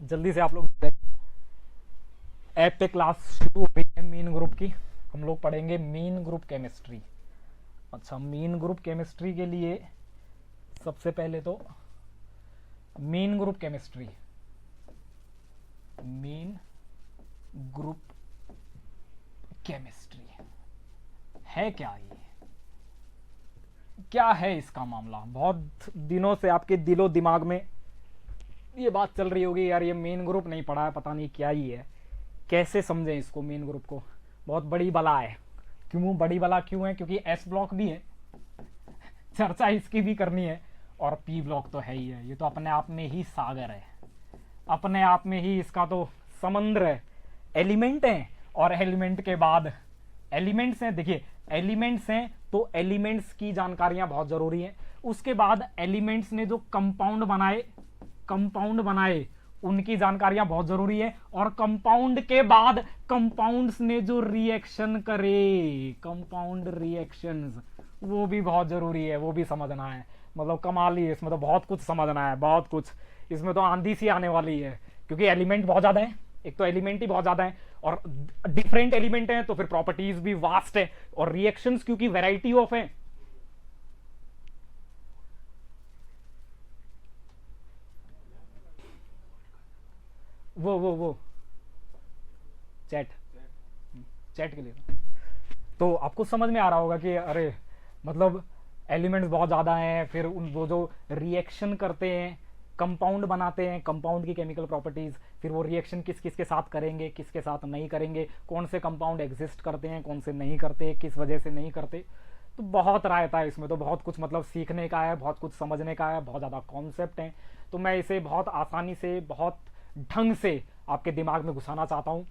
जल्दी से आप लोग ऐप पे क्लास शुरू हो गई है मीन ग्रुप की। हम लोग पढ़ेंगे मीन ग्रुप केमिस्ट्री। अच्छा, मीन ग्रुप केमिस्ट्री के लिए सबसे पहले तो mean group chemistry, mean group chemistry है क्या? ये क्या है इसका मामला? बहुत दिनों से आपके दिलो दिमाग में ये बात चल रही होगी, यार ये मेन ग्रुप नहीं पढ़ा है, पता नहीं क्या ही है, कैसे समझें इसको मेन ग्रुप को। बहुत बड़ी बला है। क्यों बड़ी बला क्यों है? क्योंकि एस ब्लॉक भी है, चर्चा इसकी भी करनी है, और पी ब्लॉक तो है ही है। ये तो अपने आप में ही सागर है, अपने आप में ही इसका तो समुद्र है। एलिमेंट है, और एलिमेंट के बाद एलिमेंट्स हैं। देखिए एलिमेंट्स हैं तो एलिमेंट्स की जानकारियां बहुत जरूरी है। उसके बाद एलिमेंट्स ने जो कंपाउंड बनाए उनकी जानकारियां बहुत जरूरी है। और कंपाउंड के बाद कंपाउंड्स ने जो रिएक्शन करे, कंपाउंड रिएक्शंस, वो भी बहुत जरूरी है, वो भी समझना है। मतलब कमाल ही है, इसमें तो बहुत कुछ समझना है, बहुत कुछ। इसमें तो आंधी सी आने वाली है, क्योंकि एलिमेंट बहुत ज्यादा है। एक तो एलिमेंट ही बहुत ज्यादा है, और डिफरेंट एलिमेंट है, तो फिर प्रॉपर्टीज भी वास्ट है, और रिएक्शंस क्योंकि वैरायटी ऑफ है। वो चैट चैट के लिए तो आपको समझ में आ रहा होगा कि अरे मतलब एलिमेंट्स बहुत ज़्यादा हैं, फिर उन वो जो रिएक्शन करते हैं, कंपाउंड बनाते हैं, कंपाउंड की केमिकल प्रॉपर्टीज़, फिर वो रिएक्शन किस किस के साथ करेंगे, किसके साथ नहीं करेंगे, कौन से कंपाउंड एग्जिस्ट करते हैं, कौन से नहीं करते, किस वजह से नहीं करते। तो बहुत रायता है इसमें, तो बहुत कुछ मतलब सीखने का है, बहुत कुछ समझने का है, बहुत ज़्यादा कॉन्सेप्ट हैं। तो मैं इसे बहुत आसानी से, बहुत ढंग से आपके दिमाग में घुसाना चाहता हूँ।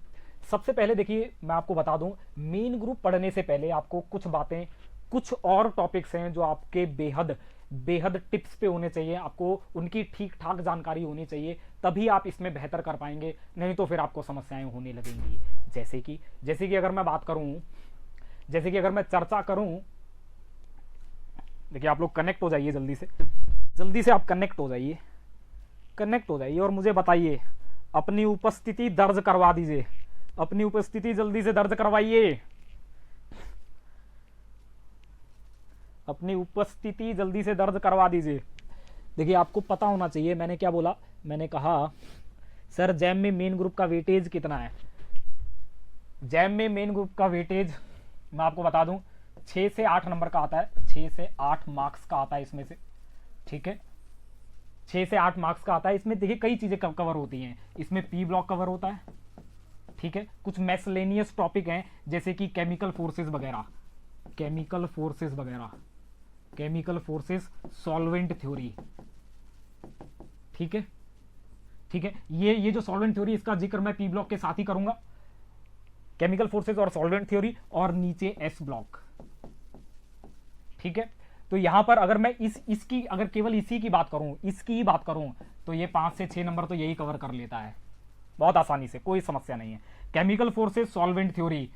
सबसे पहले देखिए मैं आपको बता दूं, मेन ग्रुप पढ़ने से पहले आपको कुछ बातें, कुछ और टॉपिक्स हैं जो आपके बेहद बेहद टिप्स पे होने चाहिए। आपको उनकी ठीक ठाक जानकारी होनी चाहिए, तभी आप इसमें बेहतर कर पाएंगे, नहीं तो फिर आपको समस्याएं होने लगेंगी। जैसे कि अगर मैं बात करूं, जैसे कि अगर मैं चर्चा करूं, देखिए आप लोग कनेक्ट हो जाइए, जल्दी से आप कनेक्ट हो जाइए और मुझे बताइए, अपनी उपस्थिति दर्ज करवा दीजिए, अपनी उपस्थिति जल्दी से दर्ज करवाइए, अपनी उपस्थिति जल्दी से दर्ज करवा दीजिए। देखिए आपको पता होना चाहिए, मैंने क्या बोला, मैंने कहा सर जैम में मेन ग्रुप का वेटेज कितना है। जैम में मेन ग्रुप का वेटेज मैं आपको बता दूं, 6 से 8 नंबर का आता है, 6 से 8 मार्क्स का आता है इसमें से, ठीक है, 6 से 8 मार्क्स का आता है। इसमें देखिए कई चीजें कवर होती हैं, इसमें पी ब्लॉक कवर होता है, ठीक है, कुछ मैसलेनियस टॉपिक हैं जैसे कि केमिकल फोर्सेस वगैरह, केमिकल फोर्सेस, सॉल्वेंट थ्योरी, ठीक है, ये जो सॉल्वेंट थ्योरी, इसका जिक्र मैं पी ब्लॉक के साथ ही करूंगा, केमिकल फोर्सेस और सॉल्वेंट थ्योरी, और नीचे एस ब्लॉक, ठीक है। तो यहां पर अगर मैं इसकी अगर केवल इसकी ही बात करूं तो ये 5 से 6 नंबर तो यही कवर कर लेता है बहुत आसानी से, कोई समस्या नहीं है। केमिकल फोर्सेस, सॉल्वेंट थ्योरी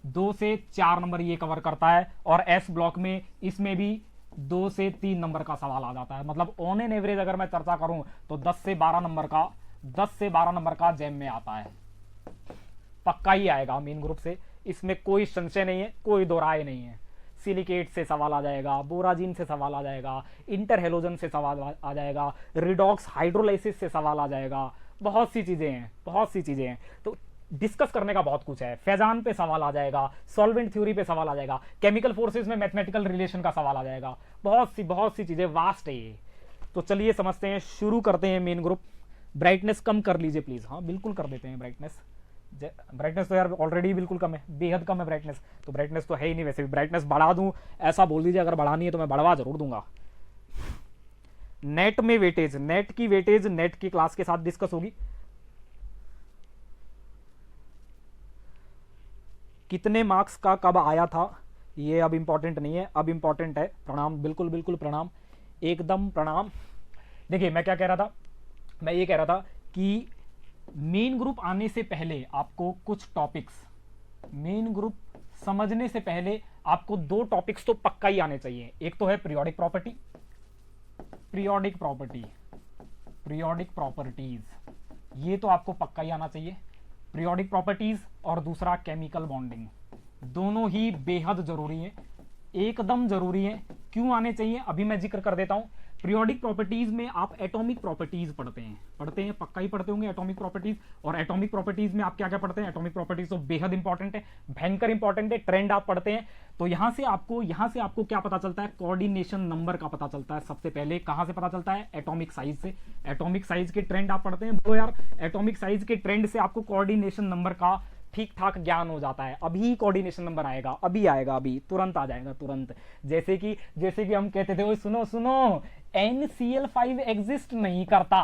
2 से 4 नंबर ये कवर करता है, और एस ब्लॉक में इसमें भी 2 से 3 नंबर का सवाल आ जाता है। मतलब ऑन एन एवरेज अगर मैं चर्चा करूं तो 10 से 12 नंबर का जैम में आता है, पक्का ही आएगा मेन ग्रुप से, इसमें कोई संशय नहीं है, कोई दो राय नहीं है। सिलिकेट से सवाल आ जाएगा, बोराजिन से सवाल आ जाएगा, इंटरहेलोजन से सवाल आ जाएगा, रिडॉक्स हाइड्रोलाइसिस से सवाल आ जाएगा, बहुत सी चीजें हैं। तो डिस्कस करने का बहुत कुछ है। फैजान पे सवाल आ जाएगा, सॉल्वेंट थ्योरी पे सवाल आ जाएगा, केमिकल फोर्सेस में मैथमेटिकल रिलेशन का सवाल आ जाएगा, बहुत सी चीजें, वास्ट है ये। तो चलिए समझते हैं, शुरू करते हैं मेन ग्रुप। ब्राइटनेस कम कर लीजिए प्लीज, हाँ बिल्कुल कर देते हैं ब्राइटनेस तो यार ऑलरेडी बिल्कुल कम है, बेहद कम है ब्राइटनेस, तो ब्राइटनेस तो है ही नहीं। वैसे भी ब्राइटनेस बढ़ा दूं ऐसा बोल दीजिए, अगर बढ़ानी है तो मैं बढ़वा जरूर दूंगा। नेट में वेटेज, नेट की क्लास के साथ डिस्कस होगी। कितने मार्क्स का कब आया था ये अब इंपॉर्टेंट नहीं है, अब इंपॉर्टेंट है प्रणाम, बिल्कुल प्रणाम, एकदम प्रणाम। देखिए मैं क्या कह रहा था, मैं ये कह रहा था कि मेन ग्रुप आने से पहले आपको कुछ टॉपिक्स, मेन ग्रुप समझने से पहले आपको 2 टॉपिक्स तो पक्का ही आने चाहिए। एक तो है पीरियोडिक प्रॉपर्टीज, ये तो आपको पक्का ही आना चाहिए। पीरियोडिक प्रॉपर्टीज और दूसरा केमिकल बॉन्डिंग, दोनों ही बेहद जरूरी है, एकदम जरूरी है। क्यों आने चाहिए अभी मैं जिक्र कर देता हूं। पीरियोडिक प्रॉपर्टीज में आप एटॉमिक प्रॉपर्टीज पढ़ते हैं, पक्का ही पढ़ते होंगे एटॉमिक प्रॉपर्टीज। और एटॉमिक प्रॉपर्टीज में आप क्या क्या पढ़ते हैं? एटॉमिक प्रॉपर्टीज तो बेहद इंपॉर्टेंट है, भयंकर इंपॉर्टेंट है। ट्रेंड आप पढ़ते हैं तो यहां से आपको क्या पता चलता है? कोऑर्डिनेशन नंबर का पता चलता है। सबसे पहले कहां से पता चलता है? एटॉमिक साइज से। एटॉमिक साइज के ट्रेंड आप पढ़ते हैं, बोलो यार। एटॉमिक साइज के ट्रेंड से आपको कोऑर्डिनेशन नंबर का ठीक ठाक ज्ञान हो जाता है। अभी कोऑर्डिनेशन नंबर आएगा, अभी आएगा, अभी तुरंत आ जाएगा, तुरंत। जैसे कि हम कहते थे, सुनो सुनो, NCl5 एग्जिस्ट नहीं करता,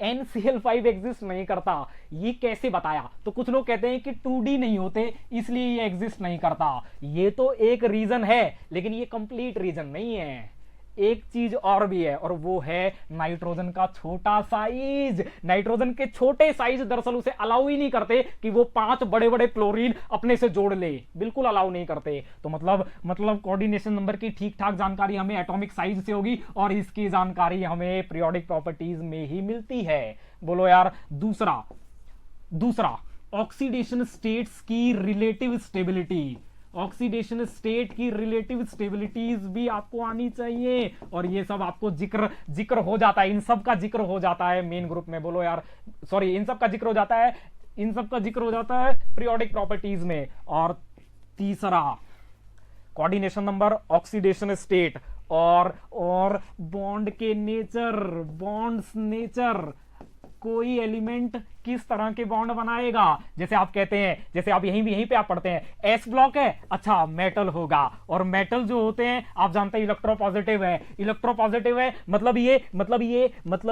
NCl5 एग्जिस्ट नहीं करता। ये कैसे बताया? तो कुछ लोग कहते हैं कि 2D नहीं होते इसलिए ये एग्जिस्ट नहीं करता। ये तो एक रीजन है, लेकिन ये कंप्लीट रीजन नहीं है। एक चीज और भी है, और वो है नाइट्रोजन का छोटा साइज। नाइट्रोजन के छोटे साइज दरअसल उसे अलाउ ही नहीं करते कि वो 5 बड़े बड़े क्लोरीन अपने से जोड़ ले, बिल्कुल अलाउ नहीं करते। तो मतलब कोऑर्डिनेशन नंबर की ठीक ठाक जानकारी हमें एटॉमिक साइज से होगी, और इसकी जानकारी हमें पीरियोडिक प्रॉपर्टीज में ही मिलती है। बोलो यार। दूसरा ऑक्सीडेशन स्टेट्स की रिलेटिव स्टेबिलिटी। ऑक्सीडेशन स्टेट की रिलेटिव स्टेबिलिटीज भी आपको आनी चाहिए, और ये सब आपको जिक्र हो जाता है, इन सब का जिक्र हो जाता है मेन ग्रुप में। बोलो यार, सॉरी, इन सब का जिक्र हो जाता है पीरियोडिक प्रॉपर्टीज में। और तीसरा कोऑर्डिनेशन नंबर, ऑक्सीडेशन स्टेट और बॉन्ड के नेचर, बॉन्ड्स नेचर। कोई एलिमेंट किस तरह के बॉन्ड बनाएगा? जैसे आप कहते हैं, जैसे आप यहीं पे आप पढ़ते हैं, एस ब्लॉक है, अच्छा मेटल होगा। और मेटल जो होते हैं आप जानते हैं इलेक्ट्रोपॉजिटिव है, मतलब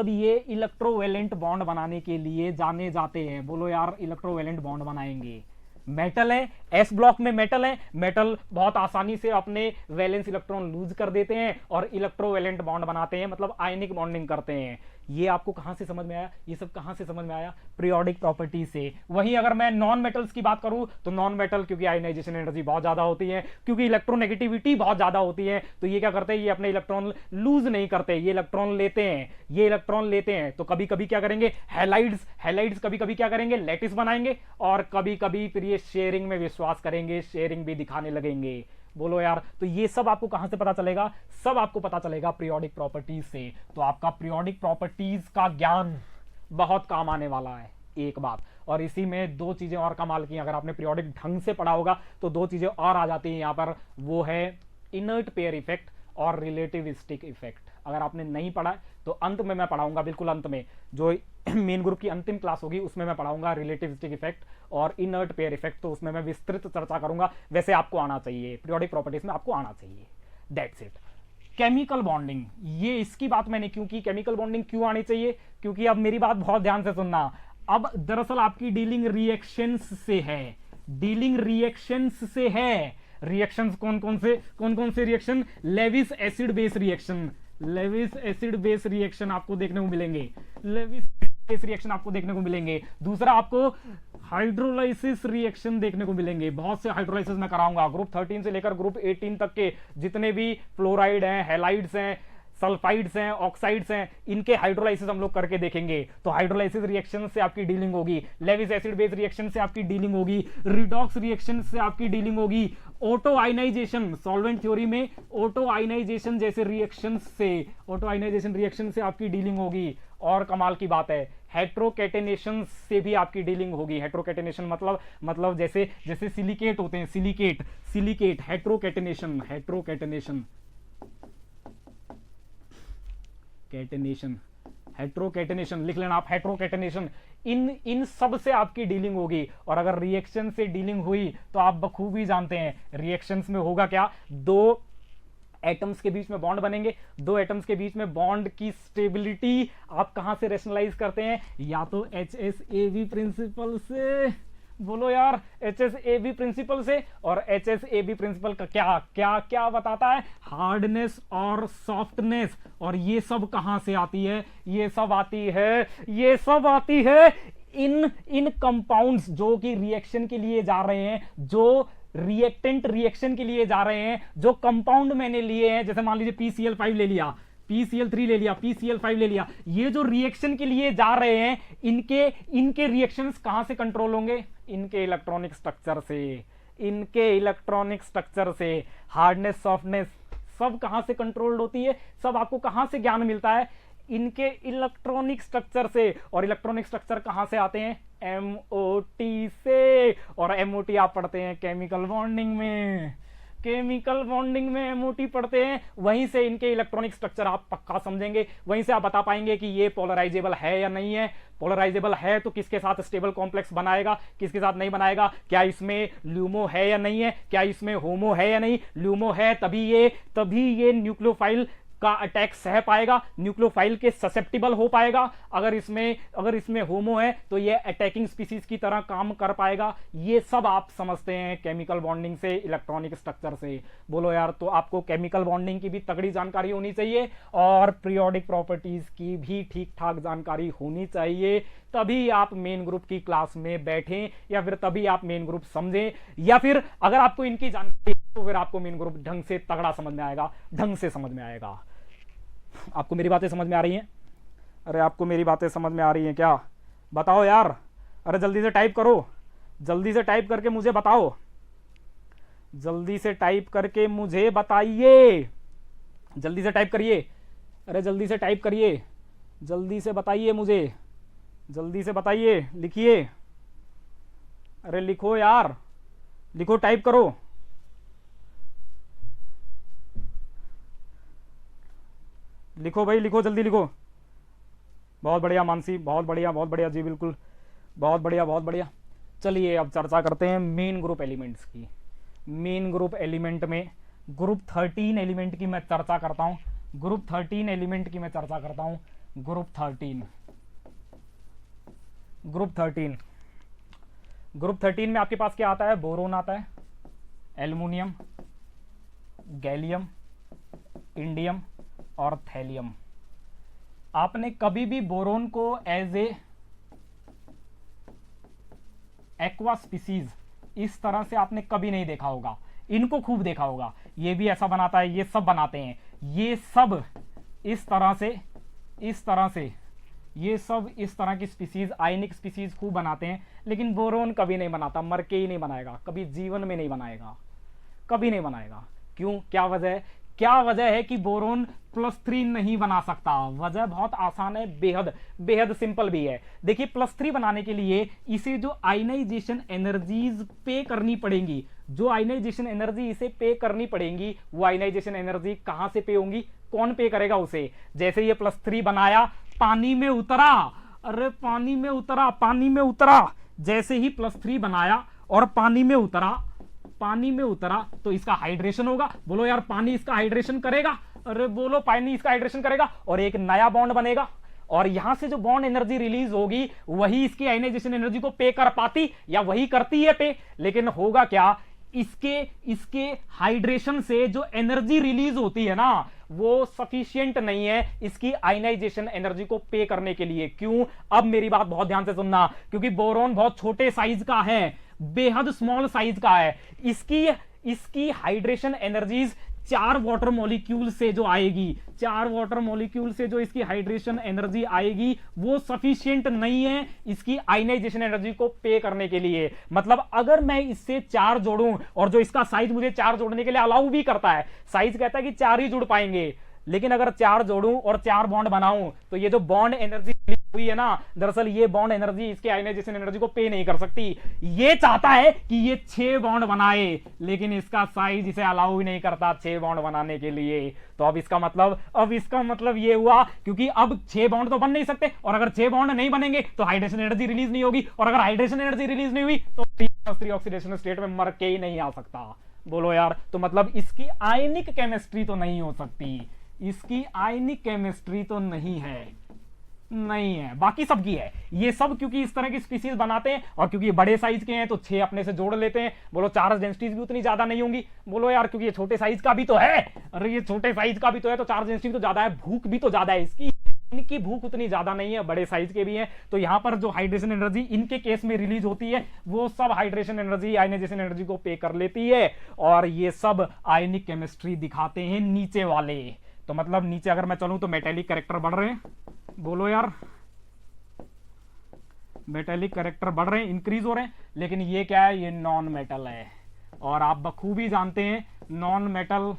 ये इलेक्ट्रोवेलेंट बॉन्ड बनाने के लिए जाने जाते हैं। बोलो यार, इलेक्ट्रोवेलेंट बॉन्ड बनाएंगे। मेटल है, एस ब्लॉक में मेटल बहुत आसानी से अपने वैलेंस इलेक्ट्रॉन लूज कर देते हैं और इलेक्ट्रोवेलेंट बॉन्ड बनाते हैं, मतलब आयनिक बॉन्डिंग करते हैं। ये आपको कहां से समझ में आया? ये सब कहां से समझ में आया? पीरियोडिक प्रॉपर्टी से। वहीं अगर मैं नॉन मेटल्स की बात करूं तो नॉन मेटल, क्योंकि आयनाइजेशन एनर्जी बहुत ज्यादा होती है, क्योंकि इलेक्ट्रोनेगेटिविटी बहुत ज्यादा होती है, तो ये क्या करते हैं? ये अपने इलेक्ट्रॉन लूज नहीं करते, ये इलेक्ट्रॉन लेते हैं। तो कभी कभी क्या करेंगे? हैलाइड्स कभी कभी क्या करेंगे? लैटिस बनाएंगे, और कभी कभी फिर ये शेयरिंग में विश्वास करेंगे, शेयरिंग भी दिखाने लगेंगे। बोलो यार। तो ये सब आपको कहां से पता चलेगा? सब आपको पता चलेगा पीरियोडिक प्रॉपर्टीज से। तो आपका पीरियोडिक प्रॉपर्टीज का ज्ञान बहुत काम आने वाला है, एक बात। और इसी में 2 चीजें और कमाल की, अगर आपने पीरियोडिक ढंग से पढ़ा होगा तो 2 चीजें और आ जाती हैं यहां पर। वो है इनर्ट पेयर इफेक्ट और रिलेटिविस्टिक इफेक्ट। अगर आपने नहीं पढ़ा तो अंत में मैं पढ़ाऊंगा, बिल्कुल अंत में, जो मेन ग्रुप की अंतिम क्लास होगी उसमें मैं पढ़ाऊंगा रिलेटिविस्टिक इफेक्ट और इनर्ट पेयर इफेक्ट। तो उसमें मैं विस्तृत चर्चा करूंगा। वैसे आपको आना चाहिए, पीरियोडिक प्रॉपर्टीज में आपको आना चाहिए। That's it. केमिकल बॉन्डिंग, ये इसकी बात मैंने क्यों की? केमिकल बॉन्डिंग क्यों आनी चाहिए? क्योंकि अब मेरी बात बहुत ध्यान से सुनना। अब दरअसल आपकी डीलिंग रिएक्शंस से है। रिएक्शंस कौन कौन से reaction? Lewis acid base reaction आपको देखने को मिलेंगे। दूसरा आपको हाइड्रोलाइसिस रिएक्शन देखने को मिलेंगे। बहुत से हाइड्रोलाइसिस मैं कराऊंगा। ग्रुप 13 से लेकर ग्रुप 18 तक के जितने भी फ्लोराइड हैं, हैलाइड्स हैं, सल्फाइड्स हैं, ऑक्साइड्स हैं, इनके हाइड्रोलाइसिस हम लोग करके देखेंगे। तो हाइड्रोलाइसिस रिएक्शन से आपकी डीलिंग होगी, लेविस एसिड बेस रिएक्शन से आपकी डीलिंग होगी, रिडॉक्स रिएक्शन से आपकी डीलिंग होगी, ऑटो आयनाइजेशन, सॉल्वेंट थ्योरी में ऑटो आयनाइजेशन जैसे रिएक्शन से आपकी डीलिंग होगी। और कमाल की बात है, हेट्रोकेटेनेशन से भी आपकी डीलिंग होगी। हेट्रोकेटेनेशन मतलब जैसे सिलिकेट होते हैं, सिलिकेट हेट्रोकेटेनेशन लिख लेना आप। हेट्रोकेटेनेशन, इन सब से आपकी डीलिंग होगी। और अगर रिएक्शन से डीलिंग हुई तो आप बखूबी जानते हैं रिएक्शंस में होगा क्या? 2 एटम्स के बीच में बॉन्ड बनेंगे। 2 एटम्स के बीच में बॉन्ड की स्टेबिलिटी आप कहां से रेशनलाइज करते हैं? या तो HSAB प्रिंसिपल से। बोलो यार, HSAB प्रिंसिपल से। और HSAB प्रिंसिपल का क्या बताता है? हार्डनेस और सॉफ्टनेस। और ये सब कहां से आती है? ये सब आती है इन कंपाउंड्स जो कि रिएक्शन के लिए जा रहे हैं, जो रिएक्टेंट रिएक्शन के लिए जा रहे हैं, जो कंपाउंड मैंने लिए हैं। जैसे मान लीजिए PCl5 ले लिया, PCl3 ले लिया, PCl5 ले लिया। ये जो रिएक्शन के लिए जा रहे हैं, इनके रिएक्शंस कहां से कंट्रोल होंगे? इनके इलेक्ट्रॉनिक स्ट्रक्चर से, इनके इलेक्ट्रॉनिक स्ट्रक्चर से। हार्डनेस, सॉफ्टनेस सब कहां से कंट्रोल्ड होती है? सब आपको कहां से ज्ञान मिलता है? इनके इलेक्ट्रॉनिक स्ट्रक्चर से। और इलेक्ट्रॉनिक स्ट्रक्चर कहां से आते हैं? MOT से। और MOT आप पढ़ते हैं केमिकल बॉन्डिंग में, केमिकल बॉन्डिंग में MOT पढ़ते हैं। वहीं से इनके इलेक्ट्रॉनिक स्ट्रक्चर आप पक्का समझेंगे, वहीं से आप बता पाएंगे कि ये पोलराइजेबल है या नहीं है। पोलराइजेबल है तो किसके साथ स्टेबल कॉम्प्लेक्स बनाएगा, किसके साथ नहीं बनाएगा, क्या इसमें ल्यूमो है या नहीं है, क्या इसमें होमो है या नहीं। ल्यूमो है तभी ये न्यूक्लियोफाइल का अटैक सह पाएगा, न्यूक्लियोफाइल के ससेप्टिबल हो पाएगा। अगर इसमें होमो है तो ये अटैकिंग स्पीसीज की तरह काम कर पाएगा। ये सब आप समझते हैं केमिकल बॉन्डिंग से, इलेक्ट्रॉनिक स्ट्रक्चर से। बोलो यार, तो आपको केमिकल बॉन्डिंग की भी तगड़ी जानकारी होनी चाहिए और पीरियोडिक प्रॉपर्टीज की भी ठीक ठाक जानकारी होनी चाहिए। तभी आप मेन ग्रुप की क्लास में बैठें, या फिर तभी आप मेन ग्रुप समझें, या फिर अगर आपको इनकी जानकारी तो फिर आपको मेन ग्रुप ढंग से तगड़ा समझ में आएगा, ढंग से समझ में आएगा। आपको मेरी बातें समझ में आ रही हैं? अरे आपको मेरी बातें समझ में आ रही हैं क्या? बताओ यार, अरे जल्दी से टाइप करो, जल्दी से टाइप करके मुझे बताओ, जल्दी से टाइप करके मुझे बताइए, जल्दी से टाइप करिए। अरे जल्दी से टाइप करिए, जल्दी से बताइए मुझे, जल्दी से बताइए, लिखिए। अरे लिखो यार, लिखो, टाइप करो। लिखो भाई, लिखो, जल्दी लिखो। बहुत बढ़िया मानसी, बहुत बढ़िया जी, बिल्कुल बहुत बढ़िया, बहुत बढ़िया। चलिए अब चर्चा करते हैं मेन ग्रुप एलिमेंट्स की। मेन ग्रुप एलिमेंट में ग्रुप 13 एलिमेंट की मैं चर्चा करता हूं, ग्रुप 13 एलिमेंट की मैं चर्चा करता हूं। ग्रुप 13 में आपके पास क्या आता है? बोरोन आता है, एल्युमिनियम, गैलियम, इंडियम और थैलियम। आपने कभी भी बोरोन को एज ए एक्वा स्पीसीज इस तरह से आपने कभी नहीं देखा होगा। इनको खूब देखा होगा, ये भी ऐसा बनाता है, ये सब बनाते हैं, ये सब इस तरह से ये सब इस तरह की स्पीसीज, आयनिक स्पीसीज खूब बनाते हैं। लेकिन बोरोन कभी नहीं बनाता, मर के ही नहीं बनाएगा, कभी जीवन में नहीं बनाएगा, कभी नहीं बनाएगा। क्यों? क्या वजह है? क्या वजह है कि बोरोन +3 नहीं बना सकता? वजह बहुत आसान है, बेहद सिंपल भी है। देखिए, +3 बनाने के लिए इसे जो आयनाइजेशन एनर्जीज पे करनी पड़ेंगी, जो आयनाइजेशन एनर्जी इसे पे करनी पड़ेंगी, वो आयनाइजेशन एनर्जी कहां से पे होंगी? कौन पे करेगा उसे? जैसे ये +3 बनाया, पानी में उतरा, अरे पानी में उतरा, जैसे ही +3 बनाया और पानी में उतरा तो इसका हाइड्रेशन होगा। बोलो यार, पानी इसका हाइड्रेशन करेगा? अरे बोलो, पानी इसका हाइड्रेशन करेगा और एक नया बॉन्ड बनेगा। और यहां से जो बॉन्ड एनर्जी रिलीज होगी वही इसकी आयनाइजेशन एनर्जी को पे कर पाती, या वही करती है पे। लेकिन होगा क्या, इसके हाइड्रेशन से जो एनर्जी रिलीज होती है ना, वो सफिशिएंट नहीं है इसकी आयनाइजेशन एनर्जी को पे करने के लिए। क्यों? अब मेरी बात बहुत ध्यान से सुनना, क्योंकि बोरोन बहुत छोटे साइज का है, बेहद स्मॉल साइज का है। इसकी हाइड्रेशन एनर्जीज 4 वाटर मॉलिक्यूल से जो आएगी, 4 वाटर मॉलिक्यूल से जो इसकी हाइड्रेशन एनर्जी आएगी, वो सफिशिएंट नहीं है इसकी आयनाइजेशन एनर्जी को पे करने के लिए। मतलब अगर मैं इससे 4 जोड़ूं, और जो इसका साइज मुझे 4 जोड़ने के लिए अलाउ भी करता है, साइज कहता है कि 4 ही जुड़ पाएंगे, लेकिन अगर 4 जोड़ूं और 4 बॉन्ड बनाऊं तो ये जो बॉन्ड एनर्जी हुई है ना, दरअसल ये बॉन्ड एनर्जी इसके आयनाइजेशन एनर्जी को पे नहीं कर सकती। ये चाहता है कि ये 6 बॉन्ड बनाए, लेकिन इसका साइज इसे अलाउ ही नहीं करता 6 बॉन्ड बनाने के लिए। तो अब इसका मतलब ये हुआ, क्योंकि अब 6 बॉन्ड तो बन नहीं सकते, और अगर 6 बॉन्ड नहीं बनेंगे तो हाइड्रेशन एनर्जी रिलीज नहीं होगी, और अगर हाइड्रेशन एनर्जी रिलीज नहीं हुई तो 3 ऑक्सीडेशन स्टेट में मर के ही नहीं आ सकता। बोलो यार, तो मतलब इसकी आयनिक केमिस्ट्री तो नहीं हो सकती, इसकी आयनिक केमिस्ट्री तो नहीं है, बाकी सबकी है। ये सब क्योंकि इस तरह की स्पीसीज बनाते हैं, और क्योंकि ये बड़े साइज के हैं तो 6 अपने से जोड़ लेते हैं। बोलो चार्ज डेंसिटीज भी उतनी ज्यादा नहीं होंगी। बोलो यार, क्योंकि ये छोटे साइज का भी तो है, अरे ये छोटे साइज का भी तो है, तो चार्ज डेंसिटी तो ज्यादा है, भूख भी तो ज्यादा है इसकी, इनकी भूख उतनी ज्यादा नहीं है, बड़े साइज के भी हैं। तो यहां पर जो हाइड्रेशन एनर्जी इनके केस में रिलीज होती है, वो सब हाइड्रेशन एनर्जी आयनाइजेशन एनर्जी को पे कर लेती है, और ये सब आयनिक केमिस्ट्री दिखाते हैं नीचे वाले। तो मतलब नीचे अगर मैं चलूं तो मेटेलिक कैरेक्टर बढ़ रहे हैं, बोलो यार, मेटेलिक कैरेक्टर बढ़ रहे हैं, इंक्रीज हो रहे हैं। लेकिन ये क्या है, ये नॉन मेटल है, और आप बखूबी जानते हैं नॉन मेटल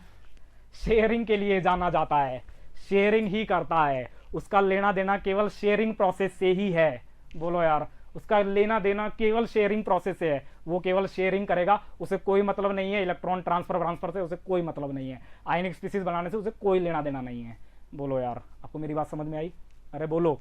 शेयरिंग के लिए जाना जाता है, शेयरिंग ही करता है, उसका लेना देना केवल शेयरिंग प्रोसेस से ही है। बोलो यार, उसका लेना देना केवल शेयरिंग प्रोसेस से है, वो केवल शेयरिंग करेगा, उसे कोई मतलब नहीं है इलेक्ट्रॉन ट्रांसफर से, उसे कोई मतलब नहीं है, आयनिक स्पीसीज बनाने से उसे कोई लेना देना नहीं है। बोलो यार, आपको मेरी बात समझ में आई? अरे बोलो।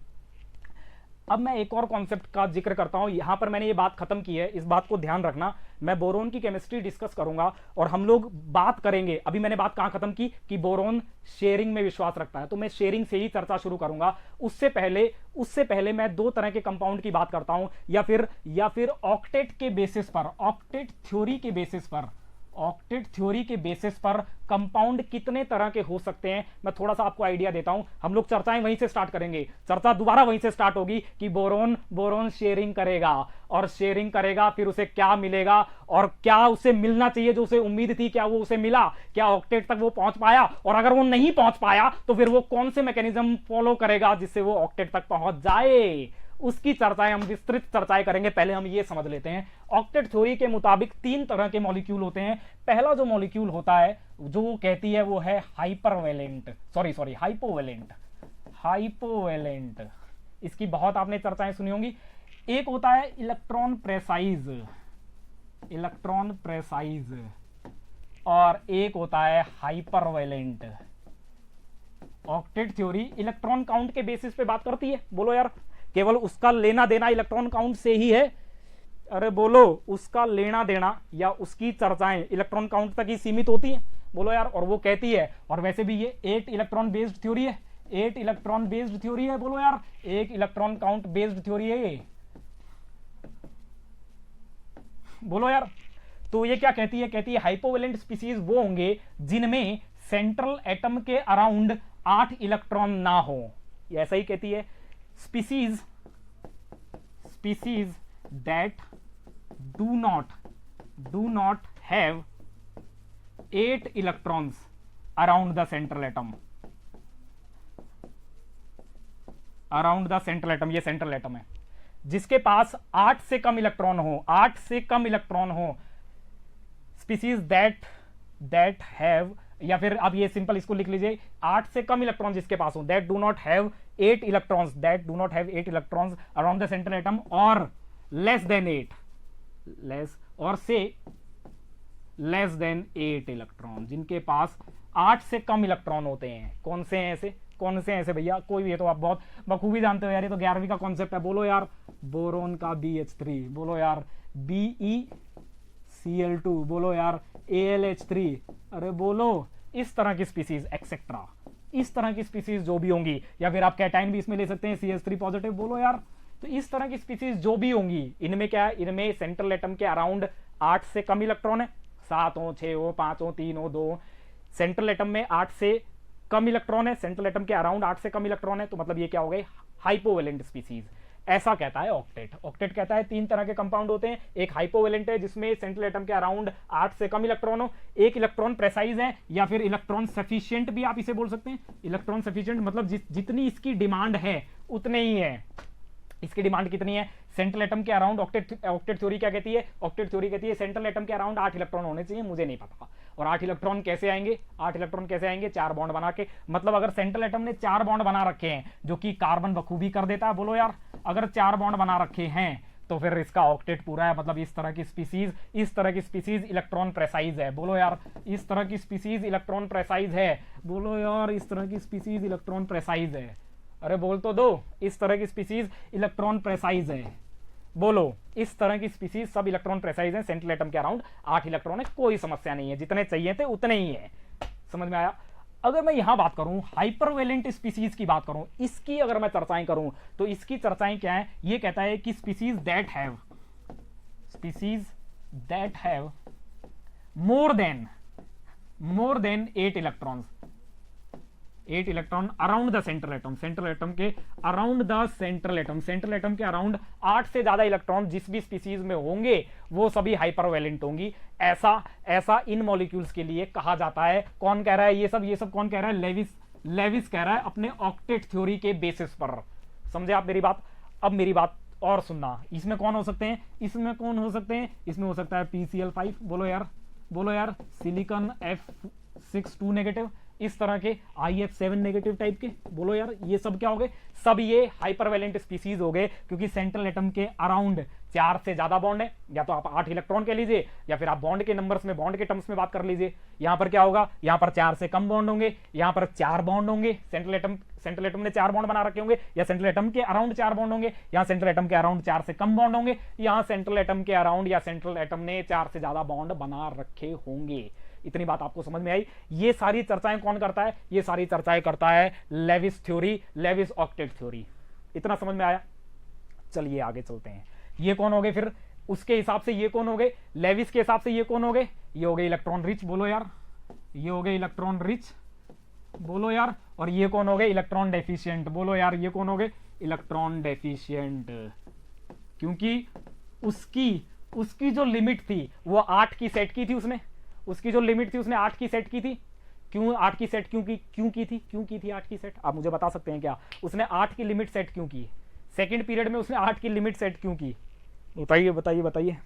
अब मैं एक और कॉन्सेप्ट का जिक्र करता हूं, यहां पर मैंने ये बात खत्म की है, इस बात को ध्यान रखना। मैं बोरोन की केमिस्ट्री डिस्कस करूंगा और हम लोग बात करेंगे, अभी मैंने बात कहां खत्म की कि बोरोन शेयरिंग में विश्वास रखता है, तो मैं शेयरिंग से ही चर्चा शुरू करूंगा। उससे पहले मैं दो तरह के कंपाउंड की बात करता हूं, या फिर ऑक्टेट के बेसिस पर, ऑक्टेट थ्योरी के बेसिस पर कंपाउंड कितने तरह के हो सकते हैं, मैं थोड़ा सा आपको आइडिया देता हूं। हम लोग चर्चाएं वहीं से स्टार्ट करेंगे, चर्चा दोबारा वहीं से स्टार्ट होगी कि बोरोन शेयरिंग करेगा, और शेयरिंग करेगा फिर उसे क्या मिलेगा, और क्या उसे मिलना चाहिए जो उसे उम्मीद थी, क्या वो उसे मिला, क्या ऑक्टेट तक वो पहुंच पाया, और अगर वो नहीं पहुंच पाया तो फिर वो कौन से मैकेनिज्म फॉलो करेगा जिससे वो ऑक्टेट तक पहुंच जाए, उसकी चर्चाएं हम विस्तृत चर्चाएं करेंगे। पहले हम ये समझ लेते हैं, ऑक्टेट थ्योरी के मुताबिक 3 तरह के मॉलिक्यूल होते हैं। पहला जो मॉलिक्यूल होता है, जो वो कहती है, वो है हाइपोवेलेंट। इसकी बहुत आपने चर्चाएं सुनी होंगी। एक होता है इलेक्ट्रॉन प्रेसाइज, और एक होता है हाइपरवेलेंट। ऑक्टेट थ्योरी इलेक्ट्रॉन काउंट के बेसिस पे बात करती है, बोलो यार, केवल उसका लेना देना इलेक्ट्रॉन काउंट से ही है। अरे बोलो, उसका लेना देना या उसकी चर्चाएं इलेक्ट्रॉन काउंट तक ही सीमित होती हैं, बोलो यार। और वो कहती है, और वैसे भी ये 8 इलेक्ट्रॉन बेस्ड थ्योरी है, 8 इलेक्ट्रॉन बेस्ड थ्योरी है, बोलो यार, 1 इलेक्ट्रॉन काउंट बेस्ड थ्योरी है ये, बोलो यार। तो ये क्या कहती है, कहती है हाइपोवेलेंट स्पीसीज वो होंगे जिनमें सेंट्रल एटम के अराउंड 8 इलेक्ट्रॉन ना हो, ये ऐसा ही कहती है। species that do not have 8 electrons around the central atom, ये सेंट्रल एटम है, जिसके पास 8 से कम इलेक्ट्रॉन हो, स्पीसीज दैट हैव, या फिर आप ये सिंपल इसको लिख लीजिए, 8 से कम इलेक्ट्रॉन जिसके पास हो, that do not have 8 electrons around the central atom, और लेस देन 8 इलेक्ट्रॉन, जिनके पास 8 से कम इलेक्ट्रॉन होते हैं। कौन से हैं ऐसे भैया? कोई भी है तो आप बहुत बखूबी जानते हो यार, ये तो 11वीं का कॉन्सेप्ट है। बोलो यार, बोरोन का BH3, बोलो यार, BeCl2, बोलो यार, AlH3, अरे बोलो, इस तरह की स्पीसीज एक्सेट्रा, इस तरह की स्पीसीज जो भी होंगी, या फिर आप कैटाइन भी इसमें ले सकते हैं, CH3 पॉजिटिव, बोलो यार। तो इस तरह की स्पीसीज जो भी होंगी, इनमें क्या है, इनमें सेंट्रल एटम के अराउंड 8 से कम इलेक्ट्रॉन है, 7 हो, 6 हो, 5 हो, 3 हो, 2, सेंट्रल एटम में 8 से कम इलेक्ट्रॉन है, सेंट्रल एटम के अराउंड 8 से कम इलेक्ट्रॉन है, तो मतलब ये क्या हो गए, हाइपोवेलेंट स्पीसीज। ऐसा कहता है ऑक्टेट कहता है 3 तरह के कंपाउंड होते हैं, एक हाइपोवेलेंट है जिसमें सेंट्रल एटम के अराउंड 8 से कम इलेक्ट्रॉन हो, एक इलेक्ट्रॉन प्रेसाइज है, या फिर इलेक्ट्रॉन सफिशिएंट भी आप इसे बोल सकते हैं। इलेक्ट्रॉन सफिशिएंट मतलब जितनी इसकी डिमांड है उतने ही है। इसकी डिमांड कितनी है, सेंट्रल एटम के अराउंड, ऑक्टेट थ्योरी क्या कहती है, ऑक्टेट थ्योरी कहती है सेंट्रल एटम के अराउंड 8 इलेक्ट्रॉन होने चाहिए, मुझे नहीं पता। और 8 इलेक्ट्रॉन कैसे आएंगे, 4 बॉन्ड बना के, मतलब अगर सेंट्रल एटम ने 4 बॉन्ड बना रखे हैं, जो कि कार्बन बखूबी कर देता है, बोलो यार, अगर 4 बॉन्ड बना रखे हैं तो फिर इसका ऑक्टेट पूरा है। मतलब इस तरह की स्पीसीज इलेक्ट्रॉन प्रेसाइज है, बोलो यार, इस तरह की स्पीसीज इलेक्ट्रॉन प्रेसाइज है, बोलो यार, इस तरह की स्पीसीज इलेक्ट्रॉन प्रेसाइज है, अरे बोल तो दो, इस तरह की स्पीसीज इलेक्ट्रॉन प्रेसाइज है, बोलो, इस तरह की स्पीसीज सब इलेक्ट्रॉन प्रेसाइज है, सेंट्रल एटम के अराउंड 8 इलेक्ट्रॉन है, कोई समस्या नहीं है, जितने चाहिए थे उतने ही है। समझ में आया? अगर मैं यहां बात करूं, हाइपरवेलेंट स्पीसीज की बात करूं, इसकी अगर मैं चर्चाएं करूं, तो इसकी चर्चाएं क्या है, ये कहता है कि species that have more than 8 electron around the central atom, central atom के अराउंड 8 से ज्यादा इलेक्ट्रॉन जिस भी स्पीसीज में होंगे वो सभी हाइपरवेलेंट होंगी। ऐसा इन मॉलिक्यूल्स के लिए कहा जाता है। कौन कह रहा है ये सब कौन कह रहा है, लेविस कह रहा है अपने ऑक्टेट थ्योरी के बेसिस पर। समझे आप मेरी बात? अब मेरी बात और सुनना, इसमें कौन हो सकते हैं, इसमें कौन हो सकते हैं, इसमें हो सकता है PCl5, बोलो यार, बोलो यार, सिलिकॉन F62 नेगेटिव, इस तरह के IF7 नेगेटिव टाइप के, बोलो यार, ये सब क्या हो गए, सब ये हाइपरवैलेंट स्पीसीज हो गए, क्योंकि सेंट्रल एटम के अराउंड 4 से ज्यादा बॉन्ड है, या तो आप 8 इलेक्ट्रॉन कह लीजिए, या फिर आप बॉन्ड के नंबर्स में, बॉन्ड के टर्म्स में बात कर लीजिए। यहां पर क्या होगा, यहां पर 4 से कम बॉन्ड होंगे, यहां पर 4 बॉन्ड होंगे, सेंट्रल एटम ने 4 बॉन्ड बना रखे होंगे, या सेंट्रल एटम के अराउंड 4 बॉन्ड होंगे, यहां सेंट्रल एटम के अराउंड 4 से कम बॉन्ड होंगे, यहां सेंट्रल एटम के अराउंड या सेंट्रल एटम ने 4 से ज्यादा बॉन्ड बना रखे होंगे। इतनी बात आपको समझ में आई? ये सारी चर्चाएं कौन करता है? ये सारी चर्चाएं करता है Lewis theory, Lewis octet theory. इतना समझ में आया? चलिए आगे चलते हैं। ये कौन हो गए फिर? उसके हिसाब से ये कौन हो गए? लेविस के हिसाब से ये कौन हो गए? ये हो गए इलेक्ट्रॉन रिच, बोलो यार, ये हो गए इलेक्ट्रॉन रिच, बोलो यार। और ये कौन हो गए? इलेक्ट्रॉन डेफिशिएंट, बोलो यार, ये कौन हो गए? Electron deficient. क्योंकि उसकी जो लिमिट थी वो 8 की सेट की थी उसने, उसकी जो लिमिट थी उसने 8 की सेट की थी। क्यों 8 की सेट क्यों की थी 8 की सेट? आप मुझे बता सकते हैं क्या? उसने 8 की लिमिट सेट क्यों की? सेकंड पीरियड में उसने 8 की लिमिट सेट क्यों की? बताइए बताइए बताइए,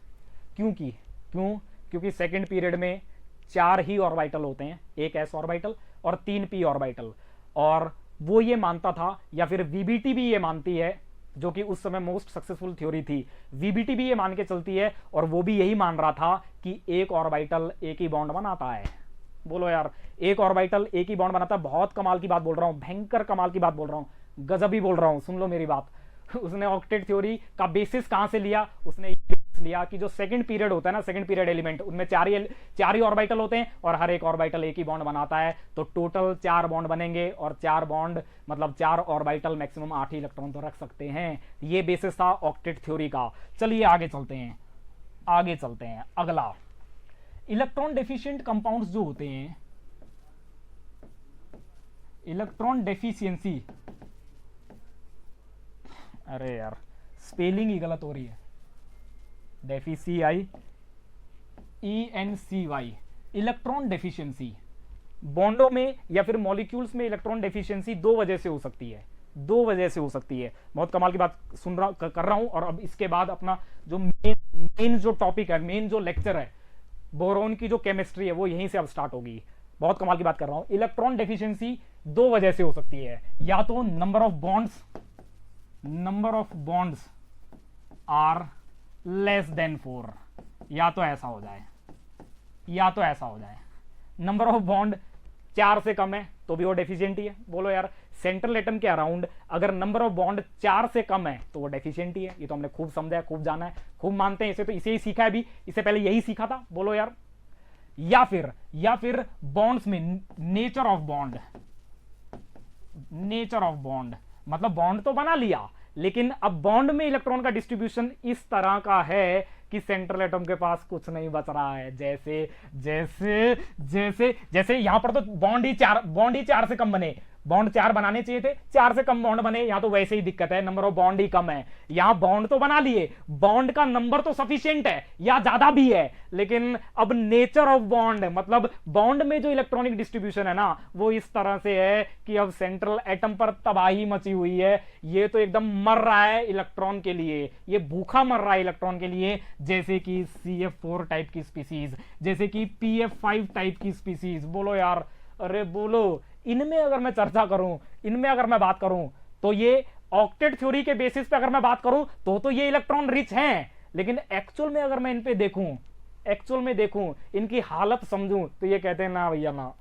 क्यों की? क्योंकि सेकंड पीरियड में 4 ही ऑर्बिटल होते हैं, एक s ऑर्बिटल और 3 p ऑर्बिटल, और वो ये मानता था, या फिर VBT भी ये मानती है, जो कि उस समय मोस्ट सक्सेसफुल थ्योरी थी, VBT भी ये मान के चलती है, और वो भी यही मान रहा था कि एक ऑर्बिटल एक ही बॉन्ड बनाता है। बोलो यार, एक ऑर्बिटल एक ही बॉन्ड बनाता है। बहुत कमाल की बात बोल रहा हूं, भयंकर कमाल की बात बोल रहा हूं, गजब ही बोल रहा हूं, सुन लो मेरी बात। उसने ऑक्टेट थ्योरी का बेसिस कहां से लिया? उसने लिया कि जो सेकंड पीरियड होता है ना, सेकंड पीरियड एलिमेंट, उनमें 4 ही ऑर्बिटल होते हैं, और हर एक ऑर्बिटल एक ही बॉन्ड बनाता है, तो टोटल 4 बॉन्ड बनेंगे, और 4 बॉन्ड मतलब 4 ऑर्बिटल, मैक्सिमम 8 ही इलेक्ट्रॉन तो रख सकते हैं। ये बेसिस था ऑक्टेट थ्योरी का। चलिए आगे चलते हैं, आगे चलते हैं। अगला, इलेक्ट्रॉन डेफिशिएंट कंपाउंड्स जो होते हैं, इलेक्ट्रॉन डेफिशिएंसी, अरे यार स्पेलिंग ही गलत हो रही है, DEFICY, इलेक्ट्रॉन डेफिशिएंसी। बॉन्डों में या फिर मॉलिक्यूल्स में इलेक्ट्रॉन डेफिशिएंसी 2 वजह से हो सकती है, 2 वजह से हो सकती है। बहुत कमाल की बात कर रहा हूं, और अब इसके बाद अपना जो मेन जो टॉपिक है, मेन जो लेक्चर है, बोरोन की जो केमिस्ट्री है, वो यहीं से अब स्टार्ट होगी। बहुत कमाल की बात कर रहा हूं। इलेक्ट्रॉन डेफिशिएंसी 2 वजह से हो सकती है, या तो number of bonds are less than 4, या तो ऐसा हो जाए, या तो ऐसा हो जाए, नंबर ऑफ बॉन्ड 4 से कम है तो भी वो डेफिशिएंट ही है। बोलो यार, सेंट्रल एटम के अराउंड अगर नंबर ऑफ बॉन्ड 4 से कम है तो वो डेफिशिएंट ही है। ये तो हमने खूब समझा है, खूब जाना है, खूब मानते हैं इसे, तो इसे ही सीखा है भी, इससे पहले यही सीखा था। बोलो यार, या फिर बॉन्ड्स में नेचर ऑफ बॉन्ड, मतलब बॉन्ड तो बना लिया, लेकिन अब बॉन्ड में इलेक्ट्रॉन का डिस्ट्रीब्यूशन इस तरह का है कि सेंट्रल एटम के पास कुछ नहीं बच रहा है। जैसे यहां पर तो बॉन्ड ही 4 से कम बने, बॉन्ड 4 बनाने चाहिए थे, 4 से कम बॉन्ड बने। यहां तो वैसे ही दिक्कत है, नंबर ऑफ बॉन्ड ही कम है। यहां बॉन्ड तो बना लिए, बॉन्ड का नंबर तो सफिशिएंट है या ज्यादा भी है, लेकिन अब नेचर ऑफ बॉन्ड, मतलब बॉन्ड में जो इलेक्ट्रॉनिक डिस्ट्रीब्यूशन है ना, वो इस तरह से है कि अब सेंट्रल एटम पर तबाही मची हुई है। ये तो एकदम मर रहा है इलेक्ट्रॉन के लिए, ये भूखा मर रहा है इलेक्ट्रॉन के लिए, जैसे कि CF4 टाइप की स्पीसीज, जैसे कि PF5 टाइप की स्पीसीज। बोलो यार, अरे बोलो, इनमें अगर मैं चर्चा करूं, इनमें अगर मैं बात करूं, तो ये ऑक्टेट थ्योरी के बेसिस पे अगर मैं बात करूं तो ये इलेक्ट्रॉन रिच हैं, लेकिन एक्चुअल में अगर मैं इन पे देखूं, इनकी हालत समझूं, तो ये कहते हैं ना भैया ना,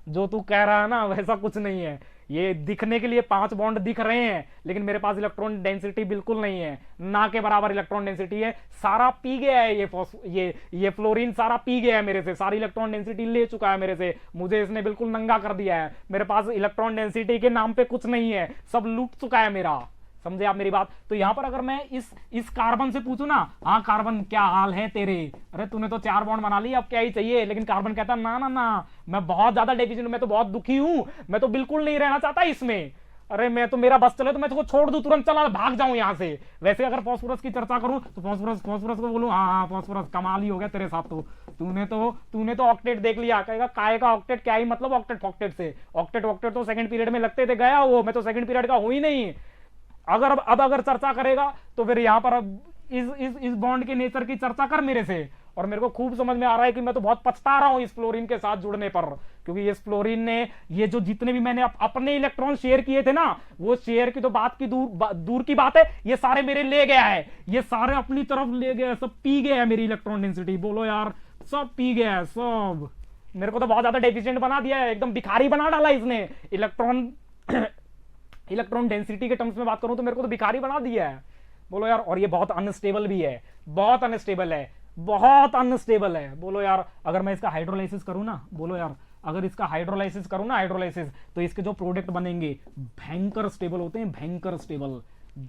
जो तू कह रहा है ना वैसा कुछ नहीं है। ये दिखने के लिए 5 बॉन्ड दिख रहे हैं, लेकिन मेरे पास इलेक्ट्रॉन डेंसिटी बिल्कुल नहीं है, ना के बराबर इलेक्ट्रॉन डेंसिटी है। सारा पी गया है ये फ्लोरीन, सारा पी गया है मेरे से, सारी इलेक्ट्रॉन डेंसिटी ले चुका है मेरे से, मुझे इसने बिल्कुल नंगा कर दिया है। मेरे पास इलेक्ट्रॉन डेंसिटी के नाम पे कुछ नहीं है, सब लूट चुका है मेरा। समझे आप मेरी बात? तो यहां पर अगर मैं इस कार्बन से पूछूं ना, हाँ कार्बन क्या हाल है तेरे, अरे तूने तो 4 बॉन्ड बना ली, अब क्या ही चाहिए, लेकिन कार्बन कहता ना ना ना, मैं बहुत ज्यादा डेफिशिएंट, मैं तो बहुत दुखी हूं, मैं तो बिल्कुल नहीं रहना चाहता इसमें। अरे मैं तो, मेरा बस चले तो मैं तो छोड़ दूं, तुरंत चला भाग जाऊं यहां से। वैसे अगर फास्फोरस की चर्चा करूं तो फास्फोरस को बोलूं हाँ हाँ फास्फोरस कमाल ही हो गया तेरे साथ। तो तूने तो ऑक्टेट देख लिया। कहेगा काय का ऑक्टेट, क्या ही मतलब ऑक्टेट फॉक्टेट से, ऑक्टेट तो सेकंड पीरियड में लगते थे, गया वो, मैं तो सेकंड पीरियड का हूं ही नहीं। अब अगर चर्चा करेगा तो फिर यहां पर अब इस बॉन्ड के नेचर की चर्चा कर मेरे से। और मेरे को खूब समझ में आ रहा है कि मैं तो बहुत पछता रहा हूं इस फ्लोरीन के साथ जुड़ने पर, क्योंकि इस फ्लोरीन ने ये जो जितने भी मैंने अपने इलेक्ट्रॉन शेयर किए थे ना, वो शेयर की तो बात की दूर की बात है, ये सारे मेरे ले गया है, ये सारे अपनी तरफ ले गया, सब पी गया है मेरी इलेक्ट्रॉन डेंसिटी। बोलो यार, सब पी गया है सब। मेरे को तो बहुत ज्यादा डेफिशिएंट बना दिया है, एकदम भिखारी बना डाला इसने। इलेक्ट्रॉन डेंसिटी के टर्म्स में बात करूं तो मेरे को तो भिखारी बना दिया है। बोलो यार, और ये बहुत अनस्टेबल भी है, बहुत अनस्टेबल है, बहुत अनस्टेबल है। बोलो यार, अगर मैं इसका हाइड्रोलाइसिस करूं ना, बोलो यार अगर इसका हाइड्रोलाइसिस करूं ना, हाइड्रोलाइसिस, तो इसके जो प्रोडक्ट बनेंगे भयंकर स्टेबल होते हैं, भयंकर स्टेबल,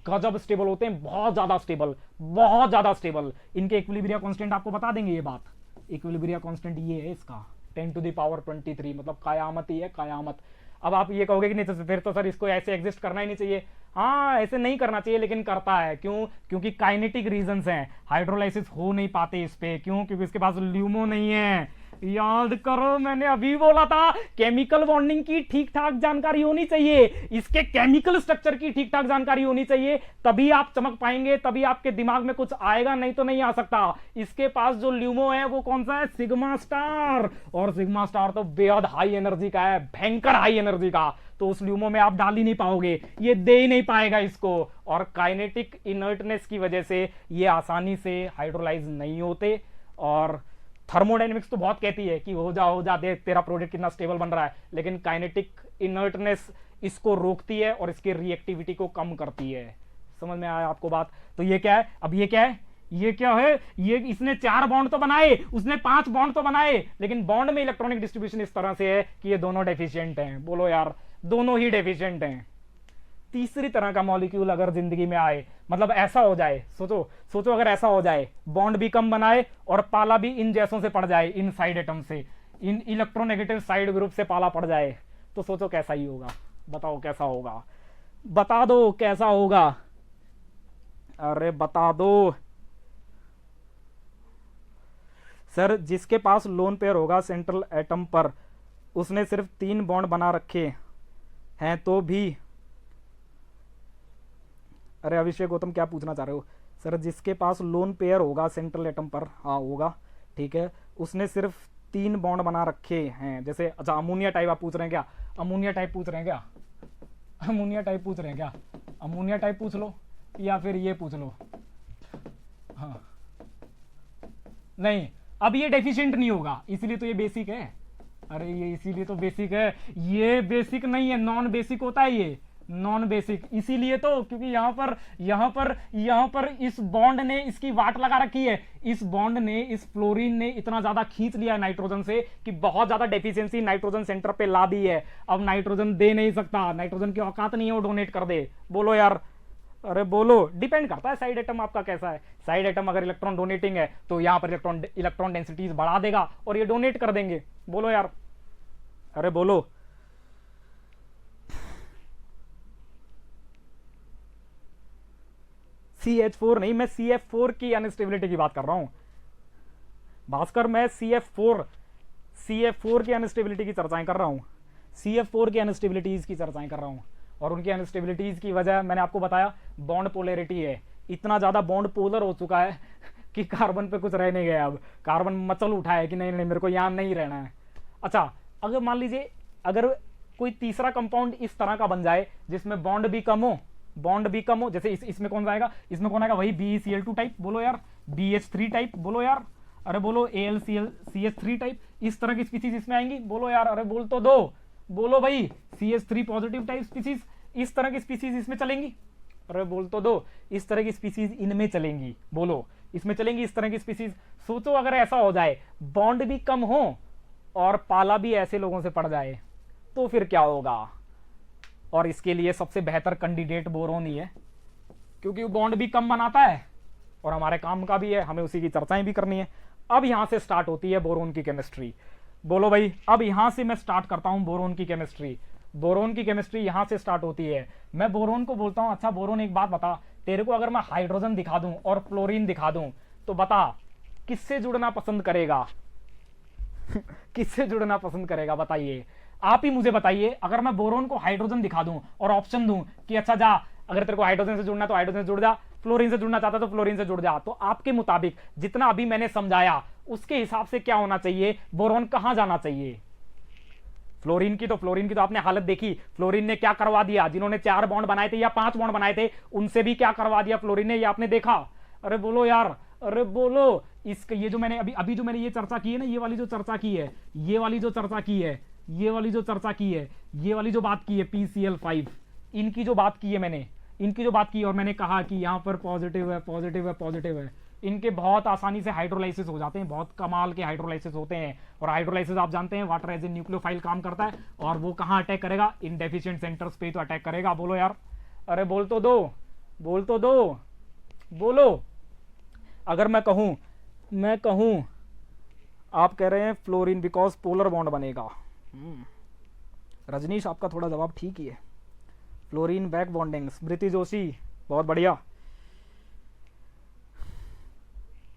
गजब स्टेबल होते हैं, बहुत ज्यादा स्टेबल, बहुत ज्यादा स्टेबल। इनके इक्विलिब्रिया कांस्टेंट आपको बता देंगे ये बात। इक्विलिब्रिया कांस्टेंट ये है इसका 10⁻23, मतलब कायामत ही है, कायामत। अब आप ये कहोगे कि नहीं तो फिर तो सर इसको ऐसे एग्जिस्ट करना ही नहीं चाहिए। हाँ, ऐसे नहीं करना चाहिए, लेकिन करता है। क्यों? क्योंकि काइनेटिक रीजंस हैं, हाइड्रोलाइसिस हो नहीं पाते इस पे। क्यों? क्योंकि इसके पास ल्यूमो नहीं है। याद करो, मैंने अभी बोला था केमिकल बॉन्डिंग की ठीक ठाक जानकारी होनी चाहिए, इसके केमिकल स्ट्रक्चर की ठीक ठाक जानकारी होनी चाहिए, तभी आप चमक पाएंगे, तभी आपके दिमाग में कुछ आएगा, नहीं तो नहीं आ सकता। इसके पास जो ल्यूमो है वो कौन सा है? Sigma star. और सिग्मा स्टार तो बेहद हाई एनर्जी का है, भयंकर हाई एनर्जी का, तो उस ल्यूमो में आप डाल ही नहीं पाओगे, ये दे ही नहीं पाएगा इसको। और काइनेटिक इनर्टनेस की वजह से ये आसानी से हाइड्रोलाइज नहीं होते। और थर्मोडायनेमिक्स तो बहुत कहती है कि हो जा देख तेरा प्रोडक्ट कितना स्टेबल बन रहा है, लेकिन काइनेटिक इनर्टनेस इसको रोकती है और इसकी रिएक्टिविटी को कम करती है। समझ में आया आपको बात? तो ये क्या है? अब ये क्या है? ये क्या है? ये इसने 4 बॉन्ड तो बनाए, उसने 5 बॉन्ड तो बनाए, लेकिन बॉन्ड में इलेक्ट्रॉनिक डिस्ट्रीब्यूशन इस तरह से है कि ये दोनों डेफिशिएंट हैं। बोलो यार, दोनों ही डेफिशिएंट हैं। तीसरी तरह का मॉलिक्यूल अगर जिंदगी में आए, मतलब ऐसा हो जाए, सोचो अगर ऐसा हो जाए, बॉन्ड भी कम बनाए और पाला भी इन जैसों से पड़ जाए, इन साइड एटम से, इन इलेक्ट्रोनेगेटिव साइड ग्रुप से पाला पड़ जाए, तो सोचो कैसा ही होगा। बताओ कैसा होगा, बता दो कैसा होगा, अरे बता दो। सर, जिसके पास लोन पेयर होगा सेंट्रल एटम पर, उसने सिर्फ 3 बॉन्ड बना रखे हैं तो भी। अरे अभिषेक गौतम, क्या पूछना चाह रहे हो? सर, जिसके पास लोन पेयर होगा सेंट्रल एटम पर, हाँ होगा, ठीक है, उसने सिर्फ 3 बॉन्ड बना रखे हैं। जैसे अच्छा, अमोनिया टाइप आप पूछ रहे हैं क्या? अमोनिया टाइप पूछ रहे हैं क्या? अमोनिया टाइप पूछ रहे हैं क्या? अमोनिया टाइप पूछ लो, या फिर ये पूछ लो। हाँ, नहीं, अब ये डेफिशिएंट नहीं होगा, इसलिए तो ये बेसिक है। अरे ये इसीलिए तो बेसिक है, ये बेसिक नहीं है, नॉन बेसिक होता है ये, नॉन बेसिक। इसीलिए तो, क्योंकि यहां पर इस बॉन्ड ने इसकी वाट लगा रखी है, इस बॉन्ड ने, इस फ्लोरीन ने इतना ज्यादा खींच लिया है नाइट्रोजन से कि बहुत ज्यादा डेफिशिएंसी नाइट्रोजन सेंटर पे ला दी है। अब नाइट्रोजन दे नहीं सकता, नाइट्रोजन की औकात नहीं है वो डोनेट कर दे। बोलो यार, अरे बोलो, डिपेंड करता है साइड एटम आपका कैसा है। साइड एटम अगर इलेक्ट्रॉन डोनेटिंग है तो यहां पर इलेक्ट्रॉन डेंसिटीज बढ़ा देगा और ये डोनेट कर देंगे। बोलो यार, अरे बोलो। CH4 नहीं, मैं CF4 की अनस्टेबिलिटी की बात कर रहा हूं भास्कर, मैं CF4 की अनस्टेबिलिटी की चर्चाएं कर रहा हूं, CF4 की अनस्टेबिलिटीज की चर्चाएं कर रहा हूं। और उनकी अनस्टेबिलिटीज की वजह मैंने आपको बताया, बॉन्ड पोलैरिटी है। इतना ज्यादा बॉन्ड पोलर हो चुका है कि कार्बन पे कुछ रह नहीं गया। अब कार्बन मचल उठा है कि नहीं नहीं, मेरे को यहां नहीं रहना है। अच्छा, अगर मान लीजिए अगर कोई तीसरा कंपाउंड इस तरह का बन जाए जिसमें बॉन्ड भी कम हो, जैसे इसमें कौन आएगा? इसमें कौन आएगा? वही BeCl2 टाइप। बोलो यार, BH3 टाइप। बोलो यार, अरे बोलो, AlCH3 टाइप। इस तरह की स्पीसीज इसमें आएंगी। बोलो यार, अरे बोल तो दो, बोलो भाई, CH3 पॉजिटिव टाइप स्पीसीज, इस तरह की स्पीसीज इसमें चलेंगी। अरे बोल तो दो, इस तरह की स्पीसीज इनमें चलेंगी। बोलो, इसमें चलेंगी इस तरह की स्पीसीज। सोचो अगर ऐसा हो जाए, बॉन्ड भी कम हो और पाला भी ऐसे लोगों से पड़ जाए, तो फिर क्या होगा? और इसके लिए सबसे बेहतर कैंडिडेट बोरोन ही है, क्योंकि वो बॉन्ड भी कम बनाता है और हमारे काम का भी है, हमें उसी की चर्चाएं भी करनी है। अब यहां से स्टार्ट होती है बोरोन की केमिस्ट्री। बोलो भाई, अब यहां से मैं स्टार्ट करता हूं बोरोन की केमिस्ट्री। बोरोन की केमिस्ट्री यहां से स्टार्ट होती है। मैं बोरोन को बोलता हूं, अच्छा बोरोन एक बात बता, तेरे को अगर मैं हाइड्रोजन दिखा दूं और फ्लोरीन दिखा दूं तो बता किससे जुड़ना पसंद करेगा? किससे जुड़ना पसंद करेगा बताइए, आप ही मुझे बताइए। अगर मैं बोरोन को हाइड्रोजन दिखा दूं और ऑप्शन दूं कि अच्छा जा, अगर तेरे को हाइड्रोजन से जुड़ना तो हाइड्रोजन से जुड़ जा, फ्लोरीन से जुड़ना चाहता तो फ्लोरीन से जुड़ जा, तो आपके मुताबिक जितना अभी मैंने समझाया उसके हिसाब से क्या होना चाहिए? बोरोन कहां जाना चाहिए? फ्लोरीन की तो आपने हालत देखी, फ्लोरीन ने क्या करवा दिया, जिन्होंने 4 बॉन्ड बनाए थे या 5 बॉन्ड बनाए थे उनसे भी क्या करवा दिया फ्लोरीन ने, ये आपने देखा। अरे बोलो यार, अरे बोलो। इसके ये जो मैंने अभी जो मैंने ये चर्चा की है ना, ये वाली जो चर्चा की है, ये वाली जो चर्चा की है, ये वाली जो चर्चा की है, ये वाली जो बात की है PCl5, इनकी जो बात की है मैंने, इनकी जो बात की और मैंने कहा कि यहां पर पॉजिटिव है, पॉजिटिव है, पॉजिटिव है, इनके बहुत आसानी से हाइड्रोलाइसिस हो जाते हैं, बहुत कमाल के हाइड्रोलाइसिस होते हैं। और हाइड्रोलाइसिस आप जानते हैं वाटर एज ए न्यूक्लियोफाइल काम करता है, और वो कहां अटैक करेगा? इन डेफिशिएंट सेंटर्स पे तो अटैक करेगा। बोलो यार, अरे बोल तो दो, बोल तो दो, बोलो। अगर मैं कहूं आप कह रहे हैं फ्लोरीन बिकॉज पोलर बॉन्ड बनेगा। रजनीश आपका थोड़ा जवाब ठीक ही है, फ्लोरीन बैक बॉन्डिंग। स्मृति जोशी बहुत बढ़िया,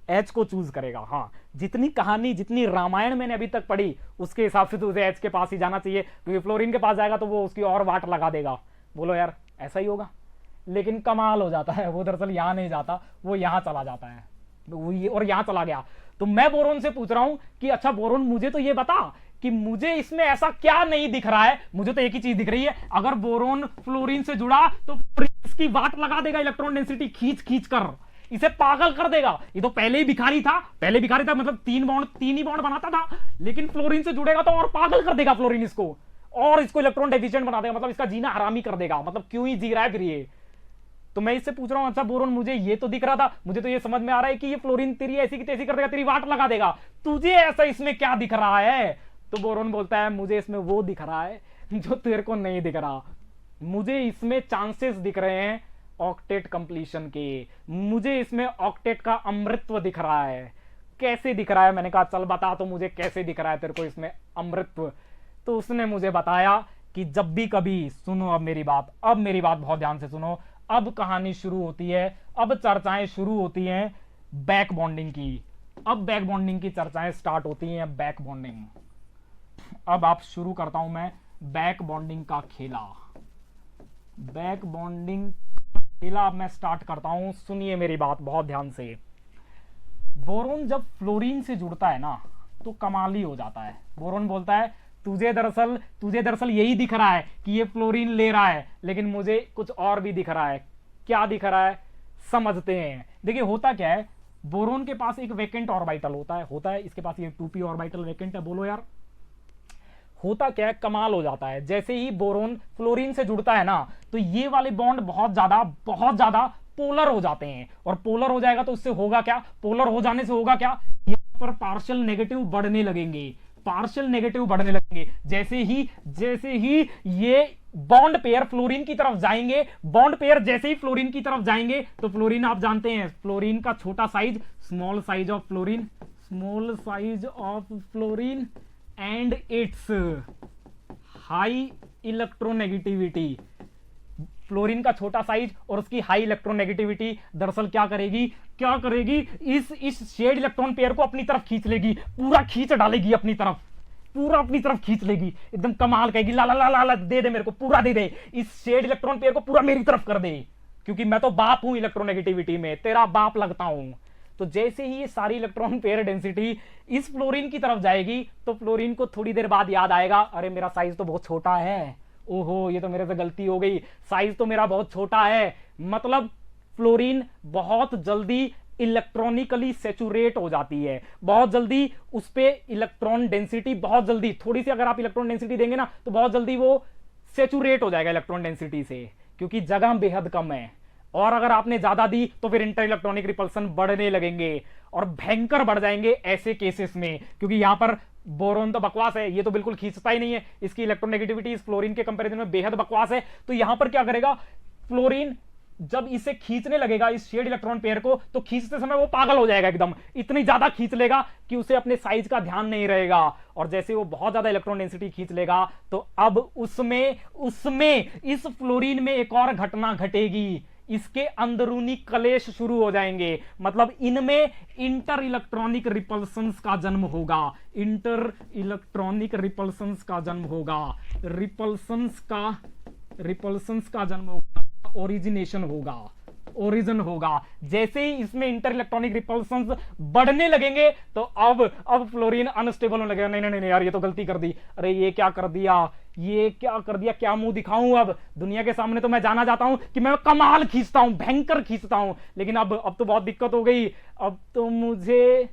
एच को चूज करेगा। हाँ, जितनी कहानी, जितनी रामायण मैंने अभी तक पढ़ी उसके हिसाब से तो उसे एच के पास ही जाना चाहिए, क्योंकि फ्लोरीन के पास जाएगा तो वो उसकी और वाट लगा देगा। बोलो यार, ऐसा ही होगा। लेकिन कमाल हो जाता है, वो दरअसल यहां नहीं जाता, वो यहां चला जाता है, और यहां चला गया। तो मैं बोरोन से पूछ रहा हूं कि अच्छा बोरोन, मुझे तो ये बता कि मुझे इसमें ऐसा क्या नहीं दिख रहा है। मुझे तो एक ही चीज दिख रही है, अगर बोरोन फ्लोरीन से जुड़ा तो इसकी वाट लगा देगा, इलेक्ट्रॉन डेंसिटी खींच कर इसे पागल कर देगा। ये तो पहले ही भिखारी था, मतलब 3 ही बॉन्ड बनाता था, लेकिन फ्लोरीन से जुड़ेगा तो और पागल कर देगा फ्लोरीन इसको, और इसको इलेक्ट्रॉन डेफिशिएंट बना देगा, मतलब इसका जीना हरामी कर देगा। मतलब क्यों ही जी रहा है फिर ये? तो मैं इससे पूछ रहा हूं, अच्छा बोरोन, मुझे ये तो दिख रहा था, मुझे तो ये समझ में आ रहा है कि ये फ्लोरीन तेरी ऐसी की तैसी कर देगा, तेरी वाट लगा देगा, तुझे ऐसा इसमें क्या दिख रहा है? तो बोरोन बोलता है मुझे इसमें वो दिख रहा है जो तेरे को नहीं दिख रहा, मुझे इसमें चांसेस दिख रहे हैं ऑक्टेट कंप्लीशन के, मुझे इसमें ऑक्टेट का अमृतत्व दिख रहा है। कैसे दिख रहा है? मैंने कहा चल बता तो मुझे कैसे दिख रहा है तेरे को इसमें अमृतत्व। तो उसने मुझे बताया कि जब भी कभी, सुनो अब मेरी बात बहुत ध्यान से सुनो, अब कहानी शुरू होती है, अब चर्चाएं शुरू होती हैं बैक बॉन्डिंग की। अब बैक बॉन्डिंग की चर्चाएं स्टार्ट होती हैं, बैक बॉन्डिंग। अब आप शुरू करता हूं मैं बैक बॉन्डिंग का खेला, बैक बॉन्डिंग खेला अब मैं स्टार्ट करता हूं। सुनिए मेरी बात बहुत ध्यान से। बोरोन जब फ्लोरीन से जुड़ता है ना तो कमाल ही हो जाता है। बोरोन बोलता है तुझे दरअसल यही दिख रहा है कि ये फ्लोरीन ले रहा है, लेकिन मुझे कुछ और भी दिख रहा है। क्या दिख रहा है समझते हैं। देखिए होता क्या है, बोरोन के पास एक वेकेंट ऑर्बिटल होता है, इसके पास ये 2p ऑर्बिटल वेकेंट है। बोलो यार, होता क्या है, कमाल हो जाता है। जैसे ही बोरोन फ्लोरीन से जुड़ता है ना तो ये वाले बॉन्ड बहुत ज्यादा पोलर हो जाते हैं, और पोलर हो जाएगा तो उससे होगा क्या, पोलर हो जाने से होगा क्या, यहां पर पार्शियल नेगेटिव बढ़ने लगेंगे, जैसे ही ये बॉन्ड पेयर फ्लोरीन की तरफ जाएंगे, बॉन्ड पेयर जैसे ही फ्लोरीन की तरफ जाएंगे तो फ्लोरीन आप जानते हैं, फ्लोरीन का छोटा size, small size of fluorine and it's high electronegativity. Fluorine का छोटा साइज और उसकी हाई इलेक्ट्रोनेगेटिविटी दरअसल क्या करेगी, इस शेड इलेक्ट्रॉन पेयर को अपनी तरफ खींच लेगी, पूरा खींच डालेगी अपनी तरफ खींच लेगी, एकदम कमाल कहेगी ला ला ला ला दे मेरे को, पूरा दे दे, इस शेड इलेक्ट्रॉन पेयर को पूरा मेरी तरफ कर दे, क्योंकि मैं तो बाप हूं इलेक्ट्रोनेगेटिविटी में, तेरा बाप लगता हूं। तो जैसे ही ये सारी इलेक्ट्रॉन पेयर डेंसिटी इस फ्लोरीन की तरफ जाएगी तो फ्लोरीन को थोड़ी देर बाद याद आएगा, अरे मेरा साइज तो बहुत छोटा है, ओहो ये तो मेरे से गलती हो गई, साइज तो मेरा बहुत छोटा है। मतलब फ्लोरीन बहुत जल्दी इलेक्ट्रॉनिकली सेचुरेट हो जाती है, बहुत जल्दी उस पे इलेक्ट्रॉन डेंसिटी, बहुत जल्दी, थोड़ी सी अगर आप इलेक्ट्रॉन डेंसिटी देंगे ना तो बहुत जल्दी वो सेचुरेट हो जाएगा इलेक्ट्रॉन डेंसिटी से, क्योंकि जगह बेहद कम है। और अगर आपने ज्यादा दी तो फिर इंटर इलेक्ट्रॉनिक रिपल्सन बढ़ने लगेंगे और भयंकर बढ़ जाएंगे ऐसे केसेस में, क्योंकि यहां पर बोरोन तो बकवास है, ये तो बिल्कुल खींचता ही नहीं है, इसकी इलेक्ट्रोनेगेटिविटी इस फ्लोरीन के कंपैरिजन में बेहद बकवास है। तो यहां पर क्या करेगा, फ्लोरीन जब इसे खींचने लगेगा इस शेड इलेक्ट्रॉन पेयर को, तो खींचते समय वो पागल हो जाएगा एकदम, इतनी ज्यादा खींच लेगा कि उसे अपने साइज का ध्यान नहीं रहेगा। और जैसे वो बहुत ज्यादा इलेक्ट्रॉन डेंसिटी खींच लेगा तो अब उसमें उसमें इस फ्लोरीन में एक और घटना घटेगी, इसके अंदरूनी कलेश शुरू हो जाएंगे। मतलब इनमें इंटर इलेक्ट्रॉनिक रिपल्शंस का जन्म होगा, इंटर इलेक्ट्रॉनिक रिपल्शंस का जन्म होगा, रिपल्शंस का जन्म होगा, ओरिजिनेशन होगा, ओरिजिन होगा। जैसे ही इसमें इंटर इलेक्ट्रॉनिक रिपल्शंस बढ़ने लगेंगे तो अब फ्लोरीन अनस्टेबल होने लगेगा। नहीं नहीं नहीं यार, ये तो गलती कर दी, अरे ये क्या कर दिया, ये क्या कर दिया, क्या मुंह दिखाऊं अब दुनिया के सामने। तो मैं जाना चाहता हूं कि मैं कमाल खींचता हूं, भयंकर खींचता हूं, लेकिन अब तो बहुत दिक्कत हो गई। अब तो मुझे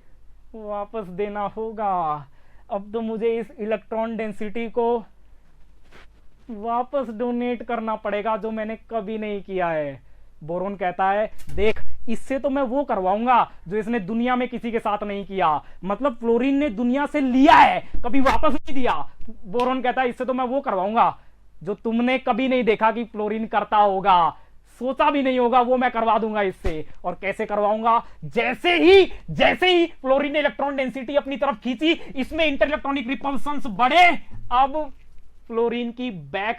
वापस देना होगा, अब तो मुझे इस इलेक्ट्रॉन डेंसिटी को वापस डोनेट करना पड़ेगा, जो मैंने कभी नहीं किया है। बोरोन कहता है देख, इससे तो मैं वो करवाऊंगा जो इसने दुनिया में किसी के साथ नहीं किया। मतलब फ्लोरीन ने दुनिया से लिया है, कभी वापस नहीं दिया। बोरोन कहता है इससे तो मैं वो करवाऊंगा जो तुमने कभी नहीं देखा कि फ्लोरीन करता होगा, सोचा भी नहीं होगा, वो मैं करवा दूंगा इससे। और कैसे करवाऊंगा, जैसे ही फ्लोरीन ने इलेक्ट्रॉन डेंसिटी अपनी तरफ खींची, इसमें इंटर इलेक्ट्रॉनिक रिपल्शंस बढ़े। अब फ्लोरीन की बैक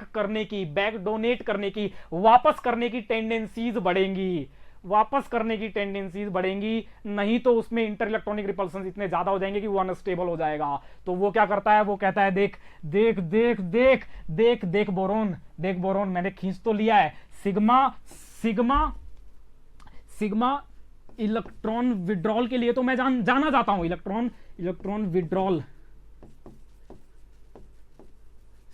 डोनेट करने की, वापस करने की टेंडेंसीज बढ़ेंगी, वापस करने की टेंडेंसीज बढ़ेंगी। नहीं तो उसमें इंटर इलेक्ट्रॉनिक रिपल्शन इतने ज्यादा हो जाएंगे कि वो अनस्टेबल हो जाएगा। तो वो क्या करता है, वो कहता है देख देख देख देख देख देख बोरोन, देख बोरोन, मैंने खींच तो लिया है। सिग्मा इलेक्ट्रॉन विड्रॉल के लिए तो मैं जाना जाता हूं, electron withdrawal,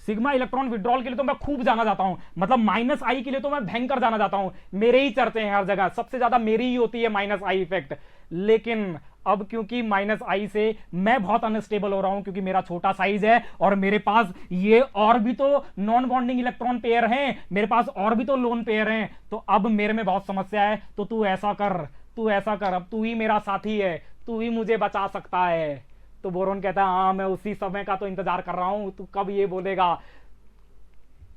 sigma electron withdrawal के लिए तो मैं खूब जाना जाता हूं। मतलब -I के लिए तो मैं भयंकर जाना जाता हूं, मेरे ही चर्चे हैं हर जगह, सबसे ज्यादा मेरी ही होती है -I इफेक्ट। लेकिन अब क्योंकि -I से मैं बहुत अनस्टेबल हो रहा हूं, क्योंकि मेरा छोटा साइज है और मेरे पास ये और भी तो नॉन बॉन्डिंग इलेक्ट्रॉन पेयर हैं, मेरे पास और भी तो लोन पेयर हैं। तो अब मेरे में बहुत समस्या है। तो तू ऐसा कर, अब तू ही मेरा साथी है, तू ही मुझे बचा सकता है। तो बोरोन कहता है हाँ, मैं उसी समय का तो इंतजार कर रहा हूं, तू कब ये बोलेगा,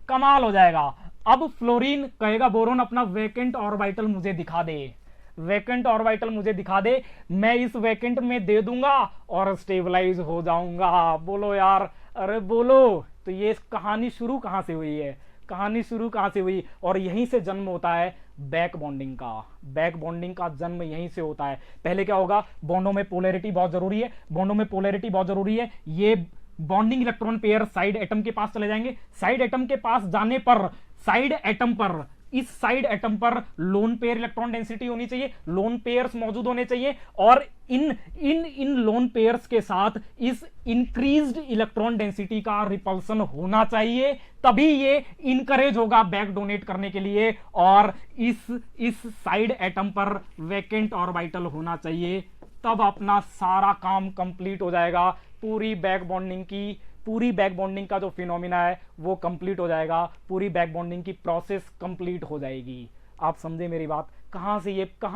कमाल हो जाएगा। अब फ्लोरीन कहेगा बोरोन अपना वेकेंट ऑर्बिटल मुझे दिखा दे, वेकेंट ऑर्बिटल मुझे दिखा दे, मैं इस वेकेंट में दे दूंगा और स्टेबलाइज हो जाऊंगा। बोलो यार, अरे बोलो। तो ये कहानी शुरू कहां से हुई है, कहानी शुरू कहां से हुई, और यहीं से जन्म होता है बैक बॉन्डिंग का। बैक बॉन्डिंग का जन्म यहीं से होता है। पहले क्या होगा, बॉन्डों में पोलैरिटी बहुत जरूरी है, बॉन्डों में पोलैरिटी बहुत जरूरी है। ये bonding electron pair side atom के पास चले जाएंगे, साइड एटम के पास जाने पर साइड एटम पर, इस साइड एटम पर लोन पेयर इलेक्ट्रॉन डेंसिटी होनी चाहिए, लोन पेयर्स मौजूद होने चाहिए, और इन लोन पेयर्स के साथ इस इंक्रीज्ड इलेक्ट्रॉन डेंसिटी का रिपल्सन होना चाहिए, तभी ये इनकरेज होगा बैक डोनेट करने के लिए। और इस साइड एटम पर वैकेंट ऑर्बिटल होना चाहिए, तब अपना सारा काम कंप्लीट हो जाएगा। पूरी बैक बॉन्डिंग का जो फिनोमिना है वो कंप्लीट हो जाएगा, पूरी बैक बॉन्डिंग की प्रोसेस कंप्लीट हो जाएगी। आप समझे मेरी बात, कहां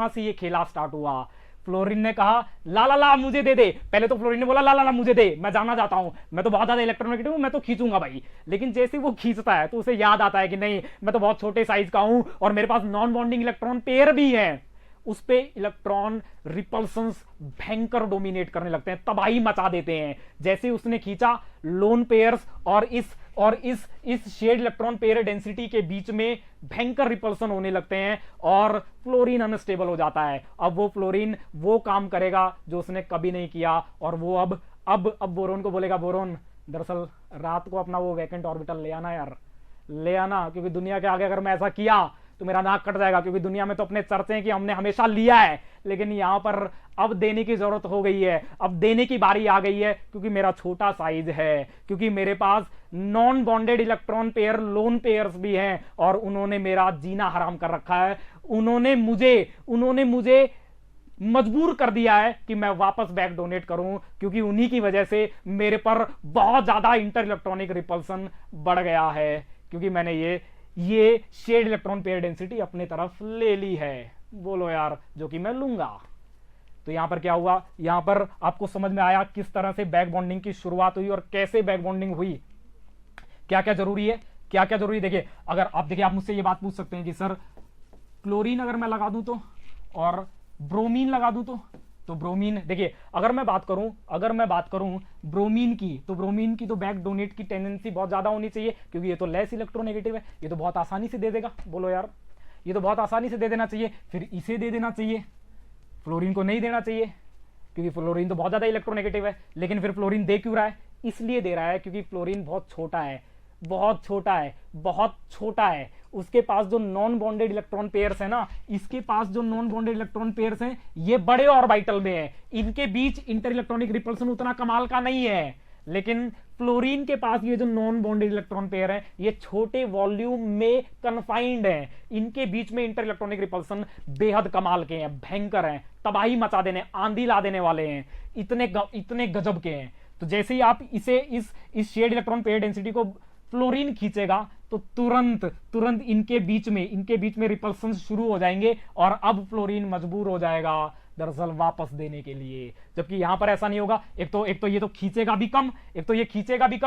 से ये खेला स्टार्ट हुआ। फ्लोरीन ने कहा ला ला ला मुझे दे दे, पहले तो फ्लोरीन ने बोला ला ला ला मुझे दे, मैं जाना चाहता हूं, मैं तो बहुत ज्यादा इलेक्ट्रोनेगेटिव हूं, मैं तो खींचूंगा भाई। लेकिन जैसे वो खींचता है तो उसे याद आता है कि नहीं, मैं तो बहुत छोटे साइज का हूं और मेरे पास नॉन बॉन्डिंग इलेक्ट्रॉन पेयर भी है। उस पे इलेक्ट्रॉन रिपल्शंस भयंकर डोमिनेट करने लगते हैं, तबाही मचा देते हैं। जैसे उसने खींचा, लोन पेयर्स और इस शेड इलेक्ट्रॉन पेयर डेंसिटी के बीच में भयंकर रिपल्सन होने लगते हैं और फ्लोरीन अनस्टेबल हो जाता है। अब वो फ्लोरीन वो काम करेगा जो उसने कभी नहीं किया, और वो अब बोरोन को बोलेगा, बोरोन दरअसल रात को अपना वो वैकेंट ऑर्बिटल ले आना यार, ले आना, क्योंकि दुनिया के आगे अगर मैं ऐसा किया तो मेरा नाक कट जाएगा, क्योंकि दुनिया में तो अपने चर्चे हैं कि हमने हमेशा लिया है, लेकिन यहां पर अब देने की जरूरत हो गई है, अब देने की बारी आ गई है, क्योंकि मेरा छोटा साइज है, क्योंकि मेरे पास non bonded electron pair lone pairs भी हैं और उन्होंने मेरा जीना हराम कर रखा है। उन्होंने मुझे मजबूर कर दिया है कि मैं वापस बैक डोनेट करूं, क्योंकि उन्हीं की वजह से मेरे पर बहुत ज्यादा इंटर इलेक्ट्रॉनिक रिपल्सन बढ़ गया है, क्योंकि मैंने ये शेड इलेक्ट्रॉन पेयर डेंसिटी अपने तरफ ले ली है। बोलो यार, जो कि मैं लूंगा। तो यहां पर क्या हुआ, यहां पर आपको समझ में आया किस तरह से बैक बॉन्डिंग की शुरुआत हुई और कैसे बैक बॉन्डिंग हुई, क्या क्या जरूरी है, क्या क्या जरूरी। देखिए, अगर आप आप मुझसे ये बात पूछ सकते हैं कि सर क्लोरीन अगर मैं लगा दूं तो, और ब्रोमीन लगा दूं तो ब्रोमीन, देखिए अगर मैं बात करूं ब्रोमीन की, तो ब्रोमीन की तो बैक डोनेट की टेंडेंसी बहुत ज्यादा होनी चाहिए, क्योंकि ये तो लेस इलेक्ट्रोनेगेटिव है, ये तो बहुत आसानी से दे देगा। बोलो यार, ये तो बहुत आसानी से दे देना चाहिए। फिर इसे दे देना चाहिए, फ्लोरीन को नहीं देना चाहिए, क्योंकि फ्लोरीन तो बहुत ज्यादा इलेक्ट्रोनेगेटिव है। लेकिन फिर फ्लोरीन दे क्यों रहा है? इसलिए दे रहा है क्योंकि फ्लोरीन बहुत छोटा है, बहुत छोटा है, बहुत छोटा है। उसके पास जो नॉन बॉन्डेड इलेक्ट्रॉन पेयर्स है ना, इसके पास जो नॉन बॉन्डेड इलेक्ट्रॉन पेयर्स हैं, ये बड़े ऑर्बिटल में है, इनके बीच इंटर इलेक्ट्रॉनिक रिपल्सन उतना कमाल का नहीं है। लेकिन फ्लोरीन के पास ये जो नॉन बॉन्डेड इलेक्ट्रॉन पेयर है, ये छोटे वॉल्यूम में कन्फाइंड है, इनके बीच में इंटर इलेक्ट्रॉनिक रिपल्सन बेहद कमाल के हैं, भयंकर हैं, तबाही मचा देने, आंधी ला देने वाले हैं, इतने गजब के हैं। तो जैसे ही आप इसे इस शेड इलेक्ट्रॉन पेयर डेंसिटी को फ्लोरीन खींचेगा, तो तुरंत इनके बीच में रिपल्सन शुरू हो जाएंगे, और अब फ्लोरीन मजबूर हो जाएगा दरअसल वापस देने के लिए। जबकि यहां पर ऐसा नहीं होगा। एक तो ये तो खींचेगा भी कम,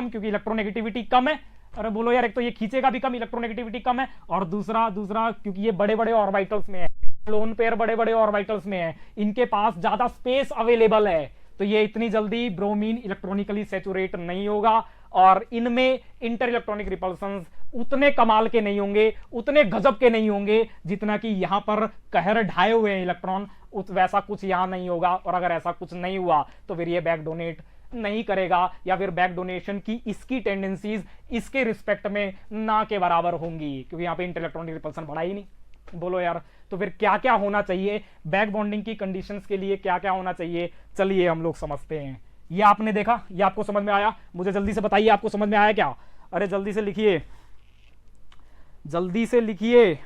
क्योंकि इलेक्ट्रोनेगेटिविटी कम है। अरे बोलो यार, एक तो ये खींचेगा भी कम, इलेक्ट्रोनेगेटिविटी कम है, और दूसरा क्योंकि ये बड़े बड़े ऑर्बिटल्स में है, लोन पेयर बड़े बड़े ऑर्बिटल्स में है, इनके पास ज्यादा स्पेस अवेलेबल है, तो ये इतनी जल्दी ब्रोमीन इलेक्ट्रॉनिकली सैचुरेट नहीं होगा, और इनमें इंटर इलेक्ट्रॉनिक रिपल्सन्स उतने कमाल के नहीं होंगे, उतने गजब के नहीं होंगे, जितना कि यहां पर कहर ढाए हुए हैं इलेक्ट्रॉन, वैसा कुछ यहां नहीं होगा। और अगर ऐसा कुछ नहीं हुआ तो फिर ये बैक डोनेट नहीं करेगा, या फिर बैक डोनेशन की इसकी टेंडेंसीज इसके रिस्पेक्ट में ना के बराबर होंगी, क्योंकि यहां पे इंटर इलेक्ट्रॉनिक रिपल्सन बढ़ा ही नहीं। बोलो यार, तो फिर क्या क्या होना चाहिए बैक बॉन्डिंग की कंडीशंस के लिए, क्या क्या होना चाहिए, चलिए हम लोग समझते हैं। ये आपने देखा, ये आपको समझ में आया? मुझे जल्दी से बताइए, आपको समझ में आया क्या? अरे जल्दी से लिखिए, जल्दी से लिखिए।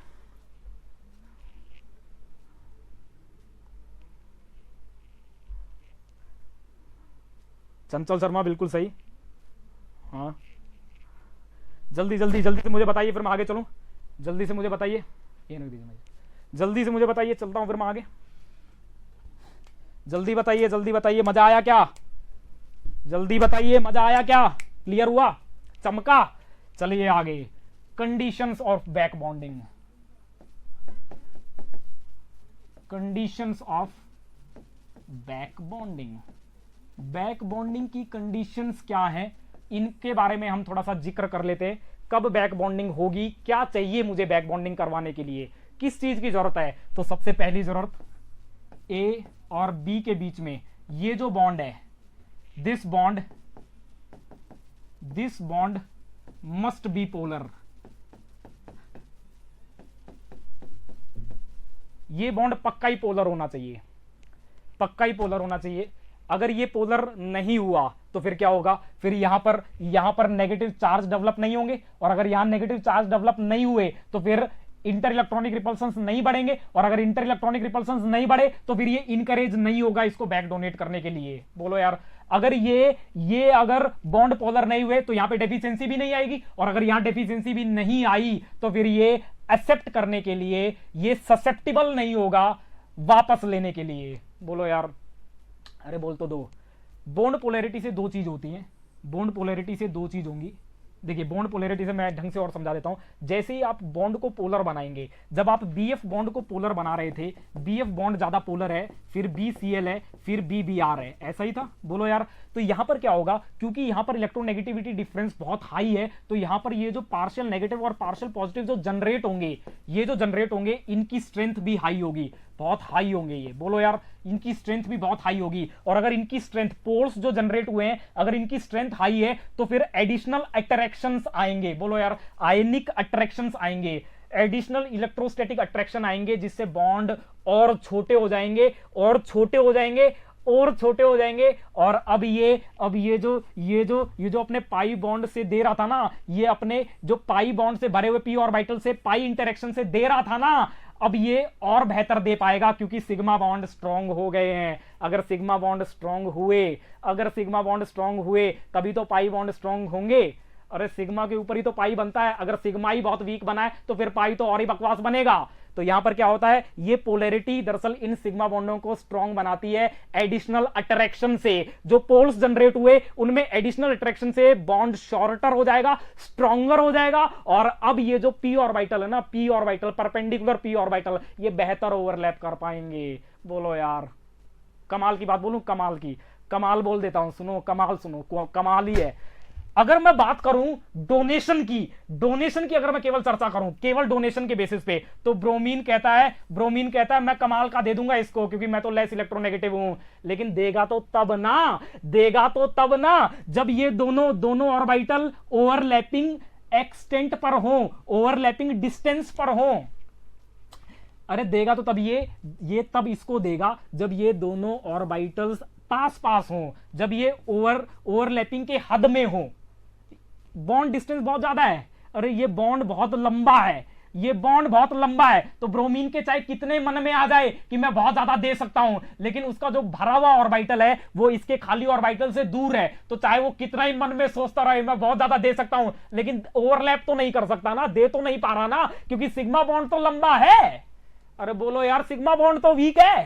चंचल शर्मा बिल्कुल सही, हाँ जल्दी जल्दी जल्दी से मुझे बताइए, फिर मैं आगे चलूं। जल्दी से मुझे बताइए, ये नहीं दीजिए मुझे, जल्दी से मुझे बताइए, चलता हूं फिर मैं आगे। जल्दी बताइए, जल्दी बताइए, मजा आया क्या? जल्दी बताइए, मजा आया क्या? क्लियर हुआ? चमका? चलिए आगे। Conditions of back bonding, conditions of back bonding, back bonding की कंडीशंस क्या है, इनके बारे में हम थोड़ा सा जिक्र कर लेते हैं। कब बैक बॉन्डिंग होगी, क्या चाहिए मुझे बैक बॉन्डिंग करवाने के लिए, किस चीज की जरूरत है? तो सबसे पहली जरूरत, ए और बी के बीच में ये जो बॉन्ड है, this bond must be polar. ये बॉन्ड पक्का ही पोलर होना चाहिए, पक्का ही पोलर होना चाहिए। अगर ये पोलर नहीं हुआ तो फिर क्या होगा? फिर यहां पर नेगेटिव चार्ज डेवलप नहीं होंगे, और अगर यहां नेगेटिव चार्ज डेवलप नहीं हुए तो फिर इंटर इलेक्ट्रॉनिक रिपल्सन्स नहीं बढ़ेंगे, और अगर इंटर इलेक्ट्रॉनिक रिपल्सन्स नहीं बढ़े तो फिर ये इनकरेज नहीं होगा इसको बैक डोनेट करने के लिए। बोलो यार, अगर ये अगर बॉन्ड पोलर नहीं हुए तो यहां पे डेफिशिएंसी भी नहीं आएगी, और अगर यहां डेफिशिएंसी भी नहीं आई तो फिर ये एक्सेप्ट करने के लिए ये ससेप्टिबल नहीं होगा वापस लेने के लिए। बोलो यार, अरे बोल तो दो। बॉन्ड पोलैरिटी से दो चीज होती हैं, बॉन्ड पोलैरिटी से दो चीज होंगी। देखिए, बॉन्ड पोलैरिटी से मैं ढंग से और समझा देता हूं। जैसे ही आप बॉन्ड को पोलर बनाएंगे, जब आप बीएफ बॉन्ड को पोलर बना रहे थे, बीएफ बॉन्ड ज्यादा पोलर है, फिर बीसीएल है, फिर बीबीआर है, ऐसा ही था। बोलो यार, तो यहां पर क्या होगा? क्योंकि यहां पर इलेक्ट्रोनेगेटिविटी डिफरेंस बहुत हाई है, तो यहां पर ये जो पार्शियल नेगेटिव और पार्शियल पॉजिटिव जो जनरेट होंगे, ये जो जनरेट होंगे, इनकी स्ट्रेंथ भी हाई होगी, बहुत हाई होंगे ये। बोलो यार, इनकी स्ट्रेंथ भी बहुत हाई होगी, और अगर इनकी स्ट्रेंथ, पोल्स जो जनरेट हुए हैं, अगर इनकी स्ट्रेंथ हाई है तो फिर एडिशनल अट्रैक्शंस आएंगे। बोलो यार, आयनिक अट्रैक्शंस आएंगे, एडिशनल इलेक्ट्रोस्टैटिक अट्रैक्शन आएंगे, जिससे बॉन्ड और छोटे हो जाएंगे, और छोटे हो जाएंगे, और छोटे हो जाएंगे। और अब ये जो अपने पाई बॉन्ड से दे रहा था ना, ये अपने जो पाई बॉन्ड से भरे हुए पी ऑर्बिटल से पाई इंटरेक्शन से दे रहा था ना, अब ये और बेहतर दे पाएगा, क्योंकि सिग्मा बॉन्ड स्ट्रांग हो गए हैं। अगर सिग्मा बॉन्ड स्ट्रांग हुए तभी तो पाई बॉन्ड स्ट्रांग होंगे। अरे सिग्मा के ऊपर ही तो पाई बनता है, अगर सिग्मा ही बहुत वीक बना है तो फिर पाई तो और ही बकवास बनेगा। तो यहां पर क्या होता है, ये पोलैरिटी दरअसल इन सिग्मा बॉन्डों को स्ट्रॉन्ग बनाती है एडिशनल अट्रैक्शन से। जो पोल्स जनरेट हुए उनमें एडिशनल अट्रैक्शन से बॉन्ड शॉर्टर हो जाएगा, स्ट्रॉन्गर हो जाएगा, और अब ये जो पी ऑर्बिटल है ना, P orbital, perpendicular P orbital, ये बेहतर ओवरलैप कर पाएंगे। बोलो यार, कमाल की बात बोलूं, कमाल की, कमाल बोल देता हूं, सुनो कमाल, सुनो कमाल ही है। अगर मैं बात करूं डोनेशन की अगर मैं केवल चर्चा करूं केवल डोनेशन के बेसिस पे, तो ब्रोमीन कहता है मैं कमाल का दे दूंगा इसको क्योंकि मैं तो लेस इलेक्ट्रोनेगेटिव हूं। लेकिन देगा तो तब ना जब ये दोनों ऑर्बिटल ओवरलैपिंग एक्सटेंट पर हो, ओवरलैपिंग डिस्टेंस पर हो। अरे देगा तो तब ये तब इसको देगा जब ये दोनों ऑर्बिटल्स पास हो, जब ये ओवरलैपिंग के हद में हो। बॉन्ड डिस्टेंस बहुत ज्यादा है, अरे ये बॉन्ड बहुत लंबा है, तो ब्रोमीन के चाहे कितने मन में आ जाए कि मैं बहुत ज्यादा दे सकता हूं, लेकिन उसका जो भरा हुआ ऑर्बिटल है वो इसके खाली ऑर्बिटल से दूर है, तो चाहे वो कितना ही मन में सोचता रहे मैं बहुत ज्यादा दे सकता हूं, लेकिन ओवरलैप तो नहीं कर सकता ना, दे तो नहीं पा रहा ना, क्योंकि सिग्मा बॉन्ड तो लंबा है। अरे बोलो यार, सिग्मा बॉन्ड तो वीक है,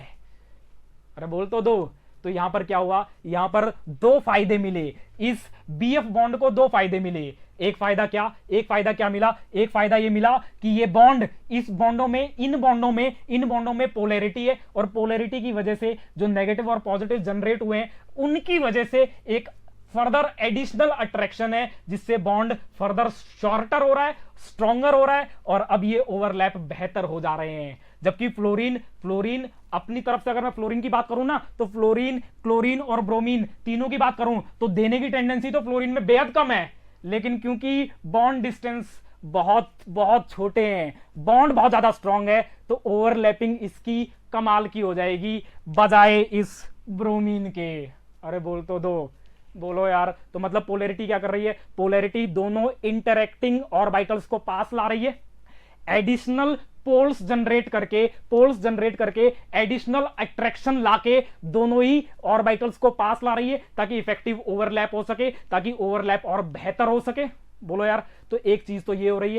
अरे बोल तो दो। तो यहां पर क्या हुआ, यहां पर दो फायदे मिले, इस बीएफ बॉन्ड को दो फायदे मिले। एक फायदा क्या मिला, एक फायदा ये मिला कि ये बॉन्ड, इन बॉन्डों में पोलैरिटी है, और पोलैरिटी की वजह से जो नेगेटिव और पॉजिटिव जनरेट हुए हैं उनकी वजह से एक फर्दर एडिशनल अट्रैक्शन है, जिससे बॉन्ड फर्दर शॉर्टर हो रहा है, स्ट्रॉन्गर हो रहा है, और अब ये ओवरलैप बेहतर हो जा रहे हैं। जबकि फ्लोरीन अपनी तरफ से, अगर मैं फ्लोरीन की बात करूं ना, तो फ्लोरीन, क्लोरीन और ब्रोमीन तीनों की बात करूं तो देने की टेंडेंसी तो फ्लोरीन में बेहद कम है, लेकिन क्योंकि बॉन्ड डिस्टेंस बहुत छोटे हैं, बॉन्ड बहुत ज्यादा स्ट्रांग है, तो ओवरलैपिंग इसकी कमाल की हो जाएगी बजाय इस ब्रोमीन के। अरे बोल तो दो, बोलो यार। तो मतलब पोलैरिटी क्या कर रही है, पोलैरिटी दोनों इंटरैक्टिंग ऑर्बिटल्स को पास ला रही है, एडिशनल पोल्स जनरेट करके एडिशनल अट्रैक्शन लाके दोनों ही ऑर्बिटल्स को पास ला रही है, ताकि इफेक्टिव ओवरलैप हो सके, ताकि ओवरलैप और बेहतर हो सके। बोलो यार। तो एक चीज तो ये हो रही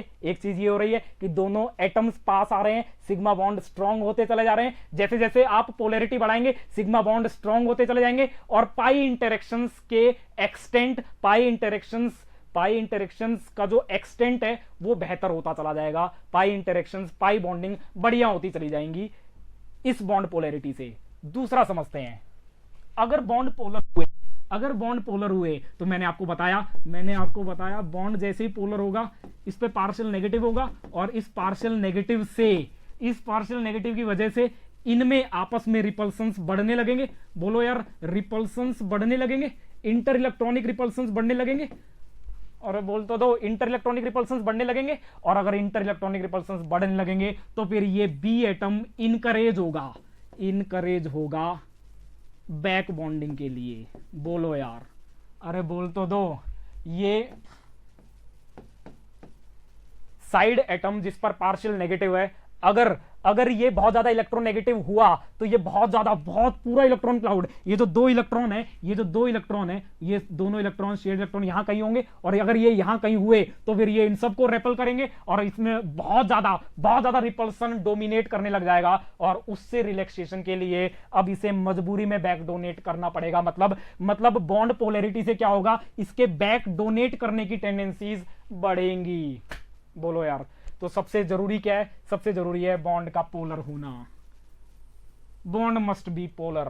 है, कि दोनों एटम्स पास आ रहे हैं, सिग्मा बॉन्ड स्ट्रांग होते चले जा रहे हैं। जैसे जैसे आप पोलैरिटी बढ़ाएंगे सिग्मा बॉन्ड स्ट्रांग होते चले जाएंगे, और पाई इंटरेक्शंस के एक्सटेंट, पाई इंटरेक्शंस का जो एक्सटेंट है वो बेहतर होता चला जाएगा, पाई बॉन्डिंग बढ़िया होती चली जाएंगी इस बॉन्ड पोलैरिटी से। दूसरा समझते हैं, अगर बॉन्ड पोलर हुए तो मैंने आपको बताया बॉन्ड जैसे ही पोलर होगा इस पे पार्शियल नेगेटिव होगा, और इस पार्शियल नेगेटिव की वजह से इनमें आपस में रिपल्सन्स बढ़ने लगेंगे। बोलो यार, रिपल्सन्स बढ़ने लगेंगे, इंटर इलेक्ट्रॉनिक रिपल्सन्स बढ़ने लगेंगे, और बोल तो दो, इंटर इलेक्ट्रॉनिक रिपल्सन्स बढ़ने लगेंगे। और अगर इंटर इलेक्ट्रॉनिक रिपल्सन्स बढ़ने लगेंगे तो फिर ये बी एटम इनकरेज होगा बैक बॉन्डिंग के लिए। बोलो यार, अरे बोल तो दो। ये साइड एटम जिस पर पार्शियल नेगेटिव है, अगर ये बहुत ज्यादा इलेक्ट्रोनेगेटिव हुआ तो ये बहुत पूरा इलेक्ट्रॉन क्लाउड, ये जो दो इलेक्ट्रॉन है ये दोनों इलेक्ट्रॉन, शेयर्ड इलेक्ट्रॉन यहां कहीं होंगे, और अगर ये यहां कहीं हुए तो फिर ये इन सबको रेपल करेंगे, और इसमें बहुत ज्यादा रिपल्सन डोमिनेट करने लग जाएगा, और उससे रिलैक्सेशन के लिए अब इसे मजबूरी में बैक डोनेट करना पड़ेगा। मतलब बॉन्ड पोलैरिटी से क्या होगा, इसके बैक डोनेट करने की टेंडेंसीज बढ़ेंगी। बोलो यार। तो सबसे जरूरी क्या है, सबसे जरूरी है बॉन्ड का पोलर होना, बॉन्ड मस्ट बी पोलर,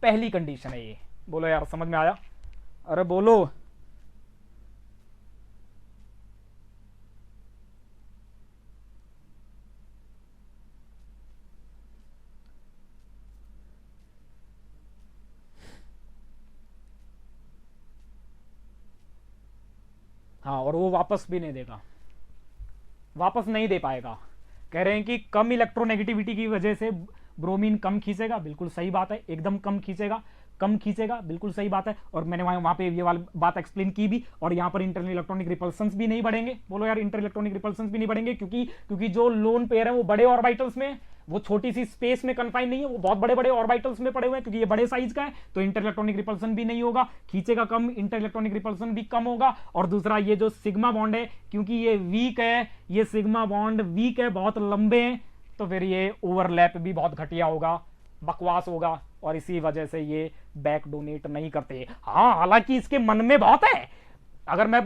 पहली कंडीशन है ये। बोलो यार, समझ में आया? अरे बोलो। हाँ, और वो वापस भी नहीं देगा, वापस नहीं दे पाएगा। कह रहे हैं कि कम इलेक्ट्रोनेगेटिविटी की वजह से ब्रोमीन कम खींचेगा, बिल्कुल सही बात है, एकदम कम खींचेगा, बिल्कुल सही बात है। और मैंने वहां पे ये वाली बात एक्सप्लेन की भी, और यहां पर इंटरनल इलेक्ट्रॉनिक रिपल्सन्स भी नहीं बढ़ेंगे। बोलो यार, इंटर इलेक्ट्रॉनिक रिपल्सन्स भी नहीं बढ़ेंगे, क्योंकि जो लोन पेयर है वो बड़े ऑर्बिटल्स में, वो छोटी सी स्पेस में कन्फाइन नहीं है, वो बहुत बड़े बड़े ऑर्बिटल्स में पड़े हुए हैं, क्योंकि ये बड़े साइज का है तो इंटर इलेक्ट्रॉनिक रिपल्सन भी नहीं होगा, खींचेगा कम, इंटर इलेक्ट्रॉनिक रिपल्सन भी कम होगा। और दूसरा ये जो सिग्मा बॉन्ड है, क्योंकि ये वीक है, ये सिग्मा बॉन्ड वीक है, बहुत लंबे हैं, तो फिर ये ओवरलैप भी बहुत घटिया होगा, बकवास होगा, और इसी वजह से ये बैक डोनेट नहीं करते। हाँ, हालांकि इसके मन में बहुत है। अगर मैं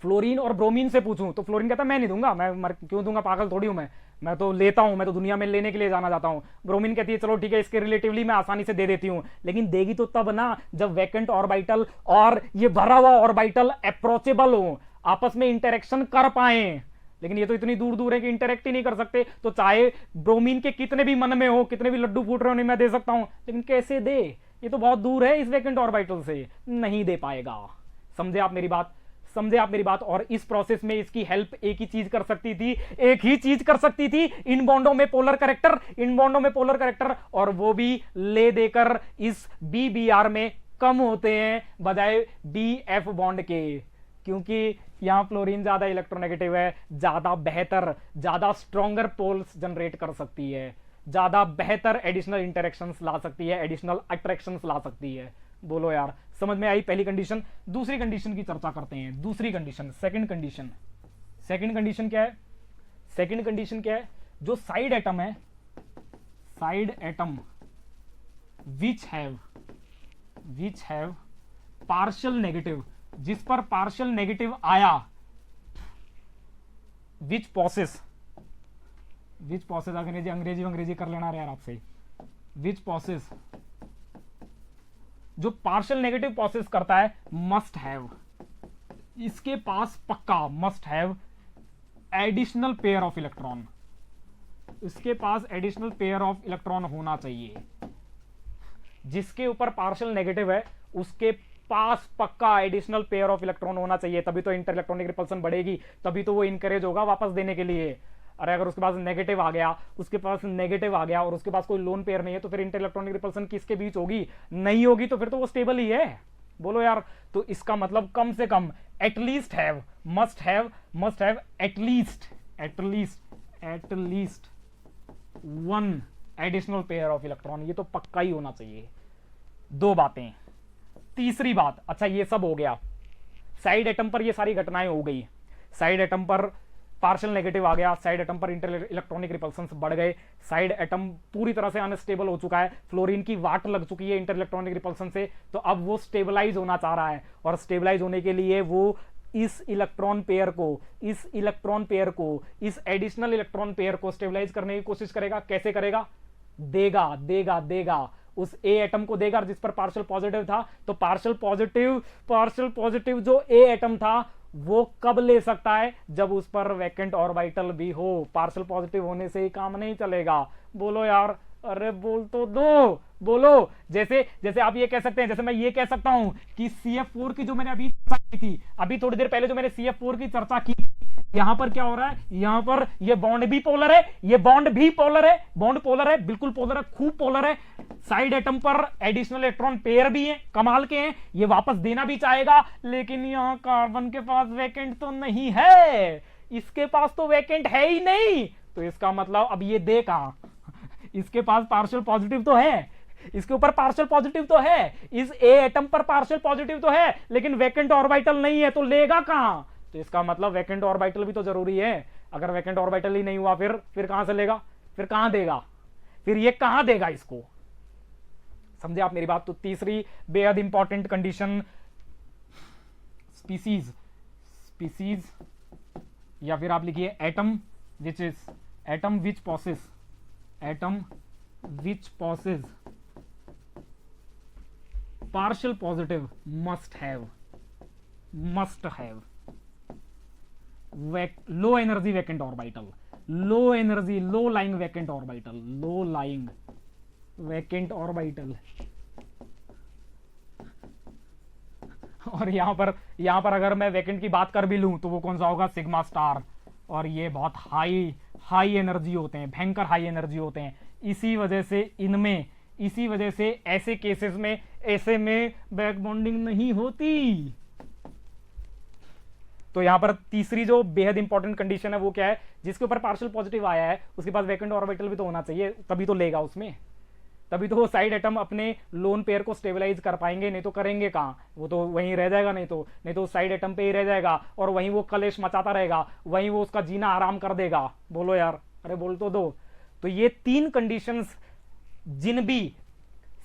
फ्लोरीन और ब्रोमीन से पूछूं तो फ्लोरीन कहता मैं नहीं दूंगा, मैं क्यों दूंगा, पागल थोड़ी हूं मैं तो लेता हूं, मैं तो दुनिया में लेने के लिए जाना जाता हूं। ब्रोमीन कहती है चलो ठीक है, इसके रिलेटिवली मैं आसानी से दे देती हूं, लेकिन देगी तो तब ना जब वैकेंट ऑर्बिटल और ये भरा हुआ ऑर्बिटल अप्रोचेबल हो, आपस में इंटरेक्शन कर पाए। लेकिन ये तो इतनी दूर दूर है कि इंटरेक्ट ही नहीं कर सकते, तो चाहे ब्रोमीन के कितने भी मन में हो, कितने भी लड्डू फूट रहे हो, नहीं मैं दे सकता हूं, लेकिन कैसे दे, ये तो बहुत दूर है इस वैकेंट ऑर्बिटल से, नहीं दे पाएगा। समझे आप मेरी बात, समझे आप मेरी बात। और इस प्रोसेस में इसकी हेल्प एक ही चीज कर सकती थी, एक ही चीज कर सकती थी, इन बॉन्डों में पोलर करेक्टर, इन बॉन्डों में पोलर करेक्टर, और वो भी ले देकर इस BBr में कम होते हैं बजाय DF बॉन्ड के, क्योंकि यहां फ्लोरीन ज्यादा इलेक्ट्रोनेगेटिव है, ज्यादा बेहतर, ज्यादा स्ट्रॉन्गर पोल्स जनरेट कर सकती है, ज्यादा बेहतर एडिशनल इंटरेक्शंस ला सकती है, एडिशनल अट्रैक्शंस ला सकती है। बोलो यार, समझ में आई पहली कंडीशन। दूसरी कंडीशन की चर्चा करते हैं। दूसरी condition, second condition. Second condition क्या है? सेकंड कंडीशन क्या है? जो साइड एटम है, side atom which have partial negative, जिस पर पार्शियल नेगेटिव आया, विच पॉसेस अंग्रेजी कर लेना यार आपसे, विच पॉसेस, जो पार्शियल नेगेटिव पॉसेस करता है, मस्ट हैव, इसके पास पक्का must have additional pair of electron, इसके पास एडिशनल पेयर ऑफ इलेक्ट्रॉन होना चाहिए। जिसके ऊपर पार्शियल नेगेटिव है उसके पास पक्का एडिशनल पेयर ऑफ इलेक्ट्रॉन होना चाहिए, तभी तो इंटर इलेक्ट्रॉनिक रिपल्सन बढ़ेगी, तभी तो वो इनकरेज होगा वापस देने के लिए। अरे अगर उसके पास नेगेटिव आ गया, उसके पास नेगेटिव आ गया और उसके पास कोई लोन पेयर नहीं है, तो फिर इंटर इलेक्ट्रॉनिक रिपल्सन किसके बीच होगी? नहीं होगी, तो फिर तो वो स्टेबल ही है। बोलो यार, तो इसका मतलब कम से कम at least have, must have at least one additional pair of electron, ये तो पक्का ही होना चाहिए। दो बातें। तीसरी बात, अच्छा ये सब हो गया, साइड एटम पर ये सारी घटनाएं हो गई, साइड एटम पर पार्शियल नेगेटिव आ गया, साइड एटम पर इंटर इलेक्ट्रॉनिक रिपल्सन्स बढ़ गए, साइड एटम पूरी तरह से अनस्टेबल हो चुका है, फ्लोरीन की वाट लग चुकी है इंटर इलेक्ट्रॉनिक रिपल्सन से, तो अब वो स्टेबलाइज होना चाह रहा है, और स्टेबलाइज होने के लिए वो इस इलेक्ट्रॉन पेयर को, इस एडिशनल इलेक्ट्रॉन पेयर को स्टेबलाइज करने की कोशिश करेगा। कैसे करेगा? देगा उस ए एटम को देगा जिस पर पार्शियल पॉजिटिव था। तो पार्शियल पॉजिटिव जो ए एटम था वो कब ले सकता है? जब उस पर वैकेंट ऑर्बिटल भी हो। पार्शियल पॉजिटिव होने से ही काम नहीं चलेगा। बोलो यार, अरे बोल तो दो, बोलो। जैसे आप ये कह सकते हैं, जैसे मैं ये कह सकता हूं कि CF4 की जो मैंने अभी चर्चा की थी, अभी थोड़ी देर पहले जो मैंने CF4 की चर्चा की, यहां पर क्या हो रहा है? यहां पर ये बॉन्ड भी पोलर है, ये बॉन्ड भी पोलर है, बॉन्ड पोलर है, बिल्कुल पोलर है, खूब पोलर है। साइड एटम पर एडिशनल इलेक्ट्रॉन पेयर भी हैं, कमाल के हैं, ये वापस देना भी चाहेगा, लेकिन यहां कार्बन के पास वैकेंट तो नहीं है, इसके पास तो वैकेंट है ही नहीं। तो इसका मतलब अब ये दे कहां? इसके पास पार्शियल पॉजिटिव तो है, इसके ऊपर पार्शियल पॉजिटिव तो है, इस ए एटम पर पार्शियल पॉजिटिव तो है, लेकिन वैकेंट ऑर्बिटल नहीं है, तो लेगा कहां? तो इसका मतलब वैकेंट ऑर्बिटल भी तो जरूरी है। अगर वैकेंट ऑर्बिटल ही नहीं हुआ, फिर कहां से लेगा? फिर कहां देगा? फिर ये कहां देगा इसको? समझे आप मेरी बात? तो तीसरी बेहद इंपॉर्टेंट कंडीशन, स्पीसीज या फिर आप लिखिए atom which possesses partial positive must have low energy vacant orbital, low lying vacant orbital. और यहां पर अगर मैं वैकेंट की बात कर भी लूं तो वो कौन सा होगा? Sigma star. और ये बहुत हाई एनर्जी होते हैं, भयंकर हाई एनर्जी होते हैं। इसी वजह से ऐसे केसेस में बैक बॉन्डिंग नहीं होती। तो यहां पर तीसरी जो बेहद इंपॉर्टेंट कंडीशन है वो क्या है, जिसके ऊपर पार्शियल पॉजिटिव आया है उसके पास वैकेंट ऑर्बिटल भी तो होना चाहिए, तभी तो लेगा उसमें, तभी तो वो साइड एटम अपने लोन पेयर को स्टेबलाइज कर पाएंगे, नहीं तो करेंगे कहां, वो तो वहीं रह जाएगा, नहीं तो साइड एटम पे ही रह जाएगा और वहीं वो कलेश मचाता रहेगा, वहीं वो उसका जीना आराम कर देगा। बोलो यार, अरे बोल तो दो। तो ये 3 कंडीशंस जिन भी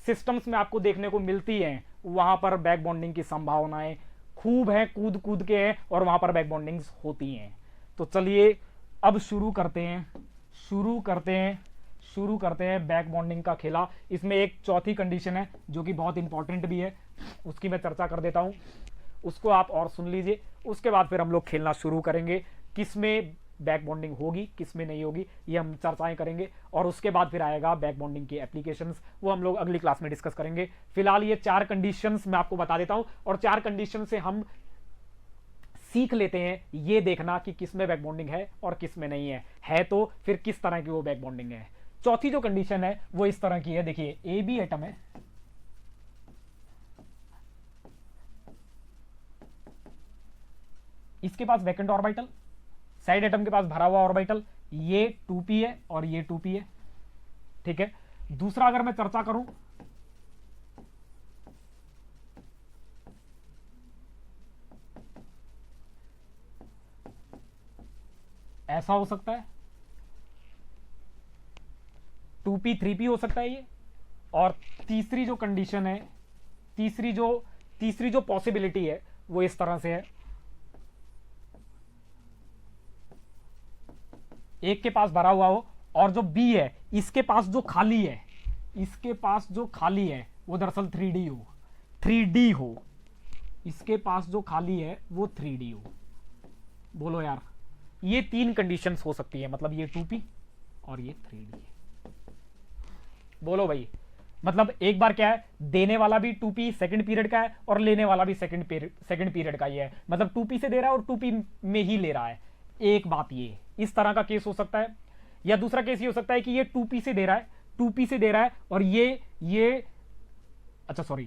सिस्टम्स में आपको देखने को मिलती हैं वहां पर बैक बॉन्डिंग की संभावनाएं खूब है, कूद कूद के हैं और वहां पर बैक बॉन्डिंग्स होती हैं। तो चलिए अब शुरू करते हैं बैक बॉन्डिंग का खेला। इसमें एक चौथी कंडीशन है जो कि बहुत इंपॉर्टेंट भी है, उसकी मैं चर्चा कर देता हूं, उसको आप और सुन लीजिए। उसके बाद फिर हम लोग खेलना शुरू करेंगे, किसमें बैक बॉन्डिंग होगी किसमें नहीं होगी ये हम चर्चाएं करेंगे, और उसके बाद फिर आएगा बैक बॉन्डिंग की एप्लीकेशंस, वो हम लोग अगली क्लास में डिस्कस करेंगे। फिलहाल ये 4 कंडीशंस मैं आपको बता देता हूं और 4 कंडीशन से हम सीख लेते हैं ये देखना कि किसमें बैक बॉन्डिंग है और किसमें नहीं है तो फिर किस तरह की वो बैक बॉन्डिंग है। चौथी जो कंडीशन है वो इस तरह की है, देखिए ए बी एटम है, इसके पास वैकेंट ऑर्बिटल, साइड एटम के पास भरा हुआ ऑर्बिटल, ये 2p है और ये 2p है, ठीक है। दूसरा अगर मैं चर्चा करूं, ऐसा हो सकता है 2p 3p हो सकता है ये, और तीसरी जो कंडीशन है, तीसरी जो पॉसिबिलिटी है वो इस तरह से है, एक के पास भरा हुआ हो और जो B है इसके पास जो खाली है, वो दरअसल 3D हो, इसके पास जो खाली है वो 3D हो। बोलो यार, ये 3 कंडीशंस हो सकती है, मतलब ये 2p और ये 3D है। बोलो भाई, मतलब एक बार क्या है, देने वाला भी 2p सेकंड पीरियड का है और लेने वाला भी सेकंड पीरियड का ही है, मतलब 2p से दे रहा है और 2p में ही ले रहा है। एक बात ये इस तरह का केस हो सकता है, या दूसरा केस ये हो सकता है कि ये 2p से दे रहा है और ये अच्छा सॉरी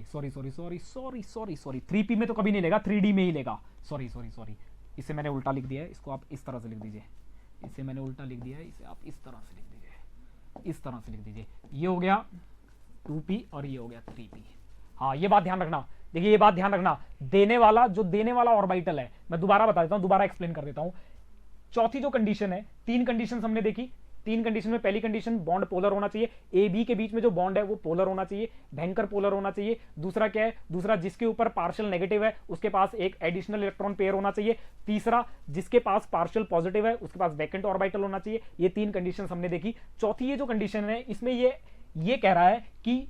3p में तो कभी नहीं लेगा, 3d में ही लेगा। सॉरी इसे मैंने उल्टा लिख दिया है, इसको आप इस तरह से लिख दीजिए, इसे मैंने उल्टा लिख दिया है, इसे आप इस तरह से लिख दीजिए, इस तरह से लिख दीजिए। ये हो गया 2p और ये हो गया 3p। हाँ ये बात ध्यान रखना, देखिए ये बात ध्यान रखना, देने वाला ऑर्बिटल है, मैं दोबारा बता देता हूं, दोबारा एक्सप्लेन कर देता हूं। चौथी जो कंडीशन है, 3 कंडीशन हमने देखी, 3 कंडीशन में पहली कंडीशन बॉन्ड पोलर होना चाहिए, ए बी के बीच में जो बॉन्ड है वो पोलर होना चाहिए, भयंकर पोलर होना चाहिए। दूसरा क्या है, दूसरा जिसके ऊपर पार्शियल नेगेटिव है उसके पास एक एडिशनल इलेक्ट्रॉन पेयर होना चाहिए। तीसरा जिसके पास पार्शियल पॉजिटिव है उसके पास वैकेंट ऑर्बिटल होना चाहिए। ये 3 कंडीशन हमने देखी। चौथी ये जो कंडीशन है इसमें ये कह रहा है कि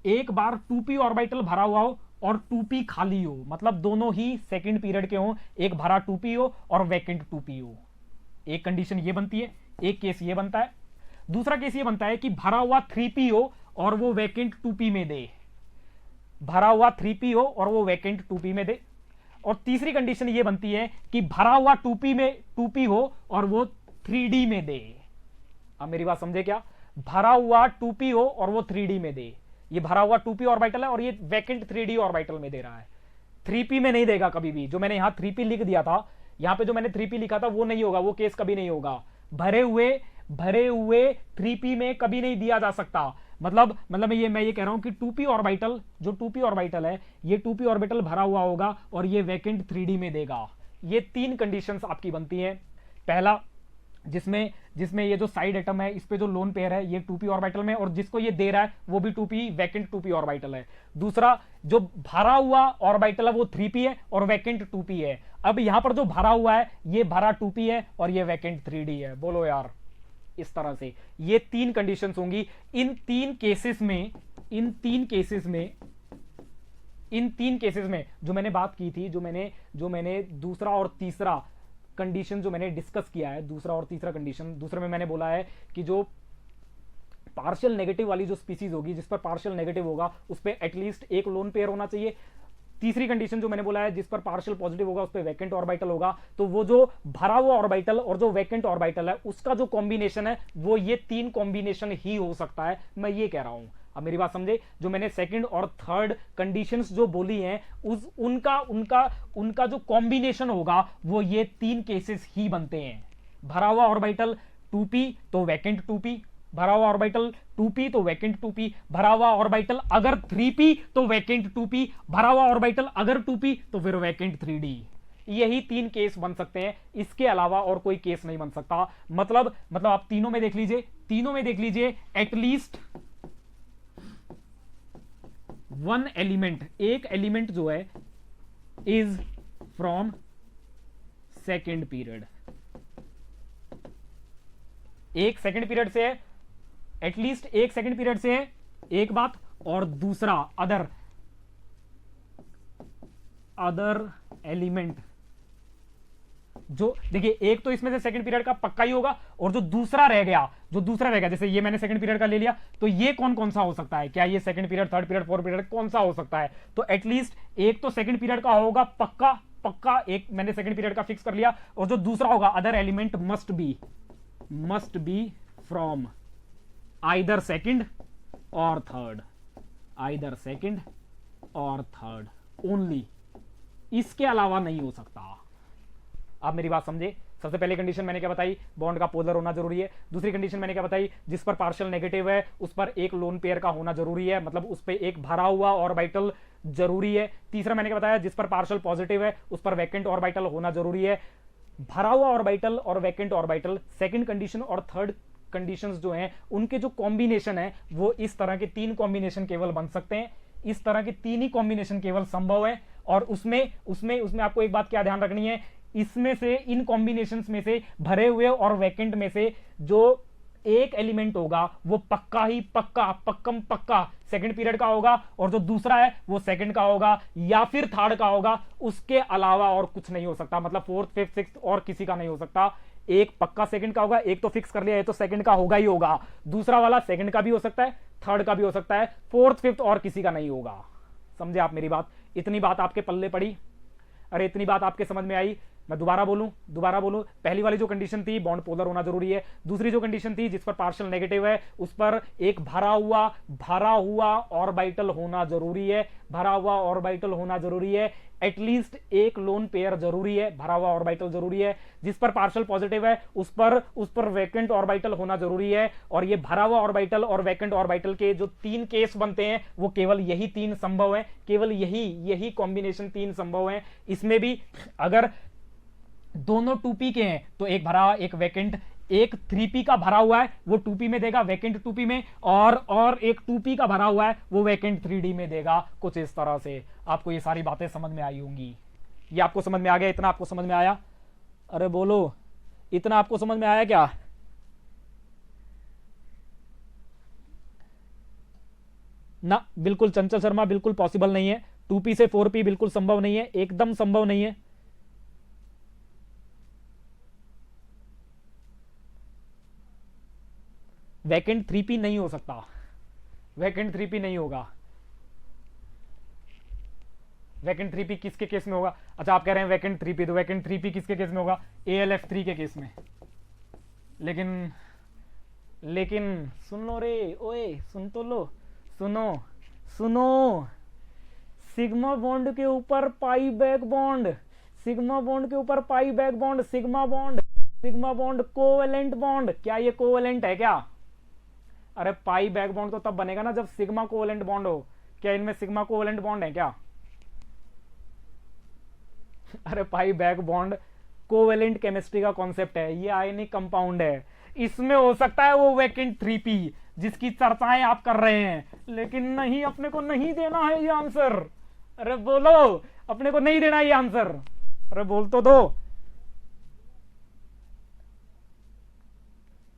एक बार 2p ऑर्बिटल भरा हुआ हो और 2p खाली हो, मतलब दोनों ही सेकंड पीरियड के हो, एक भरा 2p हो और वैकेंट 2p हो। एक कंडीशन ये बनती है, एक केस ये बनता है। दूसरा केस ये बनता है कि भरा हुआ 3p हो और वो वैकेंट 2p में दे, भरा हुआ 3p हो और वो वैकेंट 2p में दे। और तीसरी कंडीशन ये बनती है कि भरा हुआ 2p हो और वो 3d में दे। अब मेरी बात समझे क्या, भरा हुआ 2p हो और वो 3d में दे, ये भरा हुआ 2p ऑर्बिटल है और ये वैकेंट 3d ऑर्बिटल में दे रहा है, 3p में नहीं देगा कभी भी। जो मैंने यहां 3p लिख दिया था, यहां पे जो मैंने 3p लिखा था वो नहीं होगा, वो केस कभी नहीं होगा। भरे हुए 3p में कभी नहीं दिया जा सकता। मतलब मैं ये कह रहा हूं कि 2p ऑर्बिटल, जो 2p ऑर्बिटल है, ये 2p ऑर्बिटल भरा हुआ होगा और ये वैकेंट 3d में देगा। ये 3 कंडीशंस आपकी बनती हैं। पहला जिसमें ये जो साइड एटम है इस पे जो लोन पेयर है ये 2p ऑर्बिटल में, और जिसको ये दे रहा है वो भी 2p वैकेंट 2p ऑर्बिटल है। दूसरा जो भरा हुआ ऑर्बिटल है वो 3p है और वैकेंट 2p है। अब यहां पर जो भरा हुआ है ये भरा 2p है और ये वैकेंट 3d है। बोलो यार, इस तरह से ये 3 कंडीशंस होंगी। इन तीन केसेस में जो मैंने बात की थी, जो मैंने दूसरा और तीसरा कंडीशन जो मैंने डिस्कस किया है, दूसरा और तीसरा कंडीशन, दूसरे में मैंने बोला है कि जो पार्शियल नेगेटिव वाली जो स्पीसीज होगी, जिस पर पार्शियल नेगेटिव होगा उस पर एटलीस्ट एक लोन पेयर होना चाहिए। तीसरी कंडीशन जो मैंने बोला है जिस पर पार्शियल पॉजिटिव होगा उस पर वैकेंट ऑर्बिटल होगा। तो वो जो भरा हुआ ऑर्बिटल और जो वैकेंट ऑर्बिटल है उसका जो कॉम्बिनेशन है वो ये 3 कॉम्बिनेशन ही हो सकता है, मैं ये कह रहा हूं। अब मेरी बात समझे, जो मैंने सेकंड और थर्ड कंडीशंस जो बोली हैं उस उनका उनका उनका जो कॉम्बिनेशन होगा वो ये 3 केसेस ही बनते हैं। भरा हुआ ऑर्बिटल 2p तो वैकेंट 2p, भरा हुआ ऑर्बिटल 2p तो वैकेंट 2p, भरा हुआ ऑर्बिटल अगर 3p तो वैकेंट 2p, भरा हुआ ऑर्बिटल अगर 2p तो फिर वैकेंट 3d। यही 3 केस बन सकते हैं, इसके अलावा और कोई केस नहीं बन सकता। मतलब आप तीनों में देख लीजिए एटलीस्ट वन एलिमेंट, एक एलिमेंट जो है इज फ्रॉम सेकेंड पीरियड, एक सेकेंड पीरियड से है, एटलीस्ट एक सेकेंड पीरियड से है, एक बात। और दूसरा अदर एलिमेंट जो देखिए, एक तो इसमें से सेकंड पीरियड का पक्का ही होगा, और जो दूसरा रह गया जैसे ये मैंने सेकंड पीरियड का ले लिया, तो ये कौन सा हो सकता है, क्या ये second period, third period, fourth period, कौन सा हो सकता है? तो एटलीस्ट एक तो सेकंड पीरियड का होगा पक्का, एक मैंने सेकंड पीरियड का फिक्स कर लिया, और जो दूसरा होगा other element must be from either second और थर्ड, ओनली, इसके अलावा नहीं हो सकता। आप मेरी बात समझे? सबसे पहले कंडीशन मैंने क्या बताई, बॉन्ड का पोलर होना जरूरी है। दूसरी कंडीशन मैंने क्या बताई, जिस पर पार्शियल नेगेटिव है उस पर एक लोन पेयर का होना जरूरी है, मतलब उस पर एक भरा हुआ ऑर्बिटल जरूरी है। तीसरा मैंने क्या बताया, जिस पर पार्शियल पॉजिटिव है उस पर वैकेंट ऑर्बिटल होना जरूरी है। भरा हुआ ऑर्बिटल और वैकेंट ऑर्बिटल सेकंड कंडीशन और थर्ड कंडीशंस जो हैं उनके जो कॉम्बिनेशन है वो इस तरह के 3 कॉम्बिनेशन केवल बन सकते हैं, इस तरह के 3 ही कॉम्बिनेशन केवल संभव है। और उसमें आपको एक बात क्या ध्यान रखनी है, इसमें से, इन कॉम्बिनेशंस में से, भरे हुए और वैकेंट में से जो एक एलिमेंट होगा वो पक्का सेकंड पीरियड का होगा, और जो दूसरा है वो सेकंड का होगा या फिर थर्ड का होगा, उसके अलावा और कुछ नहीं हो सकता। मतलब फोर्थ, फिफ्थ, सिक्स्थ और किसी का नहीं हो सकता। एक पक्का सेकंड का होगा, एक तो फिक्स कर लिया, ये तो सेकंड का होगा ही होगा, दूसरा वाला सेकंड का भी हो सकता है, थर्ड का भी हो सकता है, फोर्थ, फिफ्थ और किसी का नहीं होगा। समझे आप मेरी बात? इतनी बात आपके पल्ले पड़ी? अरे इतनी बात आपके समझ में आई? मैं दोबारा बोलूं, पहली वाली जो कंडीशन थी बॉन्ड पोलर होना जरूरी है। दूसरी जो कंडीशन थी जिस पर पार्शियल नेगेटिव है उस पर एक भरा हुआ ऑर्बिटल होना जरूरी है, एटलीस्ट एक लोन पेयर जरूरी है, भरा हुआ ऑर्बिटल जरूरी है। जिस पर पार्शियल पॉजिटिव है उस पर वैकेंट ऑर्बिटल होना जरूरी है, और ये भरा हुआ ऑर्बिटल और वैकेंट ऑर्बिटल के जो 3 केस बनते हैं वो केवल यही 3 संभव है, केवल यही कॉम्बिनेशन 3 संभव है। इसमें भी अगर दोनों 2p के हैं तो एक भरा एक वैकेंट, एक 3p का भरा हुआ है वो 2p में देगा, वैकेंट 2p में, और एक 2p का भरा हुआ है वो वैकेंट 3d में देगा। कुछ इस तरह से आपको ये सारी बातें समझ में आई होंगी। ये आपको समझ में आ गया? इतना आपको समझ में आया? अरे बोलो, इतना आपको समझ में आया क्या? ना, बिल्कुल चंचल शर्मा, बिल्कुल पॉसिबल नहीं है। 2p से 4p बिल्कुल संभव नहीं है, एकदम संभव नहीं है। वैकेंट 3p नहीं हो सकता, वैकेंट 3p नहीं होगा। वैकेंट 3p किसके केस में होगा? अच्छा, आप कह रहे हैं वैकेंट 3p, तो वैकेंट 3p किसके केस में होगा? ALF3 के केस में। लेकिन सुन लो रे, ओए सुन तो लो, सुनो, सिग्मा बॉन्ड के ऊपर pi back bond, sigma bond covalent bond. क्या ये कोवेलेंट है क्या? अरे पाई बैक बॉन्ड तो तब बनेगा ना जब सिग्मा कोवेलेंट बॉन्ड हो। क्या इनमें सिग्मा कोवेलेंट बॉन्ड है क्या? अरे पाई बैक बॉन्ड कोवेलेंट केमिस्ट्री का कॉन्सेप्ट है, ये आयनिक कंपाउंड है। इसमें हो सकता है वो वैकेंट 3p जिसकी चर्चाएं आप कर रहे हैं, लेकिन नहीं, अपने को नहीं देना है ये आंसर। अरे बोलो, अपने को नहीं देना ये आंसर। अरे बोल तो दो,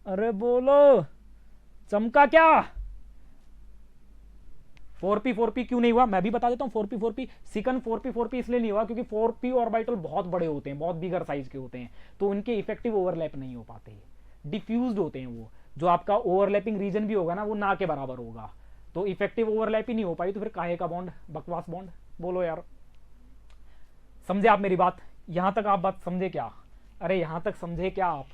अरे बोलो, चमका क्या? 4p क्यों नहीं हुआ मैं भी बता देता हूं। 4p सिकन 4p इसलिए नहीं हुआ क्योंकि 4p ऑर्बिटल बहुत बड़े होते हैं, बहुत बिगर साइज के होते हैं, तो उनके इफेक्टिव ओवरलैप नहीं हो पाते, डिफ्यूज्ड होते हैं वो। जो आपका ओवरलैपिंग रीजन भी होगा ना वो ना के बराबर होगा, तो इफेक्टिव ओवरलैप ही नहीं हो पाई, तो फिर काहे का बॉन्ड, बकवास बॉन्ड। बोलो यार, समझे आप मेरी बात? यहां तक आप बात समझे क्या? अरे यहां तक समझे क्या आप?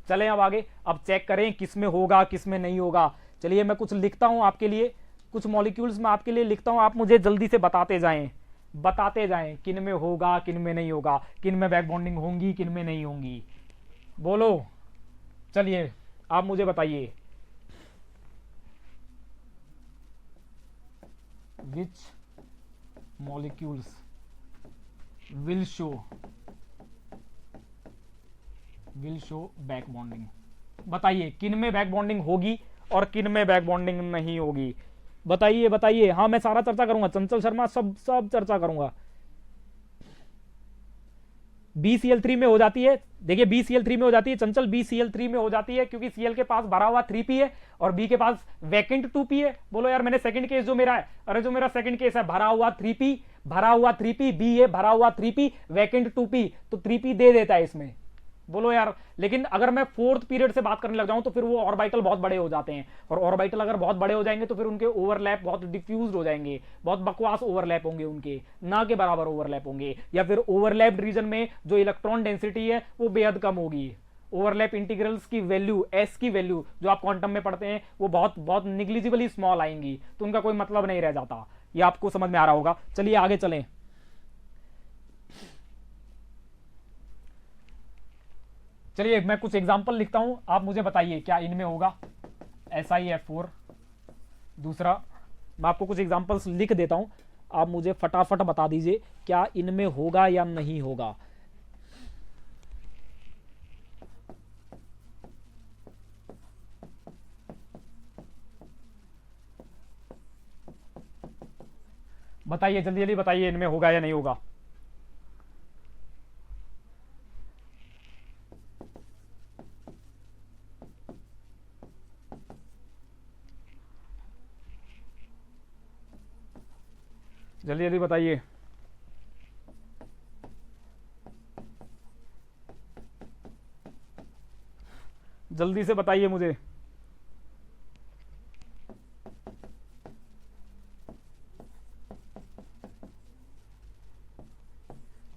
चलें अब आगे, अब चेक करें किस में होगा किस में नहीं होगा। चलिए मैं कुछ लिखता हूं आपके लिए, कुछ मॉलिक्यूल्स मैं आपके लिए लिखता हूं, आप मुझे जल्दी से बताते जाएं किन में होगा किन में नहीं होगा, किन में बैक बॉन्डिंग होंगी किन में नहीं होंगी। बोलो, चलिए आप मुझे बताइए, which molecules will show back bonding. बताइए किन में बैक बॉन्डिंग होगी और किन में बैक बॉन्डिंग नहीं होगी। बताइए। हाँ, मैं सारा चर्चा करूंगा, चंचल शर्मा सब चर्चा करूंगा। BCl3 में हो जाती है, देखिए BCl3 में हो जाती है चंचल, BCl3 में हो जाती है क्योंकि Cl के पास भरा हुआ 3p है और B के पास वैकेंट 2p है। बोलो यार, मैंने सेकंड केस जो मेरा है, अरे जो मेरा सेकंड केस है भरा हुआ 3p, B है भरा हुआ 3p, वैकेंट 2p, तो 3p दे देता है इसमें। बोलो यार, लेकिन अगर मैं फोर्थ पीरियड से बात करने लग जाऊं तो फिर वो ऑर्बिटल बहुत बड़े हो जाते हैं, और ऑर्बिटल अगर बहुत बड़े हो जाएंगे तो फिर उनके ओवरलैप बहुत डिफ्यूज हो जाएंगे, बहुत बकवास ओवरलैप होंगे उनके, ना के बराबर ओवरलैप होंगे, या फिर ओवरलैप्ड रीजन में जो इलेक्ट्रॉन डेंसिटी है वो बेहद कम होगी। ओवरलैप इंटीग्रल्स की वैल्यू, एस की वैल्यू जो आप क्वांटम में पढ़ते हैं वो बहुत निग्लिजिबली स्मॉल आएंगी, तो उनका कोई मतलब नहीं रह जाता। ये आपको समझ में आ रहा होगा। चलिए आगे चलें। चलिए मैं कुछ एग्जांपल लिखता हूं, आप मुझे बताइए क्या इनमें होगा। SiF4। दूसरा, मैं आपको कुछ एग्जांपल्स लिख देता हूं, आप मुझे फटाफट बता दीजिए क्या इनमें होगा या नहीं होगा। बताइए, जल्दी जल्दी बताइए, इनमें होगा या नहीं होगा। जल्दी जल्दी बताइए। जल्दी से बताइए मुझे।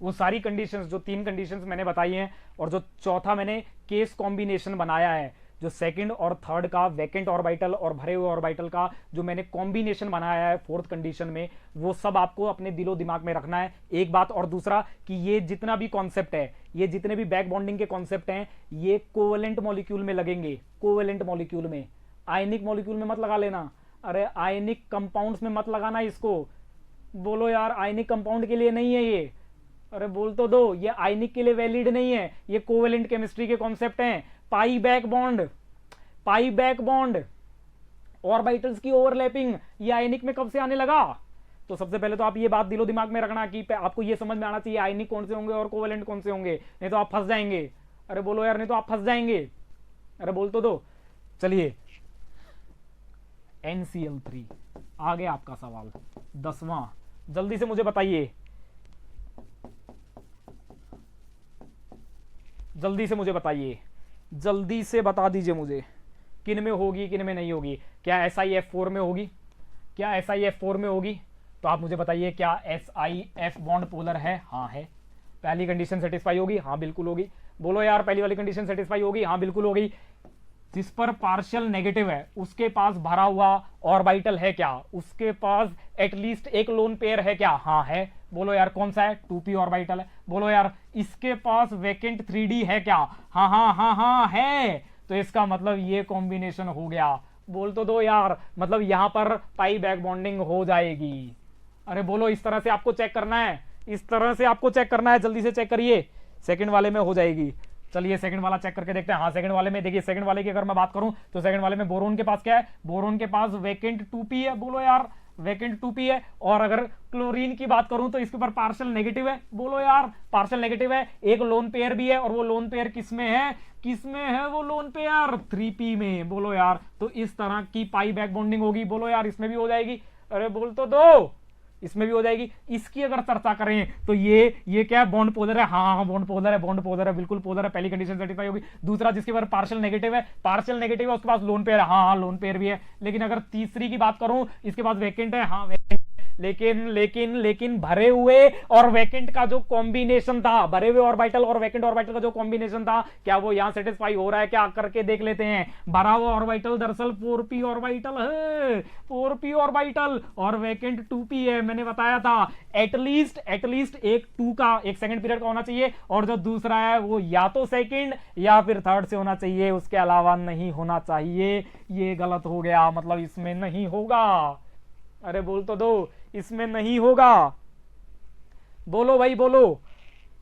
वो सारी कंडीशंस, जो 3 कंडीशंस मैंने बताई हैं और जो चौथा मैंने केस कॉम्बिनेशन बनाया है, जो सेकंड और थर्ड का वैकेंट ऑर्बिटल और भरे हुए ऑर्बिटल का जो मैंने कॉम्बिनेशन बनाया है फोर्थ कंडीशन में, वो सब आपको अपने दिलो दिमाग में रखना है। एक बात और दूसरा कि ये जितना भी कॉन्सेप्ट है, ये जितने भी बैक बॉन्डिंग के कॉन्सेप्ट हैं, ये कोवेलेंट मॉलिक्यूल में लगेंगे। कोवेलेंट मॉलिक्यूल में, आयनिक मॉलिक्यूल में मत लगा लेना। अरे आयनिक कंपाउंड्स में मत लगाना इसको। बोलो यार, आयनिक कंपाउंड के लिए नहीं है ये। अरे बोल तो दो, ये आयनिक के लिए वैलिड नहीं है, ये कोवेलेंट केमिस्ट्री के कॉन्सेप्ट हैं। पाई बैक बॉन्ड, ऑर्बिटल्स की ओवरलैपिंग, ये आयनिक में कब से आने लगा। तो सबसे पहले तो आप ये बात दिलो दिमाग में रखना कि आपको ये समझ में आना चाहिए आयनिक कौन से होंगे और कोवेलेंट कौन से होंगे, नहीं तो आप फंस जाएंगे। अरे बोलो यार, नहीं तो आप फंस जाएंगे। अरे बोल तो दो। चलिए NCl3 आ गया आपका सवाल 10वां। जल्दी से मुझे बताइए, जल्दी से बता दीजिए मुझे किन में होगी किन में नहीं होगी। क्या SiF4 में होगी? तो आप मुझे बताइए, क्या SiF बॉन्ड पोलर है? हाँ है। पहली कंडीशन सेटिस्फाई होगी? हाँ बिल्कुल होगी। बोलो यार, पहली वाली कंडीशन सेटिस्फाई होगी? हाँ बिल्कुल होगी। जिस पर पार्शियल नेगेटिव है उसके पास भरा हुआ ऑर्बिटल है क्या? उसके पास एटलीस्ट एक लोन पेयर है क्या? हाँ है। बोलो यार कौन सा है? 2p ऑर्बिटल है। बोलो यार, इसके पास वैकेंट 3d है क्या? हाँ हाँ हाँ हाँ है। तो इसका मतलब ये कॉम्बिनेशन हो गया। बोल तो दो यार, मतलब यहां पर पाई बैक बॉन्डिंग हो जाएगी। अरे बोलो, इस तरह से आपको चेक करना है, जल्दी से चेक करिए। सेकंड वाले में हो जाएगी। चलिए सेकंड वाला चेक करके देखते हैं। हाँ, सेकंड वाले में देखिए, सेकंड वाले की अगर मैं बात करूं तो सेकंड वाले में बोरोन के पास क्या है? बोरोन के पास वैकेंट 2p है। बोलो यार, वैकेंट 2p है। और अगर क्लोरीन की बात करूं तो इसके ऊपर पार्शियल नेगेटिव है। बोलो यार, पार्शियल नेगेटिव है, एक लोन पेयर भी है, और वो लोन पेयर किसमें है? वो लोन पेयर 3p में। बोलो यार, तो इस तरह की पाई बैक बॉन्डिंग होगी। बोलो यार, इसमें भी हो जाएगी। अरे बोल तो दो, इसमें भी हो जाएगी। इसकी अगर चर्चा करें तो ये क्या है? बॉन्ड पोलर है। हाँ बॉन्ड पोलर है, बिल्कुल पोलर है। पहली कंडीशन सेटिस्फाई होगी। दूसरा, जिसके पास पार्शियल नेगेटिव है उसके पास लोन पेयर है। हाँ लोन पेयर भी है। लेकिन अगर तीसरी की बात करूं, इसके पास वैकेंट है। हाँ वैकेंट, लेकिन लेकिन लेकिन भरे हुए और वैकेंट का जो कॉम्बिनेशन था, भरे हुए ऑर्बिटल और वैकेंट ऑर्बिटल का जो कॉम्बिनेशन था, क्या वो यहां सेटिस्फाई हो रहा है क्या, करके देख लेते हैं। भरा हुआ ऑर्बिटल दरअसल 4p ऑर्बिटल है, 4p ऑर्बिटल, और वैकेंट 2p है। मैंने बताया था एटलीस्ट एक 2 का, एक सेकंड पीरियड का होना चाहिए, और जो दूसरा है वो या तो सेकंड या फिर थर्ड से होना चाहिए, उसके अलावा नहीं होना चाहिए। ये गलत हो गया, मतलब इसमें नहीं होगा। अरे बोल तो दो, इसमें नहीं होगा। बोलो भाई बोलो।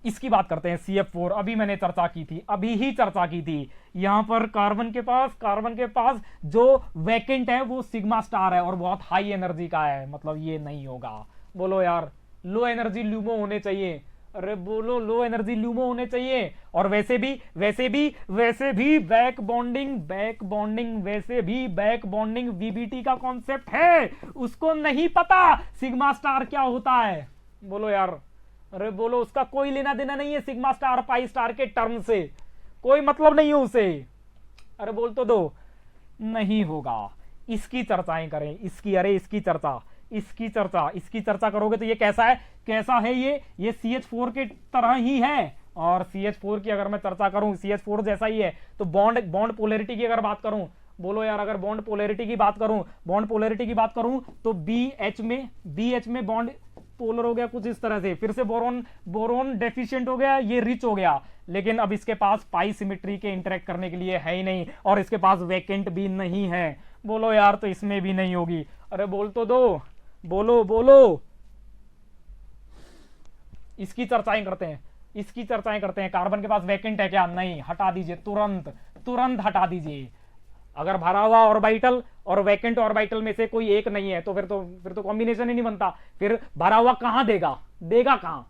इसकी बात करते हैं CF4। अभी मैंने चर्चा की थी, अभी ही चर्चा की थी। यहां पर कार्बन के पास जो वैकेंट है वो सिग्मा स्टार है और बहुत हाई एनर्जी का है, मतलब ये नहीं होगा। बोलो यार, लो एनर्जी ल्यूमो होने चाहिए। अरे बोलो, लो एनर्जी ल्यूमो होने चाहिए। और वैसे भी बैक बॉन्डिंग VBT का कॉन्सेप्ट है, उसको नहीं पता सिग्मा स्टार क्या होता है। बोलो यार, अरे बोलो, उसका कोई लेना देना नहीं है सिग्मा स्टार पाई स्टार के टर्म से, कोई मतलब नहीं है उसे। अरे बोल तो दो, नहीं होगा। इसकी चर्चाएं करें, इसकी चर्चा करोगे तो ये कैसा है ये CH4 के तरह ही है। और CH4 की अगर मैं चर्चा करूं, CH4 जैसा ही है। तो बॉन्ड पोलैरिटी की अगर बात करूं, बोलो यार, अगर बॉन्ड पोलैरिटी की बात करूं तो BH में बॉन्ड पोलर हो गया कुछ इस तरह से। फिर से बोरोन डेफिशिएंट हो गया, ये रिच हो गया। लेकिन अब इसके पास पाई सिमेट्री के इंटरेक्ट करने के लिए है ही नहीं, और इसके पास वैकेंट भी नहीं है। बोलो यार, तो इसमें भी नहीं होगी। अरे बोल तो दो, बोलो। इसकी चर्चाएं करते हैं। कार्बन के पास वैकेंट है क्या? नहीं, हटा दीजिए, तुरंत हटा दीजिए। अगर भरा हुआ ऑर्बिटल और वैकेंट ऑर्बिटल में से कोई एक नहीं है तो फिर तो कॉम्बिनेशन ही नहीं बनता। फिर भरा हुआ कहां देगा कहां?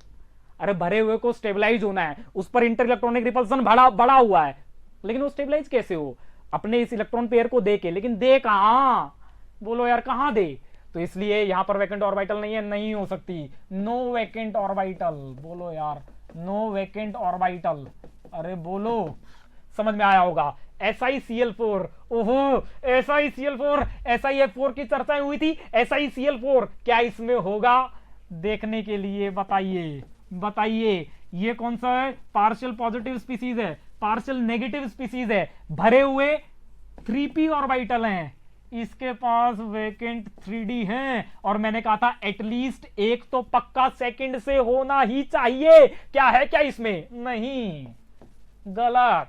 अरे भरे हुए को स्टेबलाइज होना है, उस पर इंटर इलेक्ट्रॉनिक रिपल्सन बड़ा हुआ है, लेकिन वो स्टेबलाइज कैसे हो? अपने इस इलेक्ट्रॉन पेयर को दे के, लेकिन दे कहां? बोलो यार, कहां दे? तो इसलिए यहां पर वैकेंट ऑर्बिटल नहीं है, नहीं हो सकती। No vacant orbital. बोलो यार, नो वैकेंट ऑर्बिटल। अरे बोलो, समझ में आया होगा। SiCl4, ओहो, SiCl4, SiF4 की चर्चाएं हुई थी। SiCl4 क्या इसमें होगा? देखने के लिए बताइए ये कौन सा है? पार्शियल पॉजिटिव स्पीसीज है, पार्शियल नेगेटिव स्पीसीज है, भरे हुए 3p ऑर्बिटल हैं, इसके पास वैकेंट 3d है। और मैंने कहा था एटलीस्ट एक तो पक्का सेकंड से होना ही चाहिए। क्या है क्या इसमें? नहीं, गलत।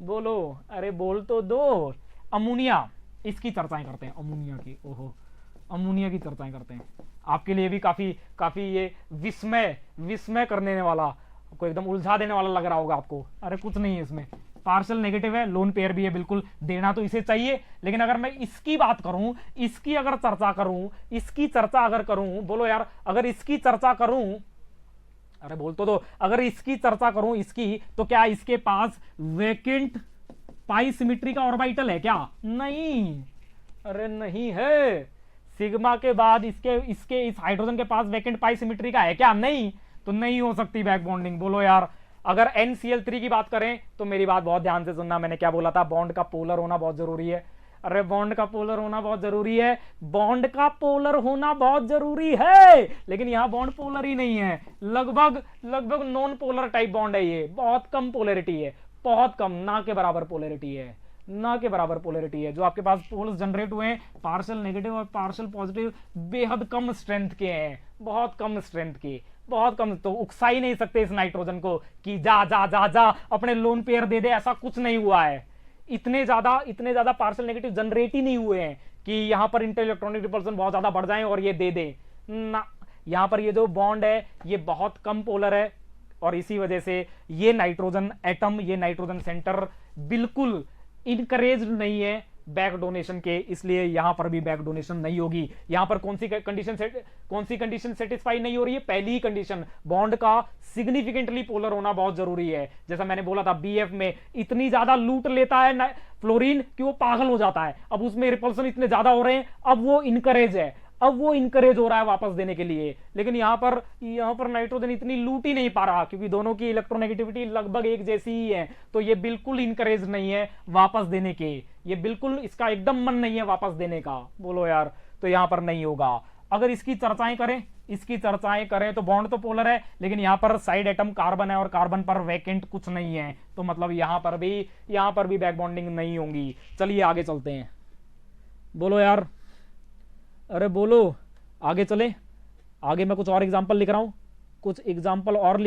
बोलो, अरे बोल तो दो। अमोनिया, इसकी चर्चाएं करते हैं। अमोनिया की चर्चाएं करते हैं। आपके लिए भी काफी ये विस्मय करने वाला, आपको एकदम उलझा देने वाला लग रहा होगा आपको। अरे कुछ नहीं है इसमें, पार्शियल नेगेटिव है, लोन पेयर भी है, बिल्कुल देना तो इसे चाहिए। लेकिन अगर मैं इसकी बात करूं, इसकी चर्चा अगर करूं, बोलो यार, अगर इसकी चर्चा करूं, अरे बोल तो दो, अगर इसकी चर्चा करूं तो क्या इसके पास वैकेंट पाई सिमेट्री का ऑर्बिटल है क्या? नहीं, अरे नहीं है। सिग्मा के बाद इसके इस हाइड्रोजन के पास वैकेंट पाई सिमेट्री का है क्या? नहीं, तो नहीं हो सकती बैक बॉन्डिंग। बोलो यार, अगर NCl3 की बात करें तो मेरी बात बहुत ध्यान से सुनना, मैंने क्या बोला था? बॉन्ड का पोलर होना बहुत जरूरी है। अरे बॉन्ड का पोलर होना बहुत जरूरी है, लेकिन यहां बॉन्ड पोलर ही नहीं है। लगभग नॉन पोलर टाइप बॉन्ड है ये, बहुत कम पोलैरिटी है, बहुत कम, ना के बराबर पोलैरिटी है। जो आपके पास पोल्स जनरेट हुए हैं, पार्शियल नेगेटिव और पार्शियल पॉजिटिव, बेहद कम स्ट्रेंथ के हैं, बहुत कम स्ट्रेंथ के, बहुत कम। तो उकसा ही नहीं सकते इस नाइट्रोजन को कि जा अपने लोन पेयर दे दे, ऐसा कुछ नहीं हुआ है। इतने ज्यादा पार्शियल नेगेटिव जनरेट ही नहीं हुए हैं कि यहां पर इंटर इलेक्ट्रॉनिक रिपल्सन बहुत ज्यादा बढ़ जाए और ये दे दे ना। यहां पर ये जो बॉन्ड है ये बहुत कम पोलर है, और इसी वजह से ये नाइट्रोजन एटम, ये नाइट्रोजन सेंटर बिल्कुल इनकरेज नहीं है बैक डोनेशन के, इसलिए यहां पर भी बैक डोनेशन नहीं होगी। यहां पर कौन सी कंडीशन सेटिस्फाई नहीं हो रही है? पहली ही कंडीशन, बॉन्ड का सिग्निफिकेंटली पोलर होना बहुत जरूरी है। जैसा मैंने बोला था, BF में इतनी ज्यादा लूट लेता है फ्लोरीन कि वो पागल हो जाता है। अब उसमें रिपल्सन इतने ज्यादा हो रहे हैं, अब वो इनकरेज हो रहा है वापस देने के लिए। लेकिन यहां पर नाइट्रोजन इतनी लूट ही नहीं पा रहा, क्योंकि दोनों की इलेक्ट्रोनेगेटिविटी लगभग एक जैसी ही है। तो ये बिल्कुल इनकरेज नहीं है वापस देने के, ये बिल्कुल, इसका एकदम मन नहीं है वापस देने का। बोलो यार, तो यहां पर नहीं होगा। अगर इसकी चर्चाएं करें तो बॉन्ड तो पोलर है, लेकिन यहां पर साइड एटम कार्बन है और कार्बन पर वैकेंट कुछ नहीं है, तो मतलब यहां पर भी बैक बॉन्डिंग नहीं होंगी। चलिए आगे चलते हैं, बोलो यार, अरे बोलो, आगे चले। आगे मैं कुछ और एग्जांपल लिख रहा हूं, कुछ एग्जांपल्स और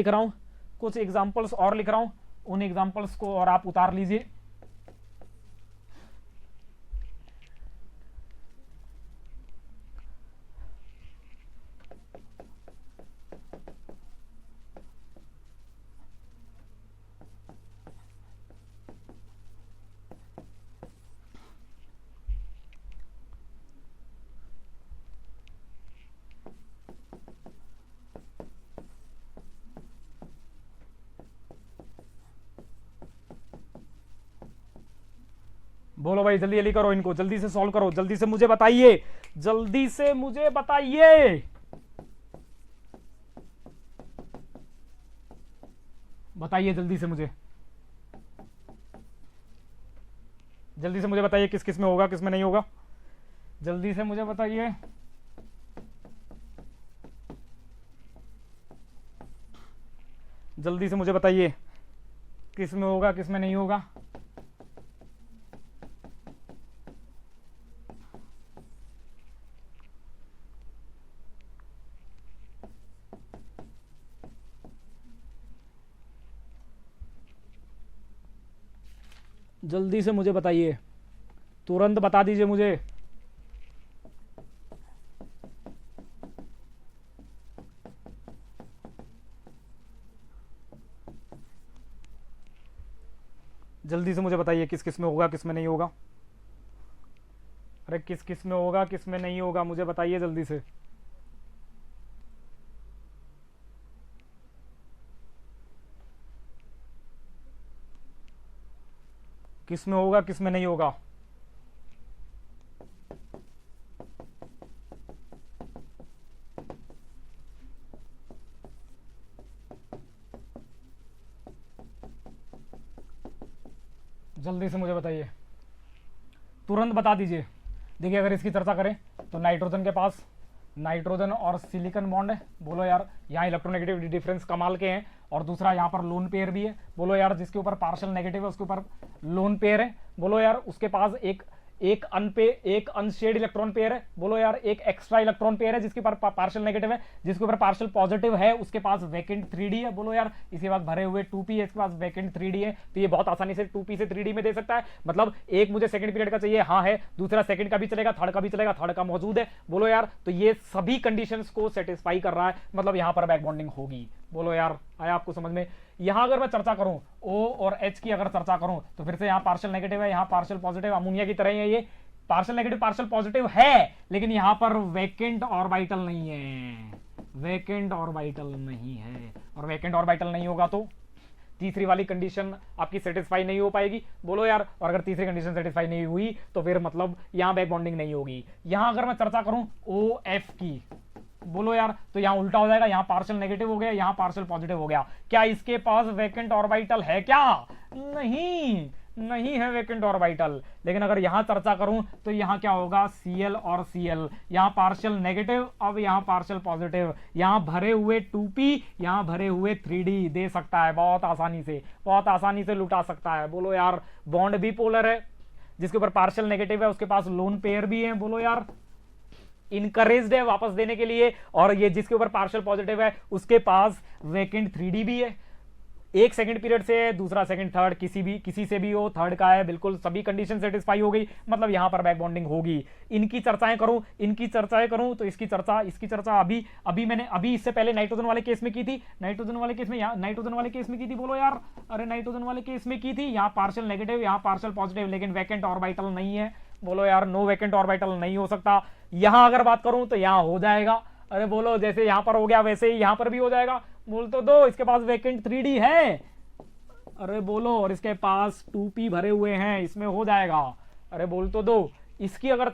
लिख रहा हूं, उन एग्जांपल्स को और आप उतार लीजिए। बोलो भाई, जल्दी जल्दी करो, इनको जल्दी से सॉल्व करो, जल्दी से मुझे बताइए, जल्दी से मुझे बताइए, बताइए जल्दी से मुझे, जल्दी से मुझे बताइए किस किस में होगा, किस में नहीं होगा, जल्दी से मुझे बताइए। जल्दी से मुझे बताइए किस में होगा, किस में नहीं होगा। जल्दी से मुझे बताइए, तुरंत बता दीजिए मुझे। जल्दी से मुझे बताइए किस किस में होगा, किस में नहीं होगा। अरे किस किस में होगा, किस में नहीं होगा, मुझे बताइए जल्दी से। किस में होगा, किस में नहीं होगा। जल्दी से मुझे बताइए, तुरंत बता दीजिए। देखिए अगर इसकी चर्चा करें तो नाइट्रोजन के पास नाइट्रोजन और सिलिकॉन बॉन्ड है, बोलो यार, यहाँ इलेक्ट्रोनेगेटिव डिफरेंस कमाल के हैं, और दूसरा यहाँ पर लोन पेयर भी है, बोलो यार, जिसके ऊपर पार्शियल नेगेटिव है उसके ऊपर लोन पेयर है, बोलो यार, उसके पास एक अनशेड इलेक्ट्रॉन पेयर है, बोलो यार, एक एक्स्ट्रा इलेक्ट्रॉन पेयर है जिसके ऊपर पार्शियल नेगेटिव है, जिसके ऊपर पार्शियल पॉजिटिव है उसके पास वैकेंट 3d है, बोलो यार, इसके बाद भरे हुए 2p है, इसके पास वैकेंट 3d है, तो ये बहुत आसानी से 2p से 3d में दे सकता है। मतलब एक मुझे सेकंड पीरियड का चाहिए, हाँ है, दूसरा सेकंड का भी चलेगा, थर्ड का भी चलेगा, थर्ड का मौजूद है, बोलो यार, तो ये सभी कंडीशंस को सेटिस्फाई कर रहा है, मतलब यहां पर बैक बॉन्डिंग होगी। बोलो यार, आया आपको समझ में। यहां अगर मैं चर्चा करूं O और H की, अगर चर्चा करूं तो फिर से यहां पार्शियल नेगेटिव है, यहां पार्शियल पॉजिटिव, अमोनिया की तरह ही है, ये पार्शियल नेगेटिव पार्शियल पॉजिटिव है, लेकिन यहां पर वैकेंट ऑर्बिटल नहीं है, वैकेंट ऑर्बिटल नहीं है, और वैकेंट ऑर्बिटल नहीं होगा तो तीसरी वाली कंडीशन आपकी सेटिस्फाई नहीं हो पाएगी, बोलो यार, और अगर तीसरी कंडीशन सेटिस्फाई नहीं हुई तो फिर मतलब यहां बैक बॉन्डिंग नहीं होगी। यहां अगर मैं चर्चा करूं OF की, बोलो यार, तो यहां उल्टा हो जाएगा, यहां पार्शियल नेगेटिव हो गया, यहां पार्शियल पॉजिटिव हो गया। क्या इसके पास वैकेंट ऑर्बिटल है क्या? नहीं, नहीं है वैकेंट ऑर्बिटल। लेकिन अगर यहां चर्चा करूं तो यहां क्या होगा, Cl और Cl, यहां पार्शियल नेगेटिव, अब यहां पार्शियल पॉजिटिव, यहां भरे हुए 2p, यहां भरे हुए 3d दे सकता है, बहुत आसानी से लुटा सकता है। बोलो यार, बॉन्ड भी पोलर है, जिसके ऊपर पार्शियल नेगेटिव है उसके पास लोन पेयर भी है, बोलो यार, इनकरेज्ड है वापस देने के लिए, और ये जिसके ऊपर पार्शियल पॉजिटिव है उसके पास वैकेंट 3d भी है, एक सेकंड पीरियड से, दूसरा सेकंड थर्ड, किसी से भी हो, थर्ड का है, बिल्कुल सभी कंडीशन सेटिस्फाई हो गई, मतलब यहां पर बैक बॉन्डिंग होगी। इनकी चर्चाएं करूं तो इसकी चर्चा अभी इससे पहले नाइट्रोजन वाले केस में की थी, नाइट्रोजन वाले केस में की थी, बोलो यार, अरे नाइट्रोजन वाले केस में की थी, यहां पार्शियल नेगेटिव, यहां पार्शियल पॉजिटिव, लेकिन वैकेंट ऑर्बिटल नहीं है, बोलो यार, नो वैकेंट ऑर्बिटल नहीं हो सकता। यहां अगर बात करूं तो यहां हो जाएगा, अरे बोलो, जैसे यहां पर हो गया वैसे ही यहां पर भी हो जाएगा, बोल तो दो, इसके पास वैकेंट 3d है, अरे बोलो, और इसके पास 2p भरे हुए हैं, इसमें हो जाएगा, अरे बोल तो दो। इसकी अगर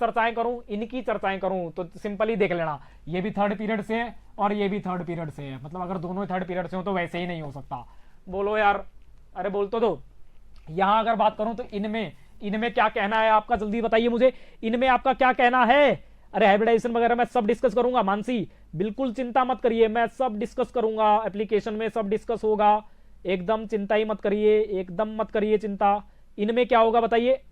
इनकी चर्चाएं करूं तो सिंपली देख लेना, ये भी थर्ड पीरियड से है और ये भी थर्ड पीरियड से है, मतलब अगर दोनों थर्ड पीरियड से हो तो वैसे ही नहीं हो सकता, बोलो यार, अरे बोल तो दो। यहां अगर बात करूं तो इनमें क्या कहना है आपका, जल्दी बताइए मुझे, इनमें आपका क्या कहना है? अरे हाइब्रिडाइजेशन वगैरह मैं सब डिस्कस करूंगा मानसी, बिल्कुल चिंता मत करिए, मैं सब डिस्कस करूंगा, एप्लीकेशन में सब डिस्कस होगा, एकदम चिंता ही मत करिए, एकदम मत करिए चिंता। इनमें क्या होगा बताइए,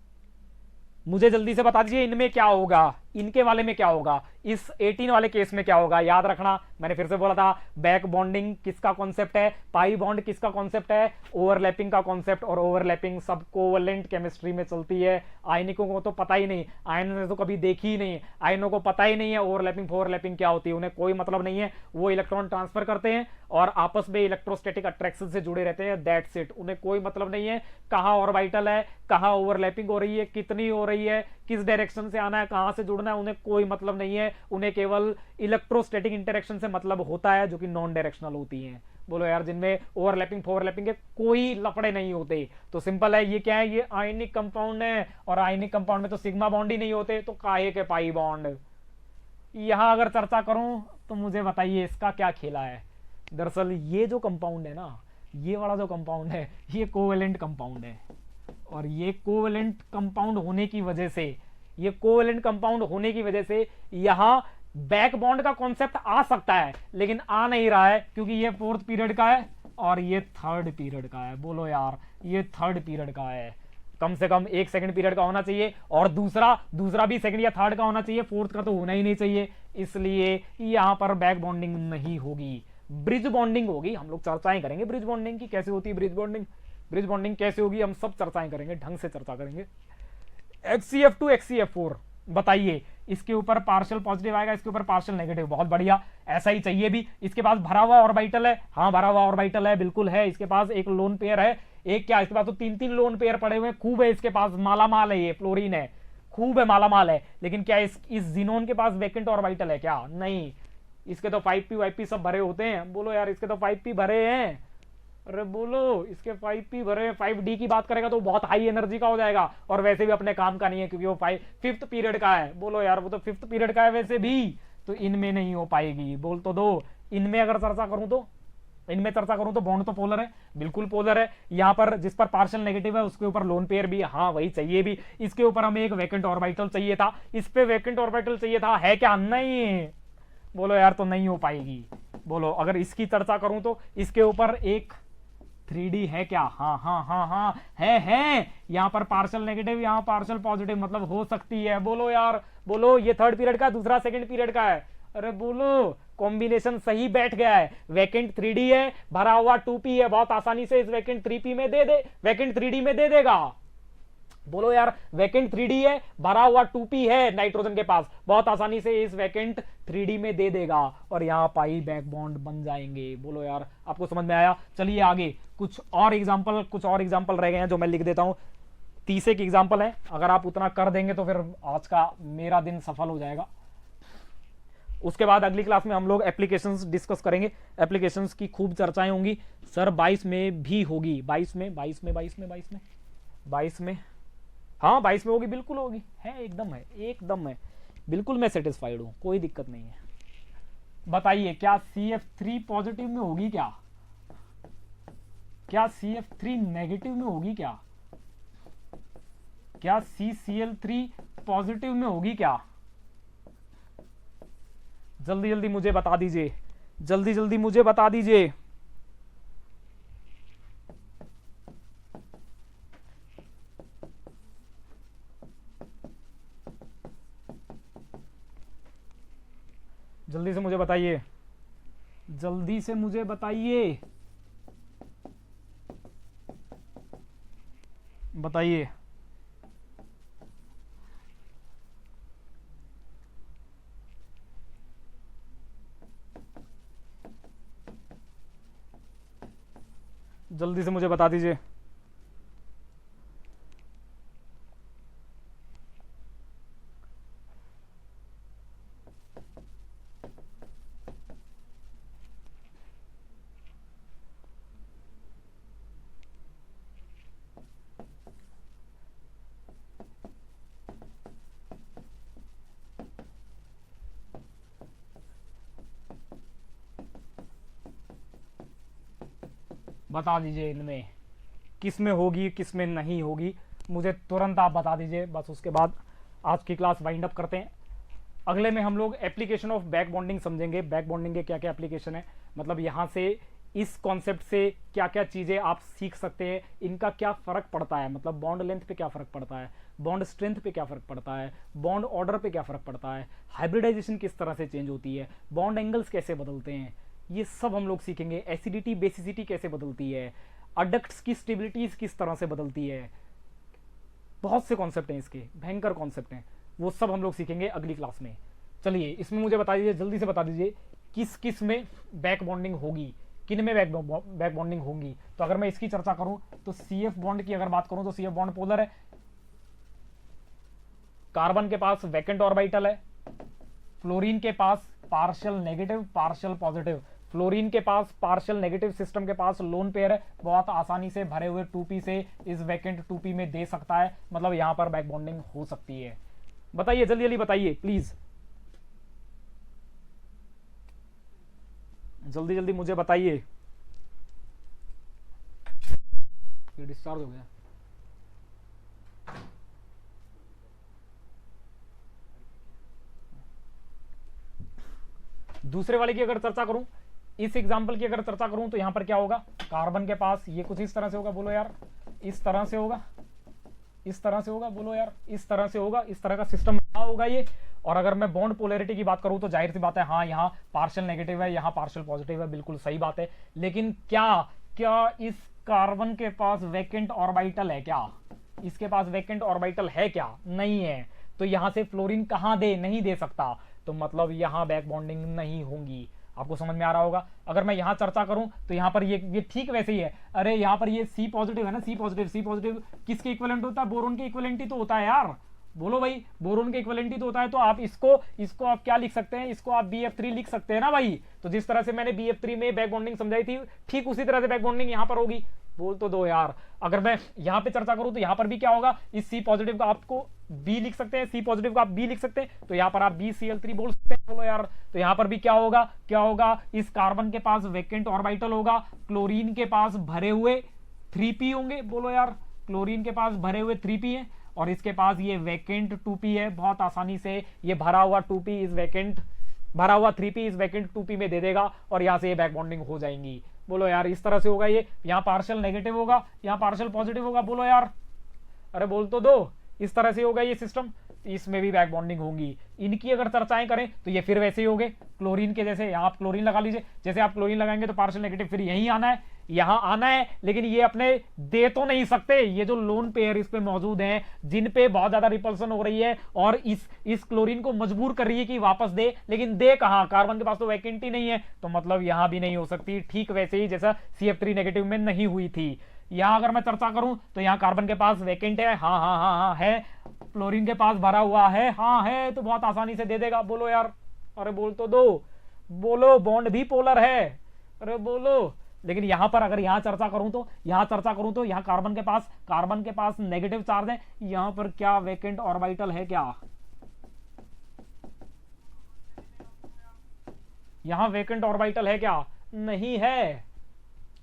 मुझे जल्दी से बता दीजिए, इनमें क्या होगा, इनके वाले में क्या होगा, इस 18 वाले केस में क्या होगा। याद रखना, मैंने फिर से बोला था, बैक बॉन्डिंग किसका कॉन्सेप्ट है, पाई बॉन्ड किसका कॉन्सेप्ट है, ओवरलैपिंग का कॉन्सेप्ट, और ओवरलैपिंग सब कोवलेंट केमिस्ट्री में चलती है। आयनिकों को तो पता ही नहीं, आयन ने तो कभी देखी ही नहीं, आयनों को पता ही नहीं है ओवरलैपिंग फोवरलैपिंग क्या होती है, उन्हें कोई मतलब नहीं है, वो इलेक्ट्रॉन ट्रांसफर करते हैं और आपस में इलेक्ट्रोस्टैटिक अट्रैक्शन से जुड़े रहते हैं, दैट्स इट। उन्हें कोई मतलब नहीं है कहां ऑर्बिटल है, कहां ओवरलैपिंग हो रही है, कितनी हो रही है, किस डायरेक्शन से आना है, कहां से जुड़ना है, उन्हें कोई मतलब नहीं है। उन्हें केवल इलेक्ट्रोस्टैटिक इंटरेक्शन से मतलब होता है, जो कि नॉन डायरेक्शनल होती हैं। बोलो यार, जिनमें ओवरलैपिंग फोवरलैपिंग के कोई लफड़े नहीं होते। तो सिंपल है, ये क्या है, ये आयनिक कंपाउंड है, और आयनिक कंपाउंड में तो सिग्मा बॉन्ड ही नहीं होते, तो काहे के पाई बॉन्ड। यहां अगर चर्चा करूं तो मुझे बताइए इसका क्या खेला है। दरअसल ये जो कंपाउंड है ना, ये वाला जो कंपाउंड है, ये कोवेलेंट कंपाउंड है, और ये कोवेलेंट कंपाउंड होने की वजह से, ये कोवेलेंट कंपाउंड होने की वजह से यहां बैक बॉन्ड का कॉन्सेप्ट आ सकता है, लेकिन आ नहीं रहा है, क्योंकि ये 4th पीरियड का है और ये 3rd पीरियड का है। बोलो यार, ये 3rd पीरियड का है, कम से कम एक 2nd पीरियड का होना चाहिए, और दूसरा भी 2nd या 3rd का होना चाहिए, 4th का तो होना ही नहीं चाहिए। इसलिए यहां पर बैक बॉन्डिंग नहीं होगी, ब्रिज बॉन्डिंग होगी। हम लोग चर्चाएं करेंगे ब्रिज बॉन्डिंग की, कैसे होती है ब्रिज बॉन्डिंग, ब्रिज बॉन्डिंग कैसे होगी, हम सब चर्चाएं करेंगे, ढंग से चर्चा करेंगे। HCF2 HCF4, बताइए इसके ऊपर पार्शियल पॉजिटिव आएगा, इसके ऊपर पार्शियल नेगेटिव, बहुत बढ़िया, ऐसा ही चाहिए भी। इसके पास भरा हुआ ऑर्बिटल है, हाँ भरा हुआ ऑर्बिटल है, बिल्कुल है। इसके पास एक लोन पेयर है, एक क्या, इसके पास तो 3-3 लोन पेयर पड़े हुए हैं, खूब है इसके पास, मालामाल है, ये फ्लोरीन है, खूब है, मालामाल है। लेकिन क्या इस जिनोन के पास वैकेंट ऑर्बिटल है क्या? नहीं, इसके तो 5p 5p सब भरे होते हैं। बोलो यार, इसके तो 5p भरे हैं, अरे बोलो, इसके 5p भरे, 5d की बात करेगा तो बहुत हाई एनर्जी का हो जाएगा, और वैसे भी अपने काम का नहीं है, क्योंकि वो 5th पीरियड का है। बोलो यार, वो तो 5th पीरियड का है वैसे भी, तो इनमें नहीं हो पाएगी। बोल तो दो, इनमें अगर चर्चा करूं तो बॉन्ड तो पोलर है, बिल्कुल पोलर है। यहां पर जिस पर पार्शियल नेगेटिव है उसके ऊपर लोन पेयर भी, हाँ वही चाहिए भी। इसके ऊपर हमें एक वैकेंट ऑर्बिटल चाहिए था, इस पे वैकेंट ऑर्बिटल चाहिए था, है क्या? नहीं। बोलो यार, तो नहीं हो पाएगी। बोलो, अगर इसकी चर्चा करूं तो इसके ऊपर एक 3D है क्या? हाँ हाँ हाँ हाँ, है। यहां पर पार्शियल नेगेटिव, यहां पार्शियल पॉजिटिव, मतलब हो सकती है। बोलो यार, बोलो, ये 3rd पीरियड का, दूसरा 2nd पीरियड का है। अरे बोलो, कॉम्बिनेशन सही बैठ गया है। वैकेंट 3D है, भरा हुआ 2p है, बहुत आसानी से इस वैकेंट 3p में दे दे, वैकेंट 3D में दे देगा। बोलो यार, वैकेंट 3D है, भरा हुआ 2p है नाइट्रोजन के पास, बहुत आसानी से इस वैकेंट 3D में दे देगा, और यहां पाई बैक बॉन्ड बन जाएंगे। बोलो यार, आपको समझ में आया? चलिए आगे कुछ और एग्जांपल रह गए हैं जो मैं लिख देता हूं। 30 एक एग्जांपल है, अगर आप उतना कर देंगे तो फिर आज का मेरा दिन सफल हो जाएगा। उसके बाद अगली क्लास में हम लोग एप्लीकेशंस डिस्कस करेंगे, एप्लीकेशंस की खूब चर्चाएं होंगी। सर 22 में भी होगी, 22 में, हाँ 22 में होगी, बिल्कुल होगी, है, एकदम है, बिल्कुल मैं सेटिस्फाइड हूं, कोई दिक्कत नहीं है। बताइए, क्या CF3 पॉजिटिव में होगी क्या CF3 नेगेटिव में होगी क्या CCl3 पॉजिटिव में होगी क्या? जल्दी मुझे बता दीजिए, जल्दी मुझे बता दीजिए। जल्दी से मुझे बताइए, बताइए। जल्दी से मुझे बता दीजिए। बता दीजिए, इनमें किस में होगी, किस में नहीं होगी, मुझे तुरंत आप बता दीजिए। बस उसके बाद आज की क्लास वाइंड अप करते हैं। अगले में हम लोग एप्लीकेशन ऑफ बैक बॉन्डिंग समझेंगे। बैक बॉन्डिंग के क्या क्या एप्लीकेशन है, मतलब यहां से इस कॉन्सेप्ट से क्या क्या चीजें आप सीख सकते हैं, इनका क्या फर्क पड़ता है, मतलब बॉन्ड लेंथ पे क्या फर्क पड़ता है, बॉन्ड स्ट्रेंथ पे क्या फर्क पड़ता है, बॉन्ड ऑर्डर पे क्या फर्क पड़ता है, हाइब्रिडाइजेशन किस तरह से चेंज होती है, बॉन्ड एंगल्स कैसे बदलते हैं, ये सब हम लोग सीखेंगे। एसिडिटी बेसिसिटी कैसे बदलती है, अडक्ट्स की स्टेबिलिटीज किस तरह से बदलती है, बहुत से कॉन्सेप्ट हैं इसके, भयंकर कॉन्सेप्ट हैं, वो सब हम लोग सीखेंगे अगली क्लास में। चलिए इसमें मुझे बता दीजिए, जल्दी से बता दीजिए किस किस में बैक बॉन्डिंग होगी, किन में बैक बॉन्डिंग होगी। तो अगर मैं इसकी चर्चा करूं तो CF बॉन्ड की अगर बात करूं तो CF बॉन्ड पोलर है, कार्बन के पास वैकेंट ऑर्बिटल है, फ्लोरीन के पास partial negative partial positive, fluorine के पास पार्शियल नेगेटिव, सिस्टम के पास लोन पेयर है, बहुत आसानी से भरे हुए 2p से इस वैकेंट 2p में दे सकता है, मतलब यहां पर बैक बॉन्डिंग हो सकती है। बताइए जल्दी जल्दी बताइए प्लीज, जल्दी जल्दी मुझे बताइए। ये डिस्चार्ज हो गया। दूसरे वाले की अगर चर्चा करूं, इस एग्जांपल की अगर चर्चा करूं तो यहां पर क्या होगा, कार्बन के पास ये कुछ इस तरह से होगा, बोलो यार, इस तरह से होगा, इस तरह से होगा, बोलो यार, इस तरह से होगा, इस तरह का सिस्टम होगा ये। और अगर मैं बॉन्ड पोलैरिटी की बात करूं तो जाहिर सी बात है, हाँ यहाँ पार्शियल नेगेटिव है, यहाँ पार्शियल पॉजिटिव है, बिल्कुल सही बात है। लेकिन क्या क्या इस कार्बन के पास वैकेंट ऑर्बिटल है क्या, इसके पास वैकेंट ऑर्बिटल है क्या, नहीं है। तो यहां से फ्लोरीन कहां दे, नहीं दे सकता, तो मतलब यहां बैक बॉन्डिंग नहीं होंगी। आपको समझ में आ रहा होगा। अगर मैं यहां चर्चा करूं तो यहां पर ये ठीक वैसे ही है। अरे यहां पर ये C पॉजिटिव है ना, C पॉजिटिव किसके इक्विवेलेंट होता है, बोरोन के इक्विवेलेंट ही तो होता है यार, बोलो भाई, बोरोन के इक्विवेलेंट ही तो होता है। तो आप इसको आप क्या लिख सकते हैं, इसको आप BF3 लिख सकते हैं ना भाई। तो जिस तरह से मैंने BF3 में बैक बॉन्डिंग समझाई थी, ठीक उसी तरह से बैक बॉन्डिंग यहां पर होगी। बोल तो दो यार। अगर मैं यहां पे चर्चा करूं तो यहां पर भी क्या होगा, इस C पॉजिटिव का आपको B लिख सकते हैं, C पॉजिटिव का आप B लिख सकते हैं, तो यहां पर आप BCl3 बोल सकते हैं। बोलो यार, तो यहां पर भी क्या होगा, इस कार्बन के पास वैकेंट ऑर्बिटल होगा, क्लोरीन के पास भरे हुए 3p होंगे। बोलो यार, क्लोरीन के पास भरे हुए 3p है और इसके पास ये वैकेंट 2p है। बहुत आसानी से ये भरा हुआ 2p इस वैकेंट, भरा हुआ 3p इस वैकेंट 2p में दे देगा और यहां से ये बैक बॉन्डिंग हो जाएंगी। बोलो यार, इस तरह से होगा ये, यहां पार्शियल नेगेटिव होगा, यहां पार्शियल पॉजिटिव होगा। बोलो यार, अरे बोल तो दो, इस तरह से होगा ये सिस्टम, इसमें भी बैक बॉन्डिंग होगी। इनकी अगर चर्चाएं करें तो ये फिर वैसे ही होंगे क्लोरीन के जैसे। यहां आप क्लोरीन लगा लीजिए, जैसे आप क्लोरीन लगाएंगे तो पार्शियल नेगेटिव फिर यहीं आना है, यहां आना है, लेकिन ये अपने दे तो नहीं सकते। ये जो लोन पेयर इस पे मौजूद हैं, जिन पे बहुत ज्यादा रिपल्सन हो रही है और इस क्लोरीन को मजबूर कर रही है कि वापस दे, लेकिन दे कहां, कार्बन के पास तो वैकेंट ही नहीं है, तो मतलब यहां भी नहीं हो सकती। ठीक वैसे ही जैसा CF3 नेगेटिव में नहीं हुई थी। यहां अगर मैं चर्चा करूं तो यहां कार्बन के पास वैकेंट है, हाँ हाँ हाँ हाँ है, क्लोरीन के पास भरा हुआ है, हाँ है, तो बहुत आसानी से दे देगा। बोलो यार, अरे बोल तो दो, बोलो, बॉन्ड भी पोलर है, अरे बोलो। लेकिन यहां पर अगर यहां चर्चा करूं तो यहां कार्बन के पास नेगेटिव चार्ज है, यहां पर क्या वैकेंट ऑर्बिटल है क्या, यहां वैकेंट ऑर्बिटल है क्या, नहीं है,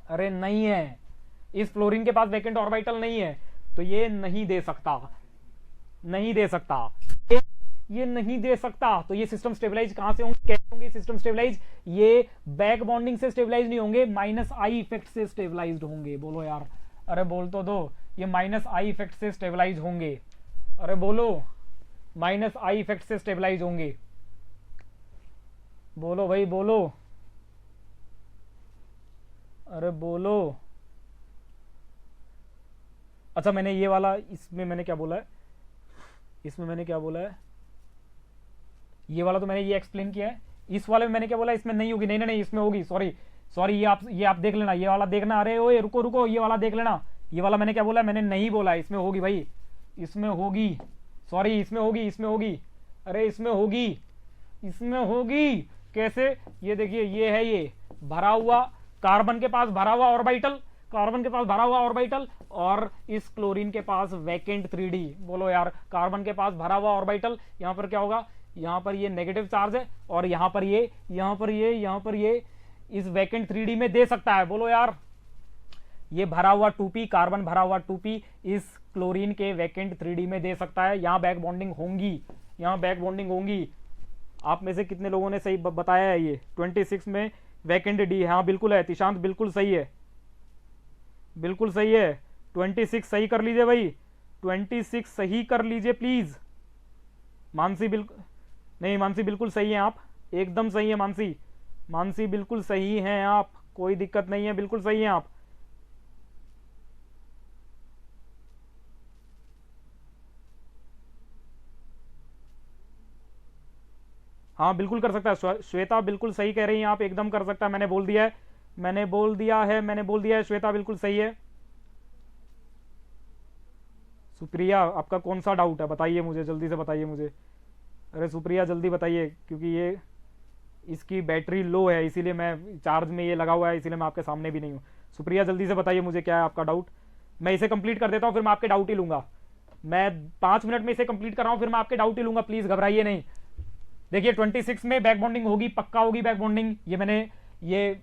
अरे नहीं है, इस फ्लोरीन के पास वैकेंट ऑर्बिटल नहीं है, तो ये नहीं दे सकता, नहीं दे सकता, ये नहीं दे सकता। तो ये सिस्टम स्टेबलाइज कहां से होंगे, कैसे होंगे सिस्टम स्टेबलाइज, ये बैक बॉन्डिंग से स्टेबलाइज नहीं होंगे, -I इफेक्ट से स्टेबलाइज्ड होंगे। बोलो यार, अरे बोल तो दो, ये -I इफेक्ट से स्टेबलाइज होंगे, अरे बोलो, -I इफेक्ट से स्टेबलाइज होंगे। बोलो भाई बोलो, अरे बोलो। अच्छा, मैंने ये वाला, इसमें मैंने क्या बोला है, इसमें मैंने क्या बोला है, ये वाला तो मैंने ये एक्सप्लेन किया है। इस वाले में मैंने क्या बोला, इसमें नहीं होगी, नहीं नहीं नहीं, इसमें होगी, सॉरी सॉरी, ये आप देख लेना, ये वाला देखना, अरे ओए रुको रुको, ये वाला देख लेना, ये वाला मैंने क्या बोला, मैंने नहीं बोला, इसमें होगी भाई, इसमें होगी, सॉरी, इसमें होगी, इसमें होगी, अरे इसमें होगी, इसमें होगी। कैसे, ये देखिए, ये है, ये भरा हुआ, कार्बन के पास भरा हुआ ऑर्बिटल, कार्बन के पास भरा हुआ ऑर्बिटल और इस क्लोरीन के पास वैकेंट 3D। बोलो यार, कार्बन के पास भरा हुआ ऑर्बिटल, यहां पर क्या होगा, यहां पर ये नेगेटिव चार्ज है और यहां पर ये इस वैकेंट 3D में दे सकता है। बोलो यार, ये भरा हुआ 2p, कार्बन भरा हुआ 2p इस क्लोरीन के वैकेंट 3D में दे सकता है, यहां बैक बॉन्डिंग होंगी, यहां बैक बॉन्डिंग होंगी। आप में से कितने लोगों ने सही बताया है? ये 26 में वैकेंट डी, हाँ बिल्कुल है। तिशांत बिल्कुल सही है, बिल्कुल सही है। 26 सही कर लीजिए भाई, 26 सही कर लीजिए प्लीज। मानसी बिल्कुल नहीं, मानसी बिल्कुल सही है आप, एकदम सही है मानसी, मानसी बिल्कुल सही हैं आप, कोई दिक्कत नहीं है, बिल्कुल सही हैं आप। हाँ बिल्कुल कर सकता है, श्वेता बिल्कुल सही कह रही हैं आप, एकदम कर सकता है। मैंने बोल दिया है, मैंने बोल दिया है, मैंने बोल दिया है, श्वेता बिल्कुल सही है। सुप्रिया आपका कौन सा डाउट है, बताइए मुझे, जल्दी से बताइए मुझे। अरे सुप्रिया जल्दी बताइए, क्योंकि ये इसकी बैटरी लो है, इसीलिए मैं चार्ज में ये लगा हुआ है, इसीलिए मैं आपके सामने भी नहीं हूँ। सुप्रिया जल्दी से बताइए मुझे क्या है आपका डाउट। मैं इसे कंप्लीट कर देता हूँ, फिर मैं आपके डाउट ही लूंगा। मैं 5 मिनट में इसे कंप्लीट कर रहा हूँ, फिर मैं आपके डाउट ही लूंगा, प्लीज घबराइए नहीं। देखिए 26 में बैक बॉन्डिंग होगी, पक्का होगी बैक बॉन्डिंग। ये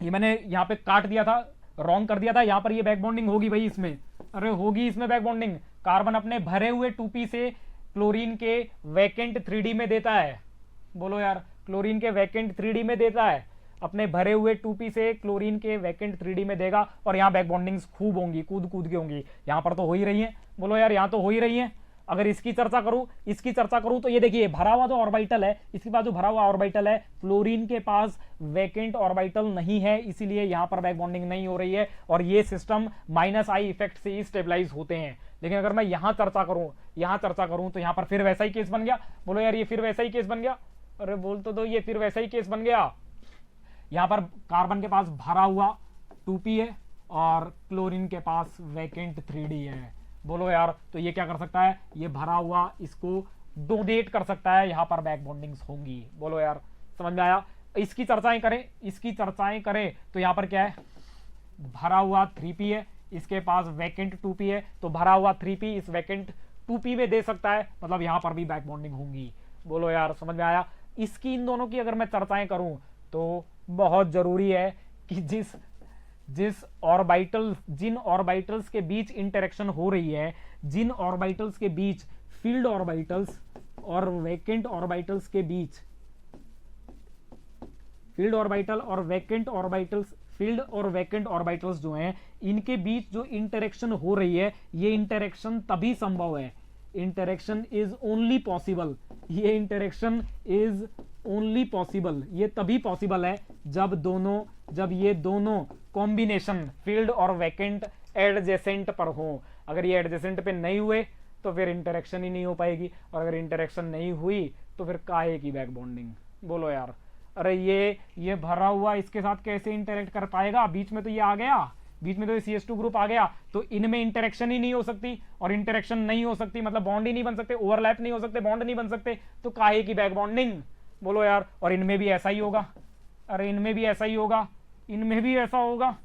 ये मैंने यहाँ पे काट दिया था, रॉन्ग कर दिया था, यहाँ पर ये बैक बॉन्डिंग होगी भाई इसमें। अरे होगी इसमें बैक बॉन्डिंग। कार्बन अपने भरे हुए 2p से क्लोरीन के वैकेंट 3d में देता है। बोलो यार, क्लोरीन के वैकेंट 3d में देता है, अपने भरे हुए 2p से क्लोरीन के वैकेंट 3d में देगा, और यहाँ बैक बॉन्डिंग्स खूब होंगी, कूद कूद के होंगी। यहाँ पर तो हो ही रही है, बोलो यार, यहाँ तो हो ही रही है। अगर इसकी चर्चा करूं तो ये देखिए, भरा हुआ जो ऑर्बिटल है, इसके पास जो भरा हुआ ऑर्बिटल है, क्लोरीन के पास वैकेंट ऑर्बिटल नहीं है, इसीलिए यहां पर बैक बॉन्डिंग नहीं हो रही है, और ये सिस्टम -I इफेक्ट से ही स्टेबलाइज होते हैं। लेकिन अगर मैं यहां चर्चा करूं तो यहां पर फिर वैसा ही केस बन गया। बोलो यार, ये फिर वैसा ही केस बन गया। अरे बोल तो दो, ये फिर वैसा ही केस बन गया। यहां पर कार्बन के पास भरा हुआ 2p है और क्लोरीन के पास वैकेंट 3d है। बोलो यार, तो ये क्या कर सकता है, ये भरा हुआ इसको डोनेट कर सकता है, यहां पर बैक बॉन्डिंग्स होंगी। बोलो यार, समझ में आया? इसकी चर्चाएं करें तो यहां पर क्या है, भरा हुआ 3p है, इसके पास वैकेंट 2p है, तो भरा हुआ 3p इस वैकेंट 2p में दे सकता है, मतलब यहां पर भी बैक बॉन्डिंग होंगी। बोलो यार, समझ में आया? इसकी, इन दोनों की अगर मैं चर्चाएं करूं तो बहुत जरूरी है कि जिन ऑर्बिटल्स के बीच इंटरेक्शन हो रही है, जिन ऑर्बिटल्स के बीच, फील्ड ऑर्बिटल्स और वैकेंट ऑर्बिटल्स के बीच, फील्ड और वैकेंट ऑर्बिटल्स जो हैं, इनके बीच जो इंटरेक्शन हो रही है, ये इंटरेक्शन तभी संभव है, इंटरेक्शन इज ओनली पॉसिबल, ये तभी पॉसिबल है जब ये दोनों कॉम्बिनेशन फील्ड और वैकेंट एडजेसेंट पर हो। अगर ये एडजेसेंट पे नहीं हुए तो फिर इंटरेक्शन ही नहीं हो पाएगी, और अगर इंटरेक्शन नहीं हुई तो फिर काहे की बैक बॉन्डिंग। बोलो यार, अरे ये भरा हुआ इसके साथ कैसे इंटरेक्ट कर पाएगा? बीच में तो ये आ गया, बीच में तो CH2 ग्रुप आ गया, तो इनमें इंटरेक्शन ही नहीं हो सकती, और इंटरेक्शन नहीं हो सकती मतलब बॉन्ड ही नहीं बन सकते, ओवरलैप नहीं हो सकते, बॉन्ड नहीं बन सकते, तो काहे की बैक बॉन्डिंग। बोलो यार, और इनमें भी ऐसा ही होगा, अरे इनमें भी ऐसा ही होगा, इनमें भी ऐसा होगा।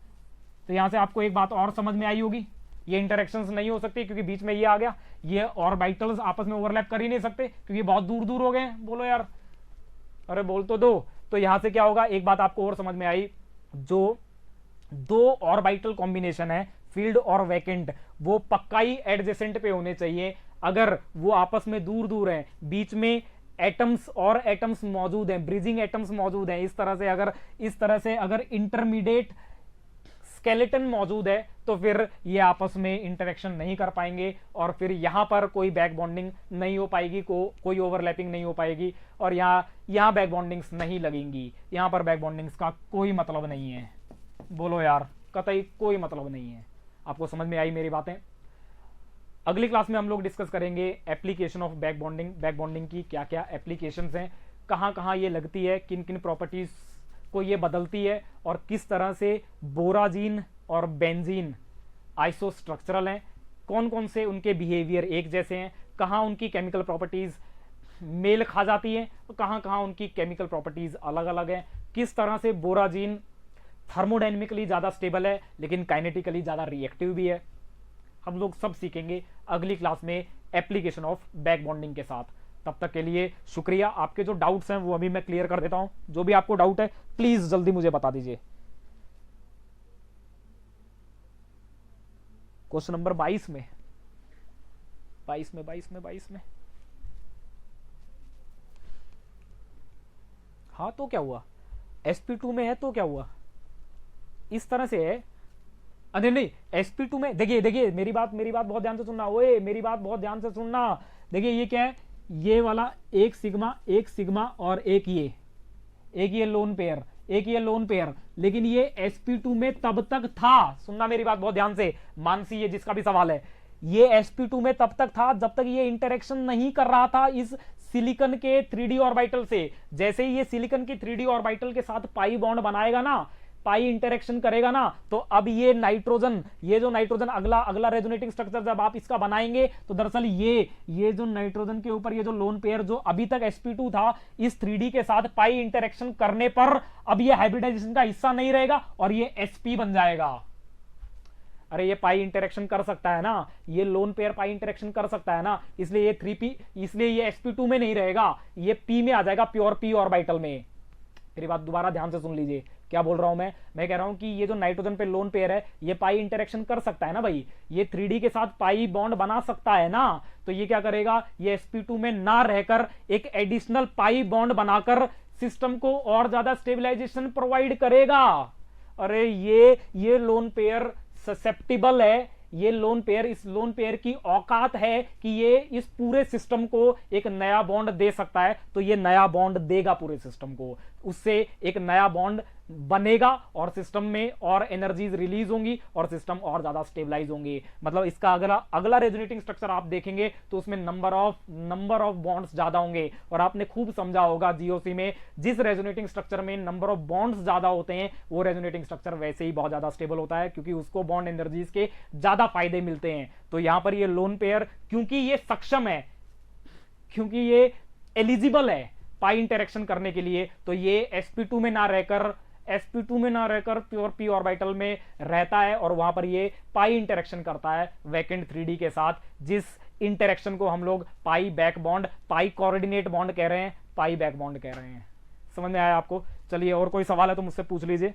तो यहां से आपको एक बात और समझ में आई होगी, ये इंटरेक्शंस नहीं हो सकती क्योंकि बीच में ये आ गया, ये ऑर्बिटल्स आपस में ओवरलैप कर ही नहीं सकते क्योंकि बहुत दूर दूर हो गए। बोलो यार, अरे बोल तो दो। तो यहां से क्या होगा, एक बात आपको और समझ में आई, जो दो ऑर्बिटल कॉम्बिनेशन है फील्ड और वैकेंट, वो पक्का ही एडजेसेंट पे होने चाहिए। अगर वो आपस में दूर दूर हैं, बीच में एटम्स मौजूद हैं, ब्रिजिंग एटम्स मौजूद हैं, इस तरह से अगर इंटरमीडिएट स्केलेटन मौजूद है, तो फिर ये आपस में इंटरेक्शन नहीं कर पाएंगे, और फिर यहां पर कोई बैक बॉन्डिंग नहीं हो पाएगी, कोई ओवरलैपिंग नहीं हो पाएगी, और यहां बैक बॉन्डिंग्स नहीं लगेंगी, यहां पर बैक बॉन्डिंग्स का कोई मतलब नहीं है। बोलो यार, कतई कोई मतलब नहीं है। आपको समझ में आई मेरी बातें? अगली क्लास में हम लोग डिस्कस करेंगे एप्लीकेशन ऑफ बैक बॉन्डिंग की क्या क्या एप्लीकेशंस हैं, कहां कहां ये लगती है, किन किन प्रॉपर्टीज को ये बदलती है, और किस तरह से बोराजीन और बेंजीन आइसोस्ट्रक्चरल हैं, कौन कौन से उनके बिहेवियर एक जैसे हैं, कहां उनकी केमिकल प्रॉपर्टीज मेल खा जाती है, कहां कहां उनकी केमिकल प्रॉपर्टीज अलग अलग हैं, किस तरह से बोराजीन थर्मोडायनेमिकली ज्यादा स्टेबल है लेकिन काइनेटिकली ज्यादा रिएक्टिव भी है। हम लोग सब सीखेंगे अगली क्लास में एप्लीकेशन ऑफ बैक बॉन्डिंग के साथ। तब तक के लिए शुक्रिया। आपके जो डाउट्स हैं वो अभी मैं क्लियर कर देता हूं, जो भी आपको डाउट है प्लीज जल्दी मुझे बता दीजिए। क्वेश्चन नंबर 22 में हाँ तो क्या हुआ, sp2 में है तो क्या हुआ, इस तरह से है। अरे नहीं, sp2 में देखिए देखिए मेरी बात बहुत ध्यान से सुनना, ओए मेरी बात बहुत ध्यान से सुनना। देखिए ये क्या है, ये वाला एक सिग्मा और एक ये लोन पेयर, एक ये लोन पेयर, लेकिन ये sp2 में तब तक था, सुनना मेरी बात बहुत ध्यान से मानसी, ये जिसका भी सवाल है, ये sp2 में तब तक था जब तक ये इंटरेक्शन नहीं कर रहा था इस सिलिकॉन के 3d ऑर्बिटल से। जैसे ही ये सिलिकॉन के 3d ऑर्बिटल के साथ पाई बॉन्ड बनाएगा ना, पाई इंटरेक्शन करेगा ना, तो अब ये नाइट्रोजन, ये जो नाइट्रोजन अगला अगला रेजोनेटिंग स्ट्रक्चर जब आप इसका बनाएंगे तो दरअसल ये जो नाइट्रोजन के ऊपर ये जो लोन पेयर जो अभी तक sp2 था, इस 3d के साथ पाई इंटरेक्शन करने पर अब ये हाइब्रिडाइजेशन का हिस्सा नहीं रहेगा और ये sp बन जाएगा। अरे ये पाई इंटरेक्शन कर सकता है ना, ये लोन पेयर पाई इंटरेक्शन कर सकता है ना, इसलिए ये 3p, इसलिए ये sp2 में नहीं रहेगा, ये p में आ जाएगा, प्योर p ऑर्बिटल में। मेरी बात दोबारा ध्यान से सुन लीजिए, क्या बोल रहा हूं मैं कह रहा हूं कि ये जो नाइट्रोजन पे लोन पेयर है, ये पाई इंटरेक्शन कर सकता है ना भाई, ये 3d के साथ पाई बॉन्ड बना सकता है ना, तो ये क्या करेगा, ये sp2 में ना रहकर एक एडिशनल पाई बॉन्ड बनाकर सिस्टम को और ज्यादा स्टेबलाइजेशन प्रोवाइड करेगा। अरे ये लोन पेयर ससेप्टिबल है, ये लोन पेयर, इस लोन पेयर की औकात है कि ये इस पूरे सिस्टम को एक नया बॉन्ड दे सकता है, तो ये नया बॉन्ड देगा पूरे सिस्टम को, उससे एक नया बॉन्ड बनेगा और सिस्टम में और एनर्जीज रिलीज होंगी और सिस्टम और ज्यादा स्टेबलाइज होंगे। मतलब इसका अगला रेजोनेटिंग स्ट्रक्चर आप देखेंगे तो उसमें नंबर ऑफ बॉन्ड्स ज्यादा होंगे, और आपने खूब समझा होगा जीओसी में, जिस रेजोनेटिंग स्ट्रक्चर में नंबर ऑफ बॉन्ड्स ज्यादा होते हैं वो रेजोनेटिंग स्ट्रक्चर वैसे ही बहुत ज्यादा स्टेबल होता है, क्योंकि उसको बॉन्ड एनर्जीज के ज्यादा फायदे मिलते हैं। तो यहां पर ये लोन पेयर क्योंकि ये सक्षम है, क्योंकि ये एलिजिबल है पाई इंटरेक्शन करने के लिए, तो ये sp2 में ना रहकर प्योर p ऑर्बिटल में रहता है और वहां पर ये पाई इंटरेक्शन करता है वैकेंट 3d के साथ, जिस इंटरेक्शन को हम लोग पाई back bond, pi coordinate bond कह रहे हैं, पाई बैक बॉन्ड कह रहे हैं। समझ में आया आपको? चलिए और कोई सवाल है तो मुझसे पूछ लीजिए।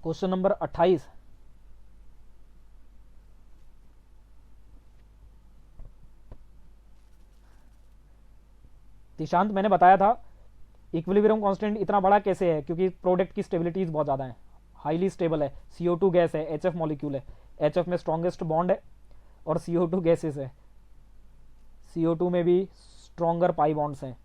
क्वेश्चन नंबर 28, निशांत मैंने बताया था इक्विलिब्रियम कांस्टेंट इतना बड़ा कैसे है, क्योंकि प्रोडक्ट की स्टेबिलिटीज बहुत ज्यादा है, हाईली स्टेबल है, CO2 गैस है, HF मॉलिक्यूल है, HF में स्ट्रॉन्गेस्ट बॉन्ड है और CO2 गैसेस है, CO2 में भी स्ट्रॉन्गर पाई बॉन्ड्स हैं।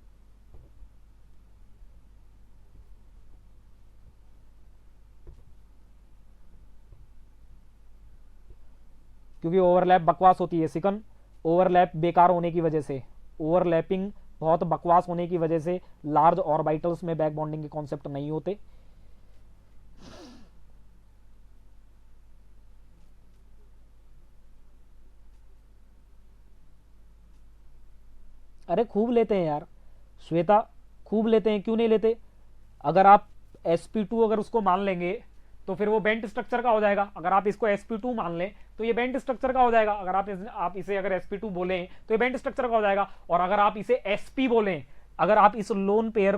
क्योंकि ओवरलैप बकवास होती है सिकन, ओवरलैप बेकार होने की वजह से, ओवरलैपिंग बहुत बकवास होने की वजह से लार्ज ऑर्बिटल्स में बैक बॉन्डिंग के कॉन्सेप्ट नहीं होते। अरे खूब लेते हैं यार श्वेता, खूब लेते हैं, क्यों नहीं लेते। अगर आप sp2 अगर उसको मान लेंगे तो फिर वो बेंट स्ट्रक्चर का हो जाएगा। अगर आप इसको sp2 मान लें तो ये बेंट स्ट्रक्चर का हो जाएगा। अगर आप इसे अगर sp2 बोलें तो ये बेंट स्ट्रक्चर का हो जाएगा। और अगर आप इसे sp बोलें, अगर आप इस लोन पेयर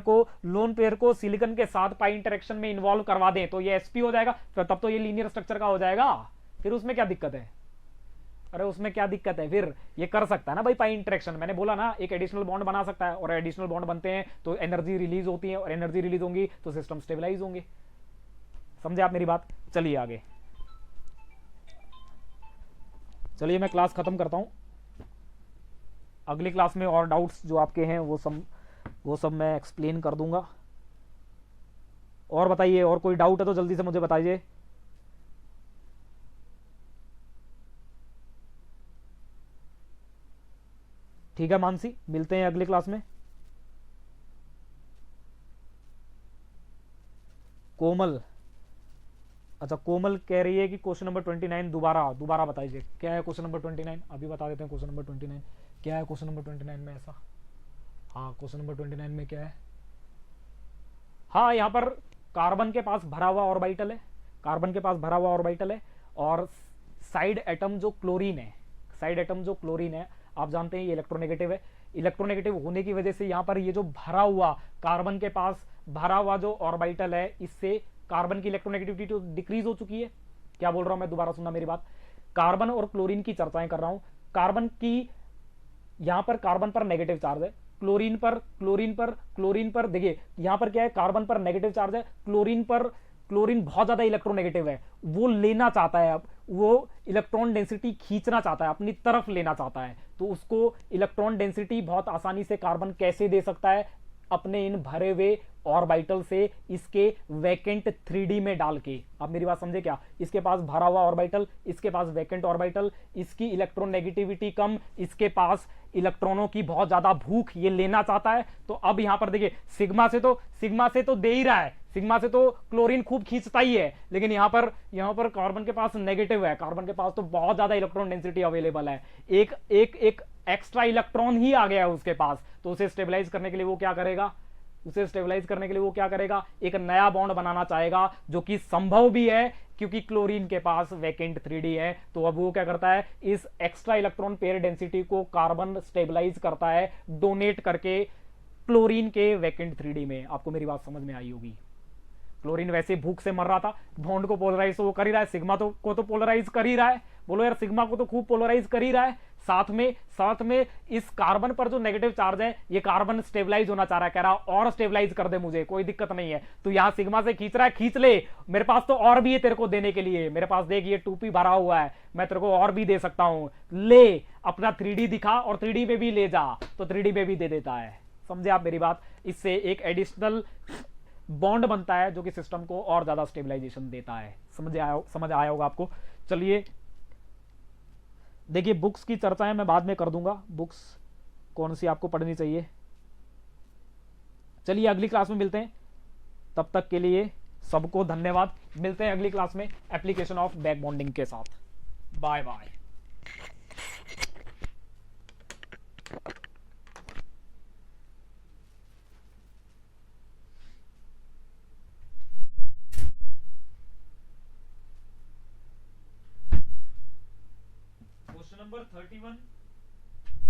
को सिलिकॉन के साथ पाई इंटरेक्शन में इन्वॉल्व करवा दें तो ये sp हो जाएगा, फिर तब तो ये लीनियर स्ट्रक्चर का हो जाएगा। फिर उसमें क्या दिक्कत है? अरे उसमें क्या दिक्कत है, फिर ये कर सकता है ना भाई पाई इंटरेक्शन। मैंने बोला ना एक एडिशनल बॉन्ड बना सकता है, और एडिशनल बॉन्ड बनते हैं तो एनर्जी रिलीज होती है, और एनर्जी रिलीज होंगी तो सिस्टम स्टेबलाइज होंगे। समझे आप मेरी बात? चलिए आगे, चलिए मैं क्लास खत्म करता हूं। अगली क्लास में और डाउट्स जो आपके हैं वो सब मैं एक्सप्लेन कर दूंगा। और बताइए, और कोई डाउट है तो जल्दी से मुझे बताइए। ठीक है मानसी, मिलते हैं अगली क्लास में। कोमल, अच्छा कोमल कह रही है कि क्वेश्चन नंबर 29 दोबारा बताइए क्या है क्वेश्चन नंबर 29। अभी बता देते हैं क्वेश्चन नंबर 29 क्या है। क्वेश्चन नंबर 29 में ऐसा, हाँ क्वेश्चन नंबर 29 में क्या है, हाँ यहाँ पर कार्बन के पास भरा हुआ ऑर्बिटल है, कार्बन के पास भरा हुआ ऑर्बिटल है, और साइड एटम जो क्लोरीन है, आप जानते हैं ये इलेक्ट्रोनेगेटिव है। इलेक्ट्रोनेगेटिव होने की वजह से यहाँ पर ये जो भरा हुआ कार्बन के पास भरा हुआ जो ऑर्बिटल है, इससे कार्बन की इलेक्ट्रोनेगेटिविटी तो डिक्रीज हो चुकी है, क्या बोल रहा हूं मैं, दोबारा सुनना मेरी बात। कार्बन और क्लोरीन की चर्चाएं कर रहा हूं। कार्बन की, यहां पर कार्बन पर नेगेटिव चार्ज है, क्लोरीन पर देखिए यहां पर क्या है, कार्बन पर नेगेटिव चार्ज है, क्लोरीन बहुत ज्यादा इलेक्ट्रोनेगेटिव है, वो लेना चाहता है, अब वो इलेक्ट्रॉन डेंसिटी खींचना चाहता है, अपनी तरफ लेना चाहता है। तो उसको इलेक्ट्रॉन डेंसिटी बहुत आसानी से कार्बन कैसे दे सकता है, अपने इन भरे हुए ऑर्बिटल से इसके वैकेंट 3D में डाल के। आप मेरी बात समझे क्या, इसके पास भरा हुआ ऑर्बिटल, इसके पास वैकेंट ऑर्बिटल, इसकी इलेक्ट्रोनेगेटिविटी कम, इसके पास इलेक्ट्रॉनों की बहुत ज्यादा भूख, ये लेना चाहता है। तो अब यहां पर देखिए सिग्मा से तो दे ही रहा है, सिग्मा से तो क्लोरीन खूब खींचता ही है, लेकिन यहां पर कार्बन के पास नेगेटिव है, कार्बन के पास तो बहुत ज्यादा इलेक्ट्रॉन डेंसिटी अवेलेबल है, एक एक्स्ट्रा इलेक्ट्रॉन ही आ गया है उसके पास। तो उसे स्टेबलाइज करने के लिए वो क्या करेगा, एक नया बॉन्ड बनाना चाहेगा, जो कि संभव भी है क्योंकि क्लोरीन के पास वैकेंट 3D है। तो अब वो क्या करता है, इस एक्स्ट्रा इलेक्ट्रॉन पेयर डेंसिटी को कार्बन स्टेबलाइज करता है डोनेट करके क्लोरीन के वैकेंट 3D में। आपको मेरी बात समझ में आई होगी। क्लोरीन वैसे भूख से मर रहा था, बॉन्ड को पोलराइज तो वो कर ही रहा है, सिग्मा को तो पोलराइज कर ही रहा है, बोलो यार सिग्मा को तो खूब पोलराइज कर ही रहा है। साथ में इस कार्बन पर जो नेगेटिव चार्ज है, ये कार्बन स्टेबलाइज होना चाह रहा है, कह रहा और स्टेबलाइज कर दे मुझे, कोई दिक्कत नहीं है। तो यहां सिग्मा से खींच रहा है, खींच ले, मेरे पास तो और भी है तेरे को देने के लिए, मेरे पास देख ये 2p भरा हुआ है, मैं तेरे को और भी दे सकता हूं, ले अपना 3D दिखा और 3D में भी ले जा, तो 3D में भी दे देता है। समझे आप मेरी बात, इससे एक एडिशनल बॉन्ड बनता है जो कि सिस्टम को और ज्यादा स्टेबलाइजेशन देता है। समझ आया होगा आपको। चलिए देखिए, बुक्स की चर्चाएं मैं बाद में कर दूंगा, बुक्स कौन सी आपको पढ़नी चाहिए। चलिए अगली क्लास में मिलते हैं, तब तक के लिए सबको धन्यवाद। मिलते हैं अगली क्लास में एप्लीकेशन ऑफ बैक बॉन्डिंग के साथ। Bye bye. Question number 31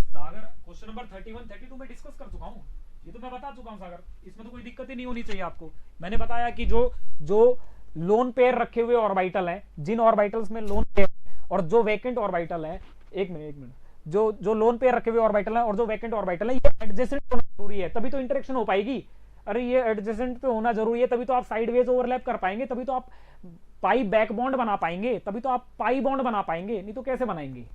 Sagar, question number 31 32 में डिस्कस कर चुका हूं, ये तो मैं बता चुका हूं सागर, इसमें तो कोई दिक्कत ही नहीं होनी चाहिए आपको। मैंने बताया कि जो लोन पेयर रखे हुए ऑर्बिटल हैं, जिन ऑर्बिटल्स में लोन पेयर और जो वैकेंट ऑर्बिटल है, एक मिनट, जो लोन पेयर रखे हुए ऑर्बिटल है और जो वैकेंट ऑर्बिटल है, ये एडजेसेंट होना जरूरी है, तभी तो इंटरेक्शन हो पाएगी। अरे ये एडजेसेंट पे होना जरूरी है, तभी तो आप साइडवेज ओवरलैप कर पाएंगे, तभी तो आप पाई बैक बॉन्ड बना पाएंगे, तभी तो आप पाई बॉन्ड बना पाएंगे, नहीं तो कैसे बनाएंगे।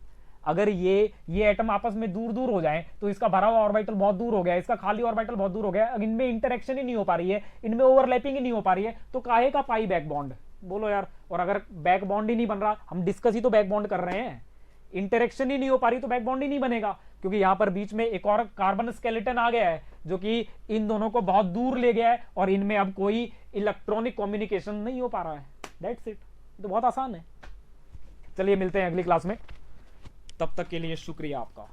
अगर ये एटम आपस में दूर दूर हो जाए, तो इसका भरा हुआ ऑर्बिटल बहुत दूर हो गया, इसका खाली ऑर्बिटल बहुत दूर हो गया, इनमें इंटरेक्शन ही नहीं हो पा रही है, इनमें ओवरलैपिंग ही नहीं हो पा रही है, तो काहे का पाई बैक बॉन्ड, बोलो यार। और अगर बैक बॉन्ड ही नहीं बन रहा, हम डिस्कस ही तो बैक बॉन्ड कर रहे हैं, इंटरेक्शन ही नहीं हो पा रही तो बैक बॉन्ड ही नहीं बनेगा, क्योंकि यहां पर बीच में एक और कार्बन स्केलेटन आ गया है जो कि इन दोनों को बहुत दूर ले गया है, और इनमें अब कोई इलेक्ट्रॉनिक कम्युनिकेशन नहीं हो पा रहा है। दैट्स इट, तो बहुत आसान है। चलिए मिलते हैं अगली क्लास में, तब तक के लिए शुक्रिया आपका।